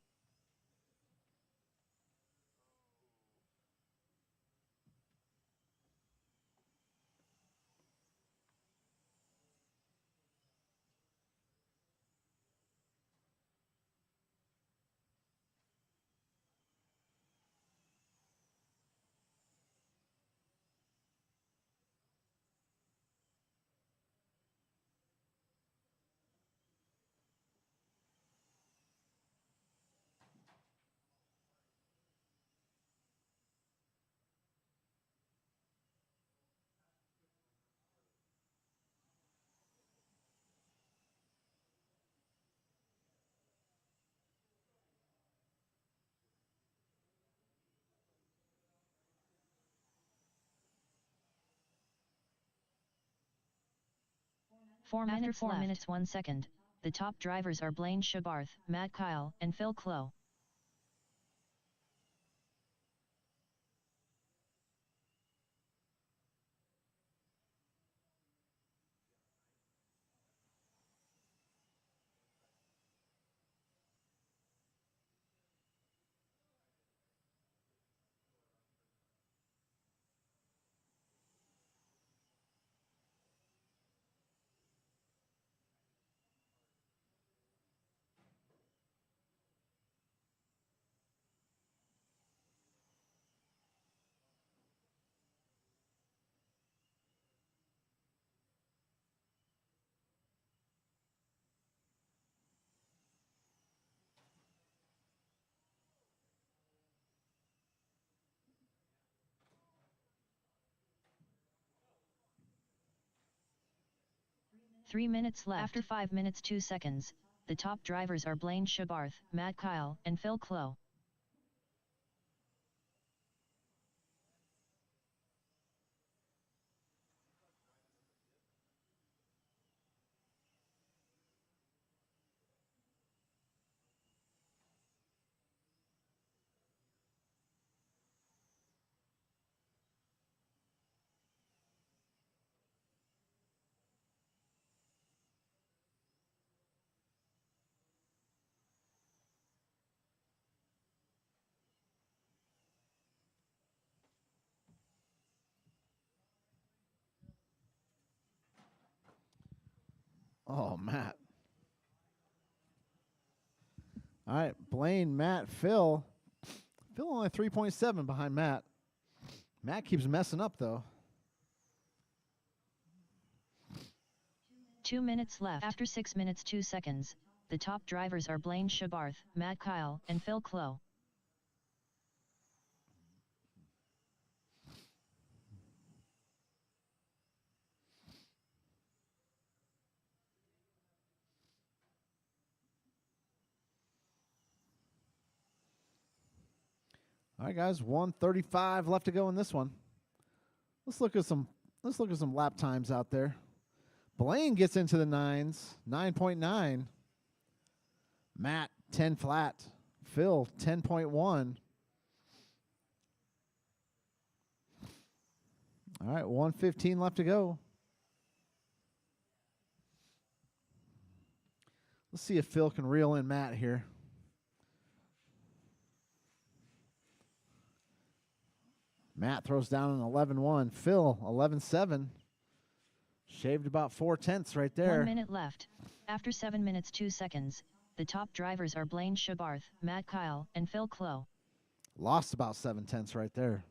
After 4 minutes 1 second, the top drivers are Blaine Shabarth, Matt Kyle, and Phil Clough. Three minutes left. After 5 minutes 2 seconds, the top drivers are Blaine Shabarth, Matt Kyle, and Phil Clough. Oh, Matt. All right, Blaine, Matt, Phil. Phil only 3.7 behind Matt. Matt keeps messing up, though. 2 minutes left. After 6 minutes 2 seconds, the top drivers are Blaine Shabarth, Matt Kyle, and Phil Clough. All right, guys, 1:35 left to go in this one. Let's look at some lap times out there. Blaine gets into the nines, 9.9. Matt, 10 flat. Phil, 10.1. All right, 1:15 left to go. Let's see if Phil can reel in Matt here. Matt throws down an 11.1. Phil, 11.7. Shaved about 4/10 right there. 1 minute left. After 7 minutes 2 seconds, the top drivers are Blaine Shabarth, Matt Kyle, and Phil Clough. Lost about 7/10 right there.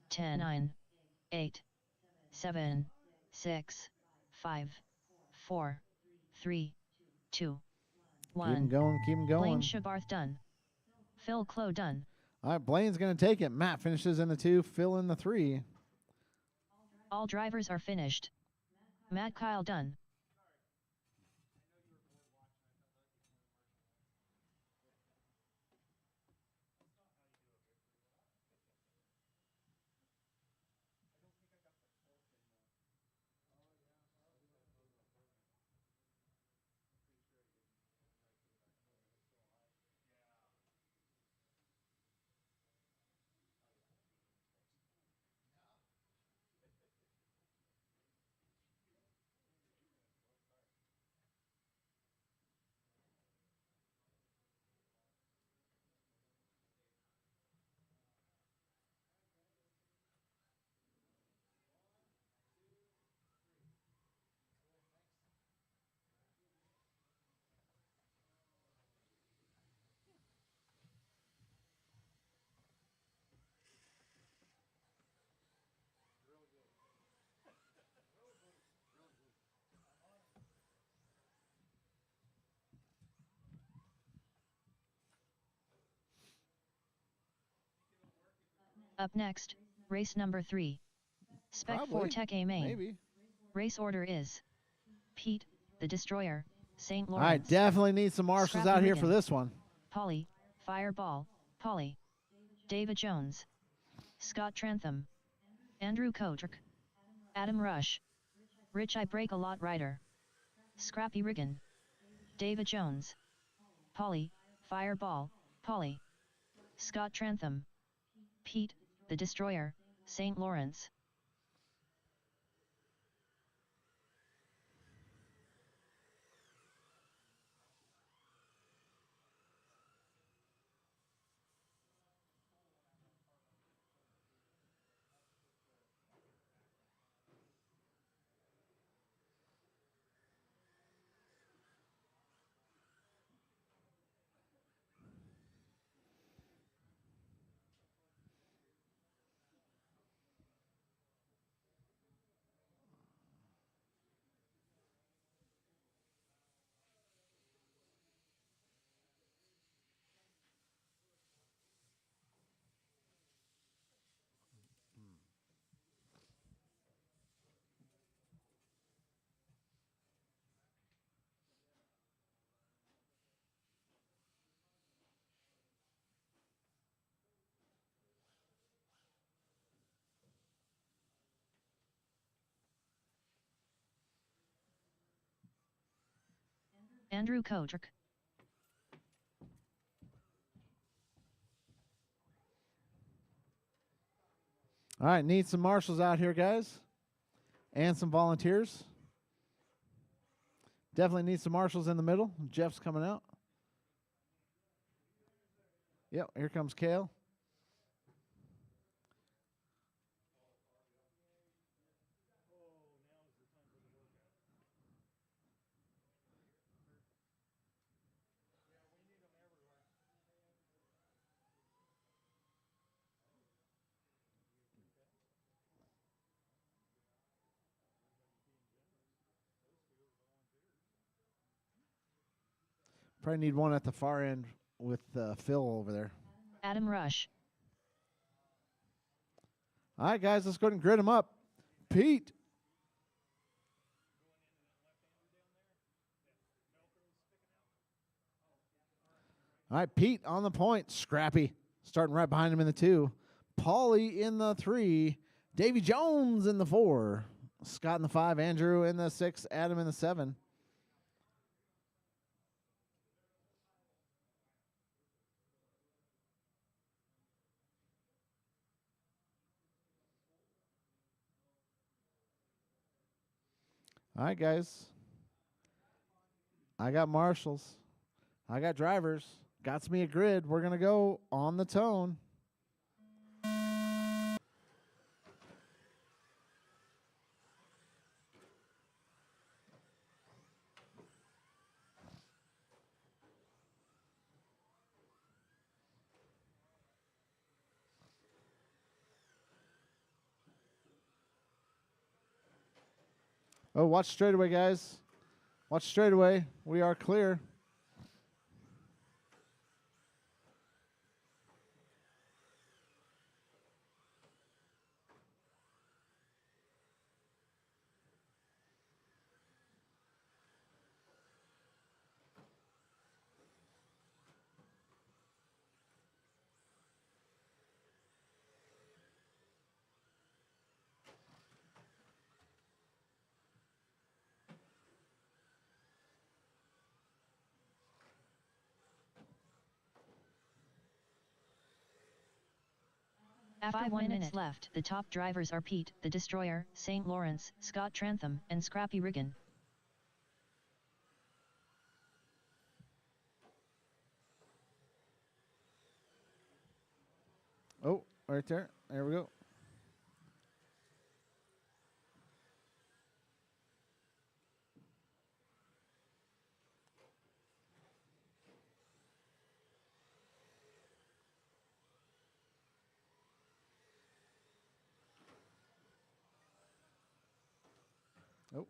Ten, 9, 8, 7, 6, 5, 4, 3, 2, 1. Keep him going, keep him Blaine going. Shabarth done. Phil Clough done. All right, Blaine's going to take it. Matt finishes in the 2, Phil in the 3. All drivers are finished. Matt Kyle done. Up next, race number 3. Spec 4 Probably. Tech A main. Maybe. Race order is Pete, the Destroyer, St. All right, Lawrence, definitely need some marshals Scrappy out here for Riggin, this one. Polly, Fireball, Polly, David Jones, Scott Trantham, Andrew Kotrick, Adam Rush, Rich I Break a Lot Rider, Scrappy Riggin, David Jones, Polly, Fireball, Polly, Scott Trantham, Pete, the Destroyer, St. Lawrence. Andrew Kotrick. All right, need some marshals out here, guys, and some volunteers. Definitely need some marshals in the middle. Jeff's coming out. Yep, here comes Kale. Probably need one at the far end with Phil over there. Adam Rush. All right, guys, let's go ahead and grid them up. Pete. All right, Pete on the point. Scrappy starting right behind him in the 2. Paulie in the 3. Davy Jones in the 4. Scott in the 5. Andrew in the 6. Adam in the 7. All right, guys. I got marshals. I got drivers. Got me a grid. We're going to go on the tone. Oh, watch straightaway, guys. Watch straightaway. We are clear. After 1 minute left, the top drivers are Pete, the Destroyer, St. Lawrence, Scott Trantham, and Scrappy Riggin. Oh, right there. There we go. Oh.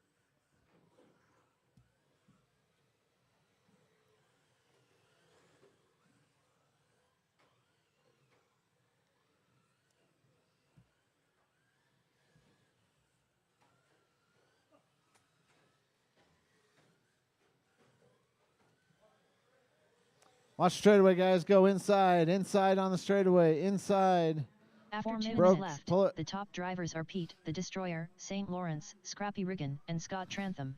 Watch straightaway, guys. Go inside. Inside on the straightaway. Inside. After 2 Broke. minutes left, Pull it. the top drivers are Pete, the Destroyer, St. Lawrence, Scrappy Riggin, and Scott Trantham.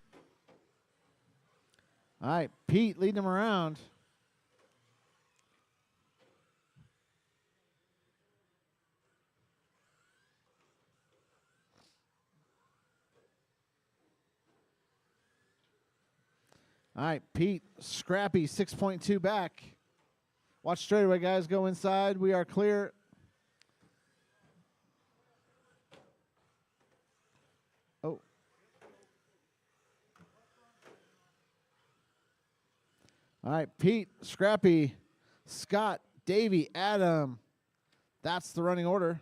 All right, Pete leading him around. All right, Pete, Scrappy, 6.2 back. Watch straightaway, guys. Go inside. We are clear. Oh. All right, Pete, Scrappy, Scott, Davey, Adam. That's the running order.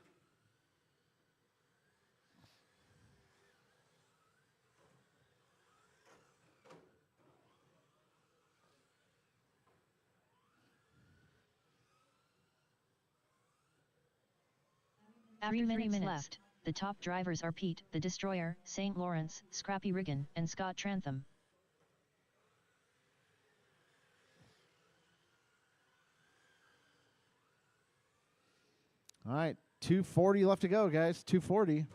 After 3 minutes left, the top drivers are Pete, the Destroyer, St. Lawrence, Scrappy Riggin, and Scott Trantham. All right, 240 left to go, guys. 240.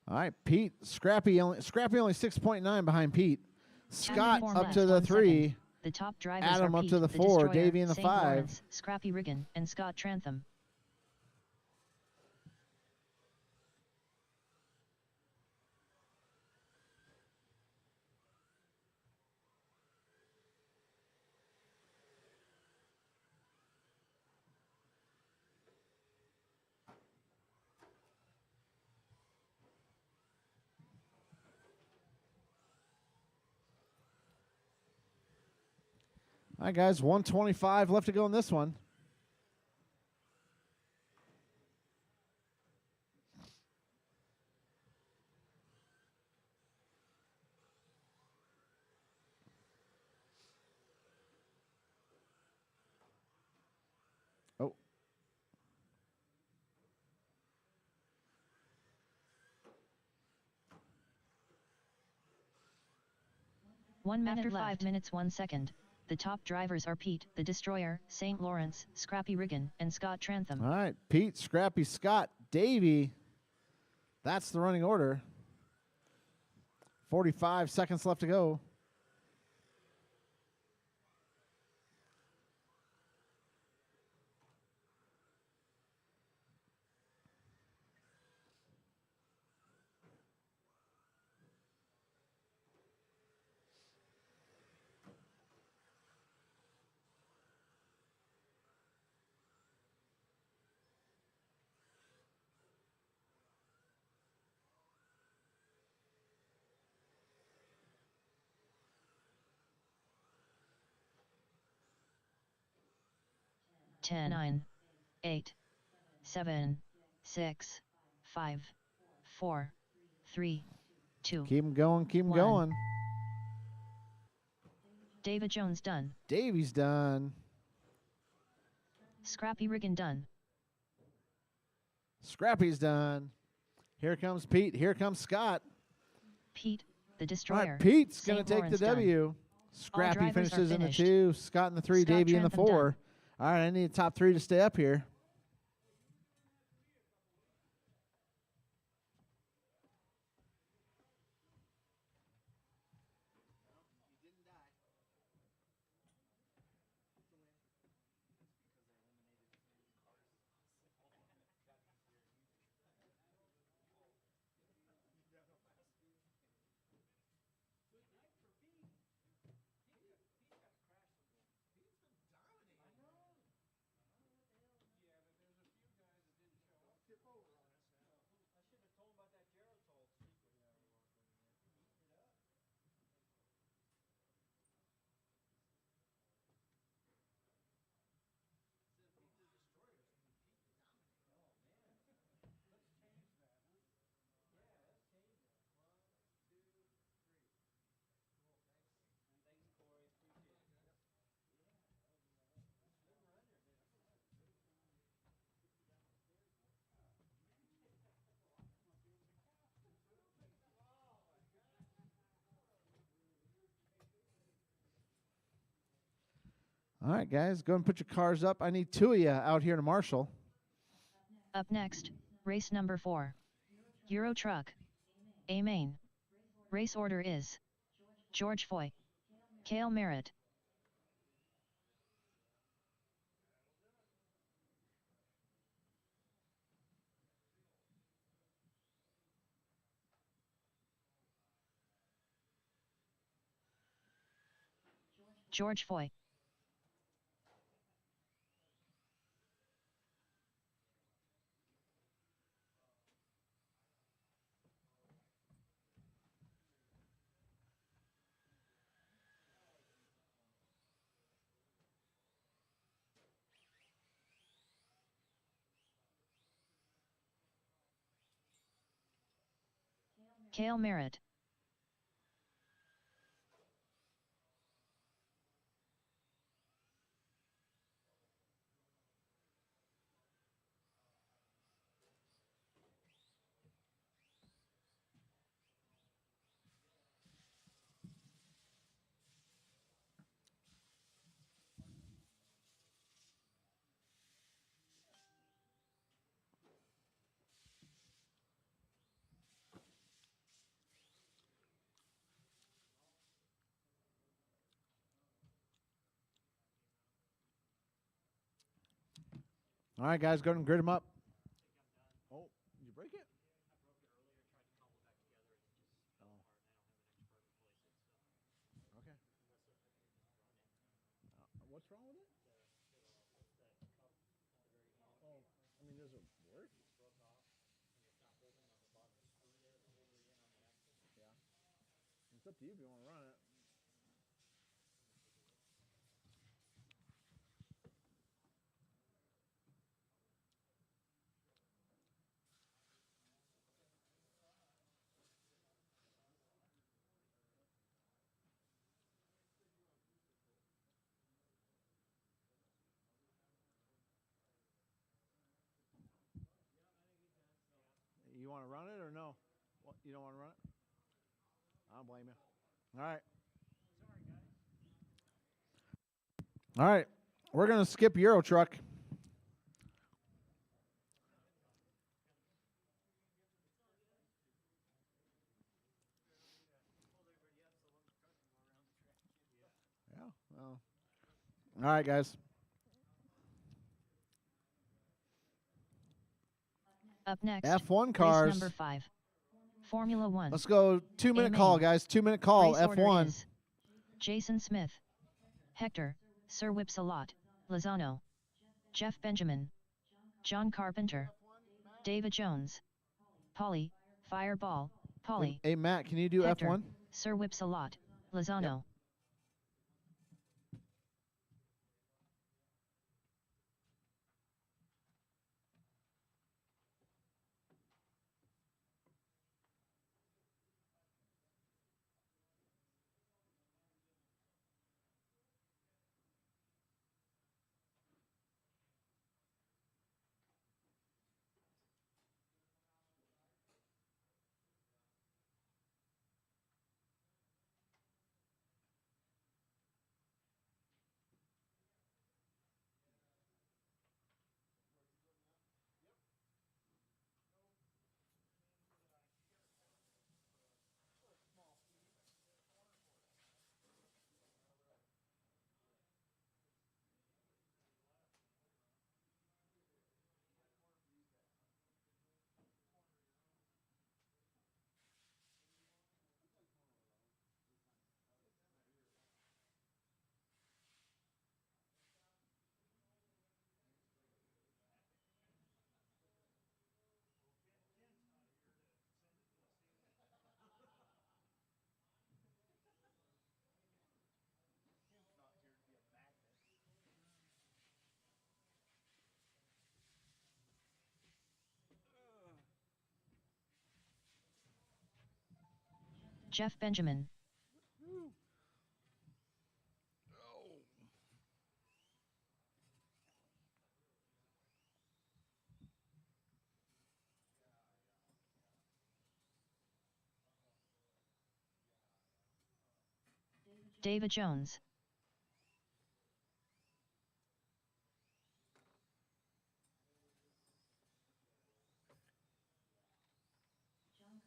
All right, Pete, Scrappy only 6.9 behind Pete. Scott up to the 3. The top drivers Adam are up Pete, to the 4. Destroyer, Davey in the St. 5. Lawrence, Scrappy Riggin, and Scott Trantham. All right, guys, 125 left to go in this one. Oh, 1 minute after 5 minutes 1 second. The top drivers are Pete, the Destroyer, St. Lawrence, Scrappy Riggin, and Scott Trantham. all right. Pete, Scrappy, Scott, Davey. That's the running order. 45 seconds left to go. Ten, 9, 8, 7, 6, 5, 4, 3, 2. Keep them going, keep them 1. going. David Jones done. Davey's done. Scrappy Riggin done. Scrappy's done. Here comes Pete. Here comes Scott. Pete, the All Destroyer. right, Pete's going to St. take Lawrence the done. W. Scrappy drivers are finishes in the finished. 2, Scott in the 3, Scott Davey in the Trantham 4. done. All right, I need the top 3 to stay up here. All right, guys, go and put your cars up. I need 2 of you out here to marshal. Up next, race number 4. Euro Truck. A main. Race order is George Foy, Cale Merritt, George Foy, Cale Merritt, All right, guys, go ahead and grid them up. Oh, did you break it? Okay. What's wrong with it? Oh, I mean, does it work? Yeah. It's up to you if you want to run it. want to run it or no? What, you don't want to run it? I don't blame you. All right. All right. We're going to skip Euro Truck. Yeah. Well. All right, guys. Up next, F1 cars. race number 5. Formula 1. Let's go 2-minute call, main. guys. 2-minute call. Race order F1. is Jason Smith, Hector, Sir Whipsalot, Lozano, Jeff Benjamin, John Carpenter, David Jones, Polly, Fireball, Polly. Hey, Matt, can you do Hector, F1? Sir Whipsalot, Lozano. Yep. Jeff Benjamin, David Jones,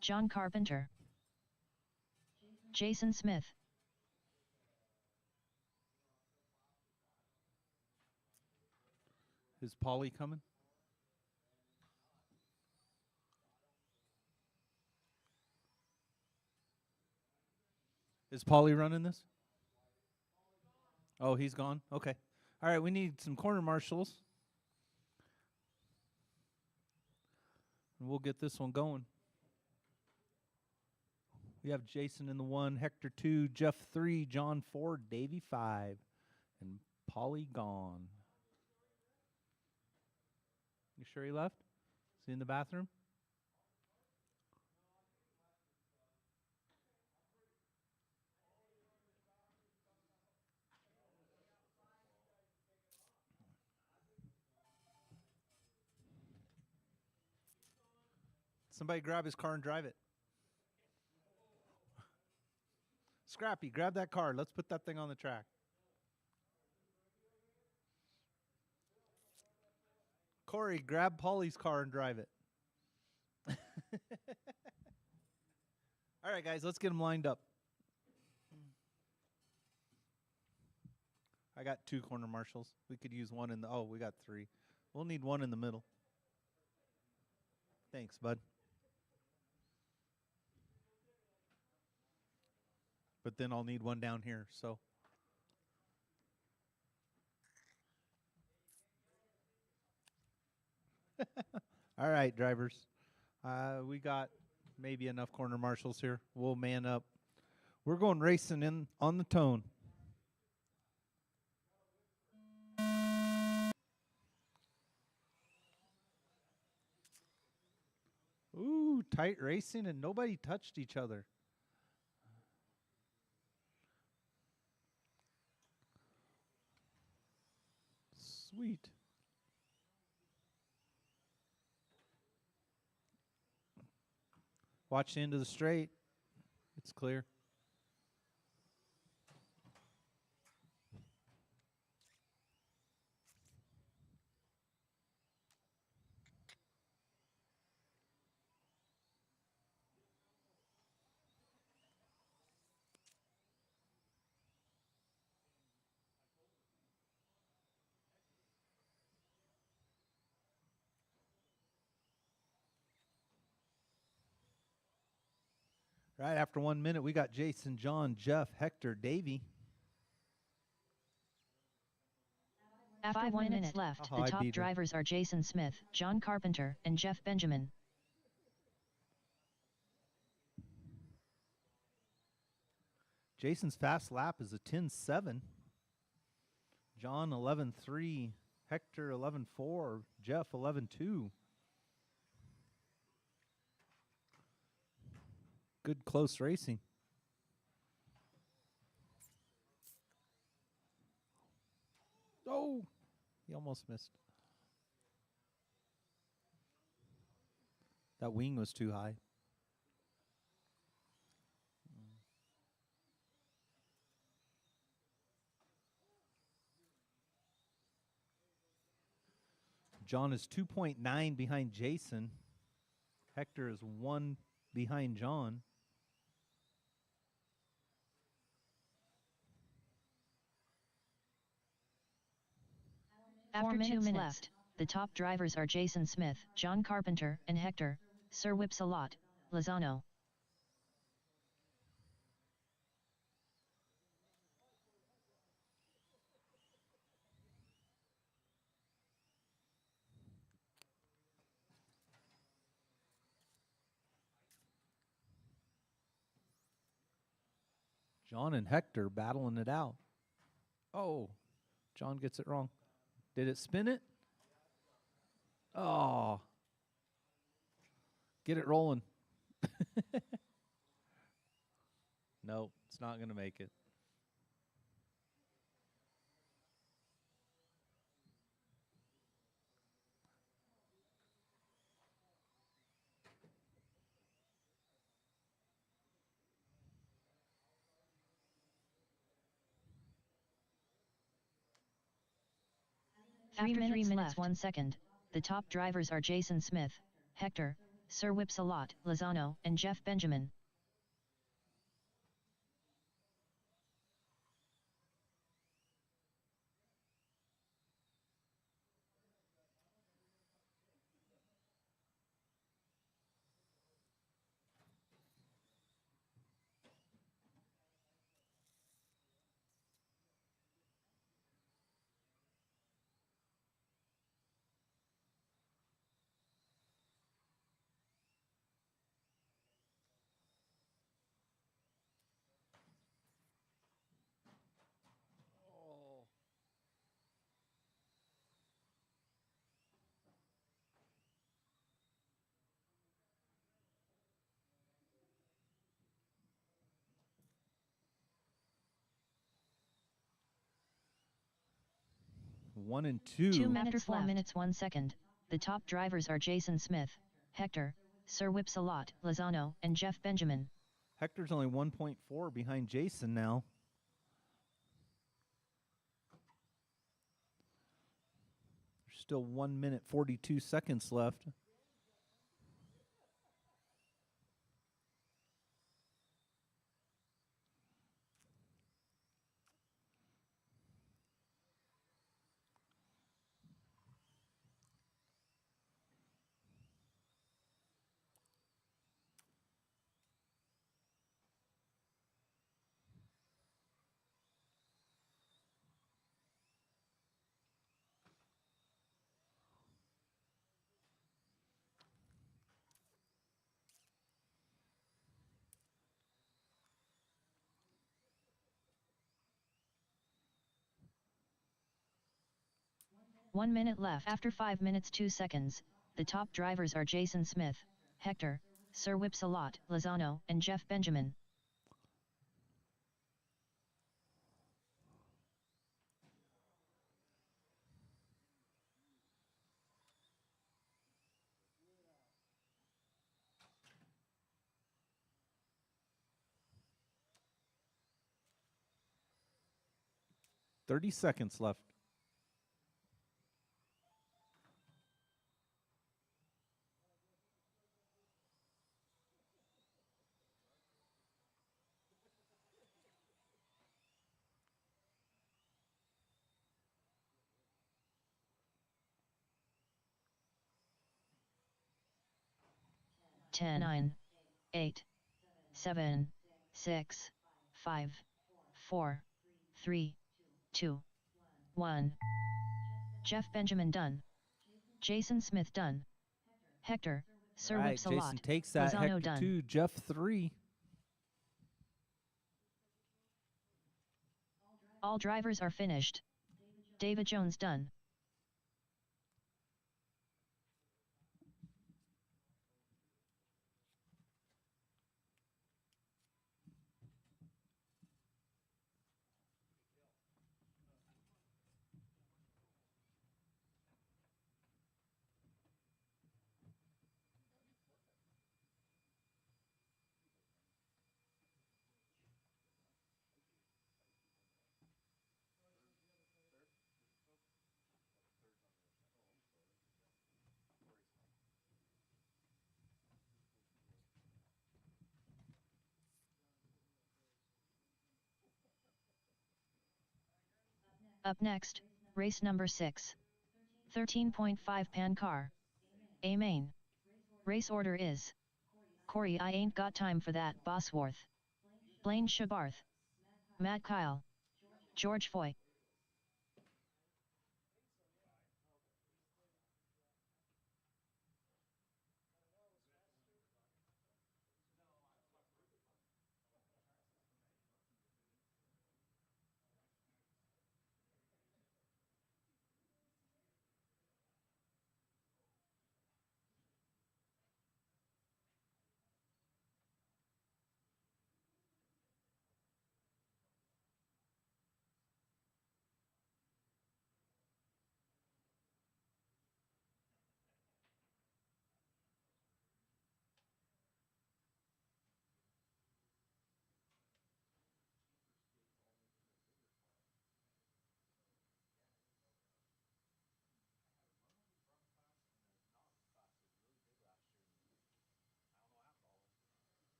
John Carpenter, Jason Smith, Is Polly coming? Is Polly running this? Oh, he's gone? Okay. All right, we need some corner marshals. And we'll get this one going. We have Jason in the 1, Hector 2, Jeff 3, John 4, Davey 5, and Polly gone. You sure he left? Is he in the bathroom? Somebody grab his car and drive it. Scrappy, grab that car. Let's put that thing on the track. Corey, grab Polly's car and drive it. All right, guys, let's get them lined up. I got 2 corner marshals. We could use one in the... Oh, we got 3. We'll need one in the middle. Thanks, bud. But then I'll need one down here, so... All right, drivers. We got maybe enough corner marshals here. We'll man up. We're going racing in on the tone. Ooh, tight racing and nobody touched each other. Sweet. Watch the end of the straight. It's clear. Right after 1 minute, we got Jason, John, Jeff, Hector, Davey. After 5 minutes left, Oh, the I top beat her. drivers are Jason Smith, John Carpenter, and Jeff Benjamin. Jason's fast lap is a 10.7. John 11.3. Hector 11.4. Jeff 11.2. Good close racing. Oh, he almost missed. That wing was too high. John is 2.9 behind Jason. Hector is 1 behind John. After 2 minutes left, the top drivers are Jason Smith, John Carpenter, and Hector, Sir Whipsalot, Lozano. John and Hector battling it out. Oh, John gets it wrong. Did it spin it? Oh. Get it rolling. Nope, it's not going to make it. After 3 minutes 1 second, the top drivers are Jason Smith, Hector, Sir Whipsalot, Lozano, and Jeff Benjamin. Oh. One and two. 2 minutes after 4 minutes 1 second, the top drivers are Jason Smith, Hector, Sir Whipsalot, Lozano, and Jeff Benjamin. Hector's only 1.4 behind Jason now. There's still 1 minute 42 seconds left. One minute left after 5 minutes 2 seconds, the top drivers are Jason Smith, Hector, Sir Whipsalot, Lozano, and Jeff Benjamin. 30 seconds left. Ten, 9, 8, 7, 6, 5, 4, 3, 2, 1. Jeff Benjamin done. Jason Smith done. Hector, Sir Right, Whips a Jason lot. takes that. Lozano Hector done. 2, Jeff 3. All drivers are finished. David Jones done. Up next, race number 6. 13.5 pan car. A main. Race order is. Corey, I ain't got time for that. Bosworth. Blaine Shabarth. Matt Kyle. George Foy.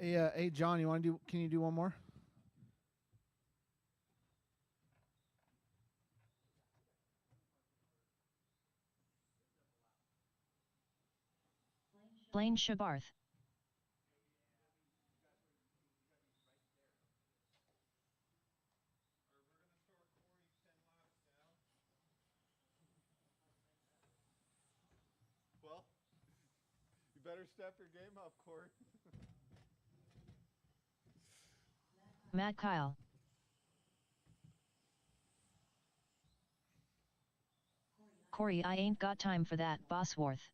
Hey, John, you want to do? Can you do one more? Blaine Shabarth. Well, you better step your game up, Corey. Matt Kyle. Corey, I ain't got time for that. Bosworth.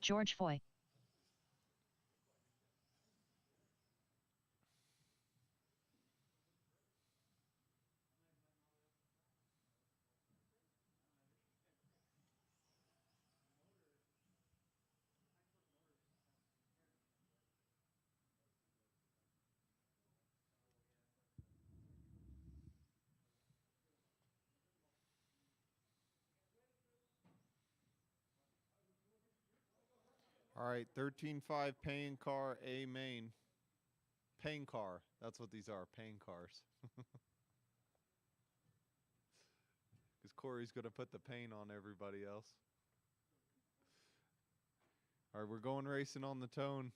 George Foy. All right, 13.5 paying car, A main. Paying car. That's what these are, paying cars. Corey's going to put the paint on everybody else. All right, we're going racing on the tone.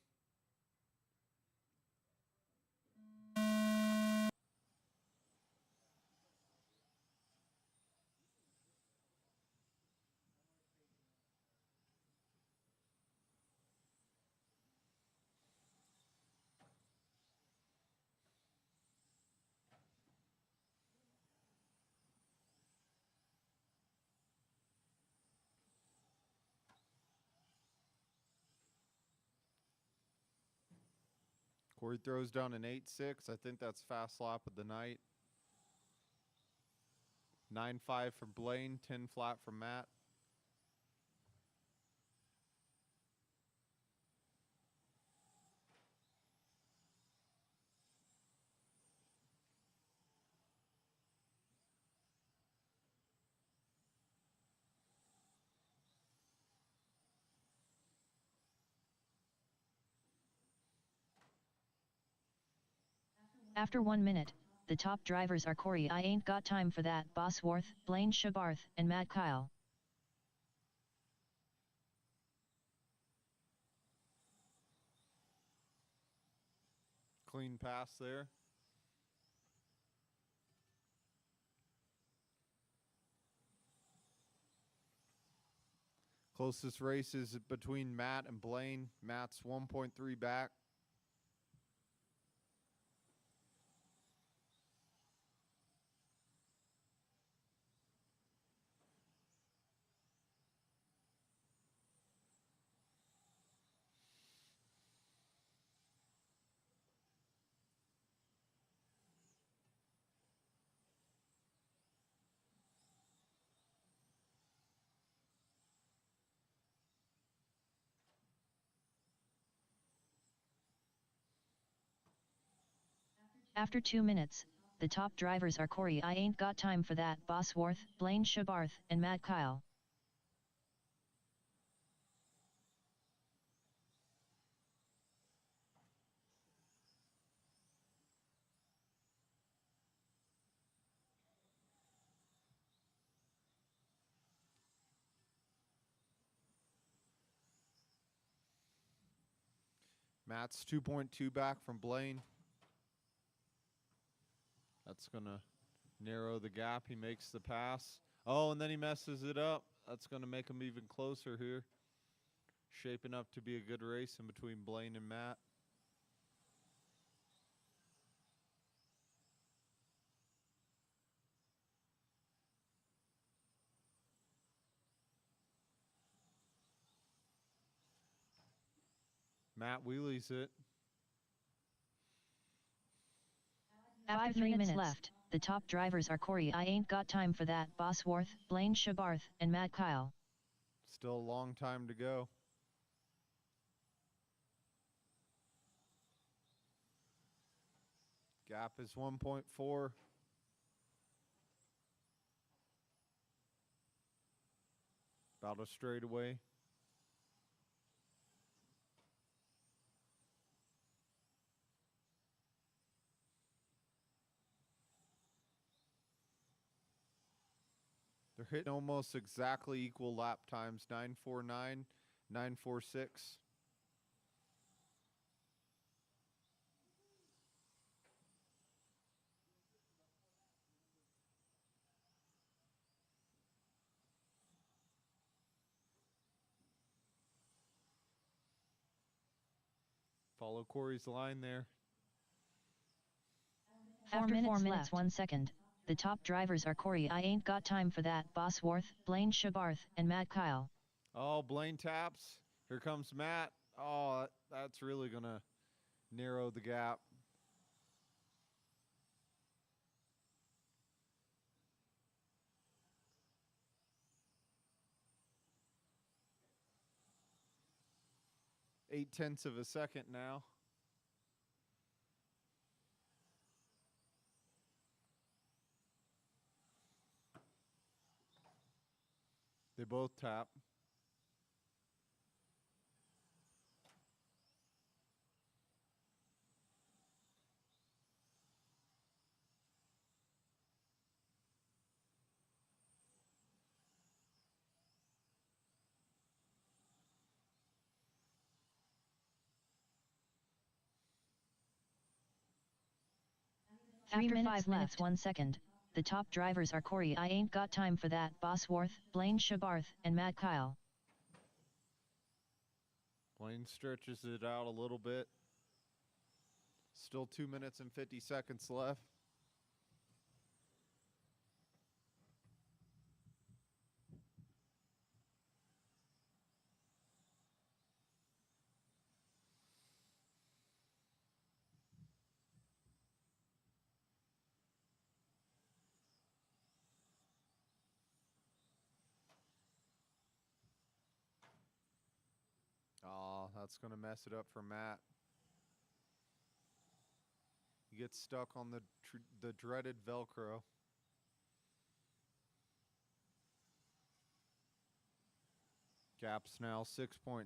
Corey throws down an 8.6. I think that's fast lap of the night. 9.5 for Blaine, 10 flat for Matt. After 1 minute, the top drivers are Corey I Ain't Got Time For That, Bosworth, Blaine Shabarth, and Matt Kyle. Clean pass there. Closest race is between Matt and Blaine. Matt's 1.3 back. After 2 minutes, the top drivers are Corey I Ain't Got Time For That, Bosworth, Blaine Shabarth, and Matt Kyle. Matt's 2.2 back from Blaine. That's going to narrow the gap. He makes the pass. Oh, and then he messes it up. That's going to make him even closer here. Shaping up to be a good race in between Blaine and Matt. Matt wheelies it. After 3 minutes left, the top drivers are Corey I Ain't Got Time For That, Bosworth, Blaine Shabarth, and Matt Kyle. Still a long time to go. Gap is 1.4. About a straightaway. They're hitting almost exactly equal lap times, 9.49, 9.46. Follow Corey's line there. After 4 minutes 1 second, the top drivers are Corey I Ain't Got Time For That, Bosworth, Blaine Shabarth, and Matt Kyle. Oh, Blaine taps. Here comes Matt. Oh, that's really going to narrow the gap. Eight-tenths of a second now. They both tap. After 5 minutes 1 second, the top drivers are Corey I Ain't Got Time for That, Bosworth, Blaine Shabarth, and Matt Kyle. Blaine stretches it out a little bit. Still 2 minutes and 50 seconds left. Oh, that's going to mess it up for Matt. He gets stuck on the dreaded Velcro. Gap's now 6.9.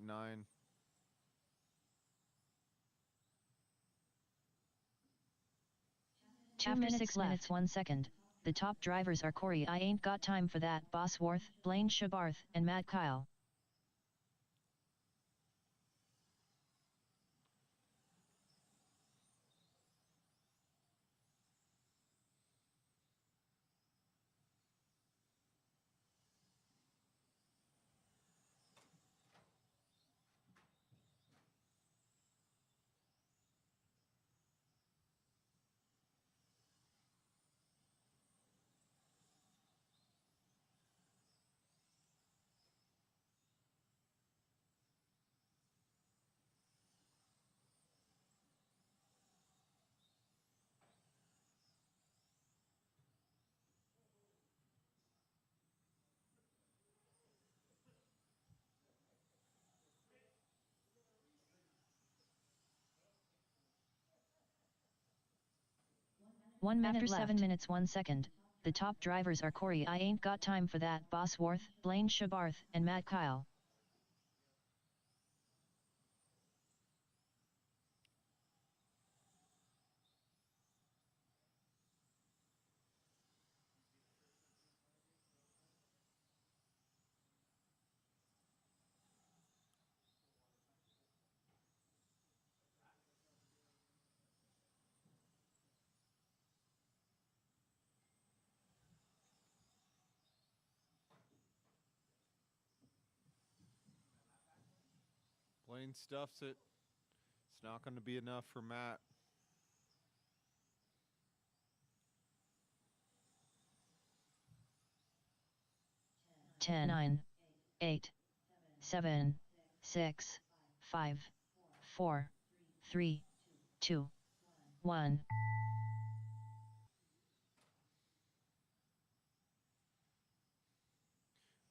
2 minutes 6 minutes 1 second, the top drivers are Corey I Ain't Got Time for That, Bosworth, Blaine Shabarth, and Matt Kyle. After 7 minutes 1 second, the top drivers are Corey I Ain't Got Time for That, Bosworth, Blaine Shabarth, and Matt Kyle. Blaine stuffs it. It's not going to be enough for Matt. 10, 9, 8, 7, 6, 5, 4, 3, 2, 1.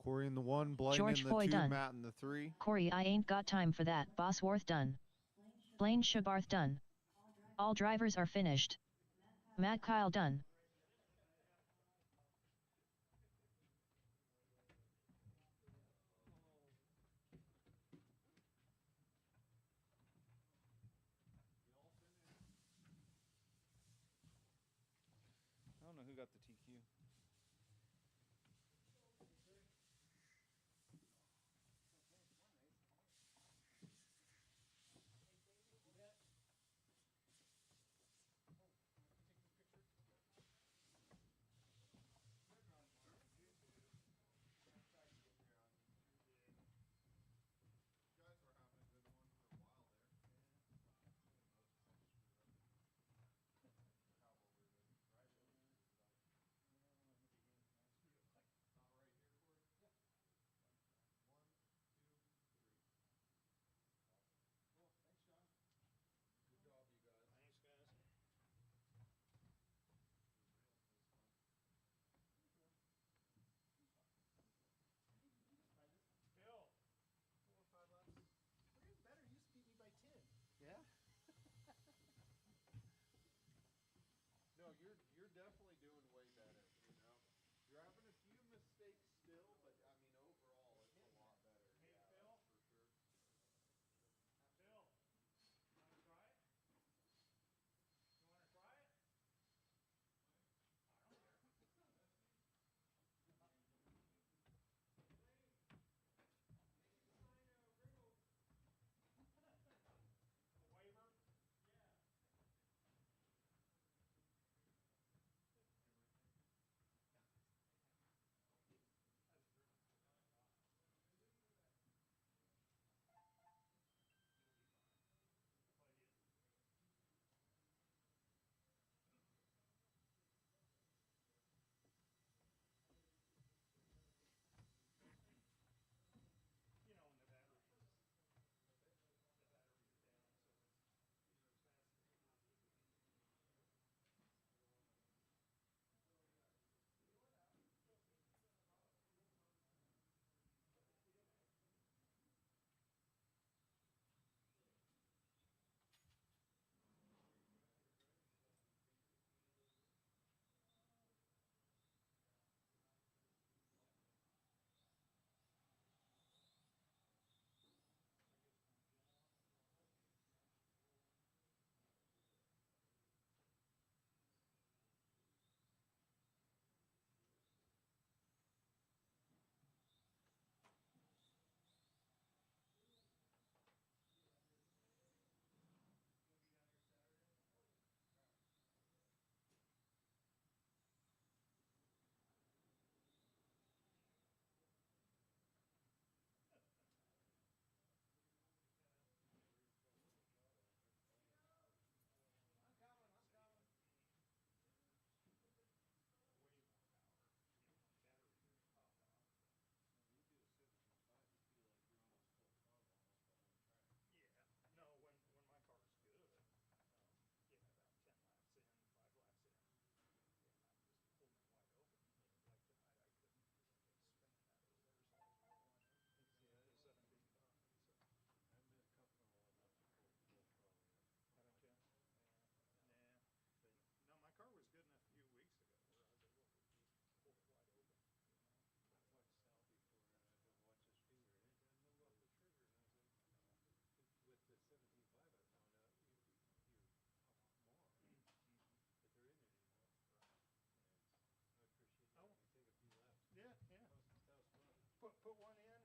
Corey in the 1, Blaine George in the Foy 2, done. Matt in the 3. Corey I Ain't Got Time for That, Bosworth done. Blaine Shabarth done. All drivers are finished. Matt Kyle done. I don't know who got the TQ. put one in.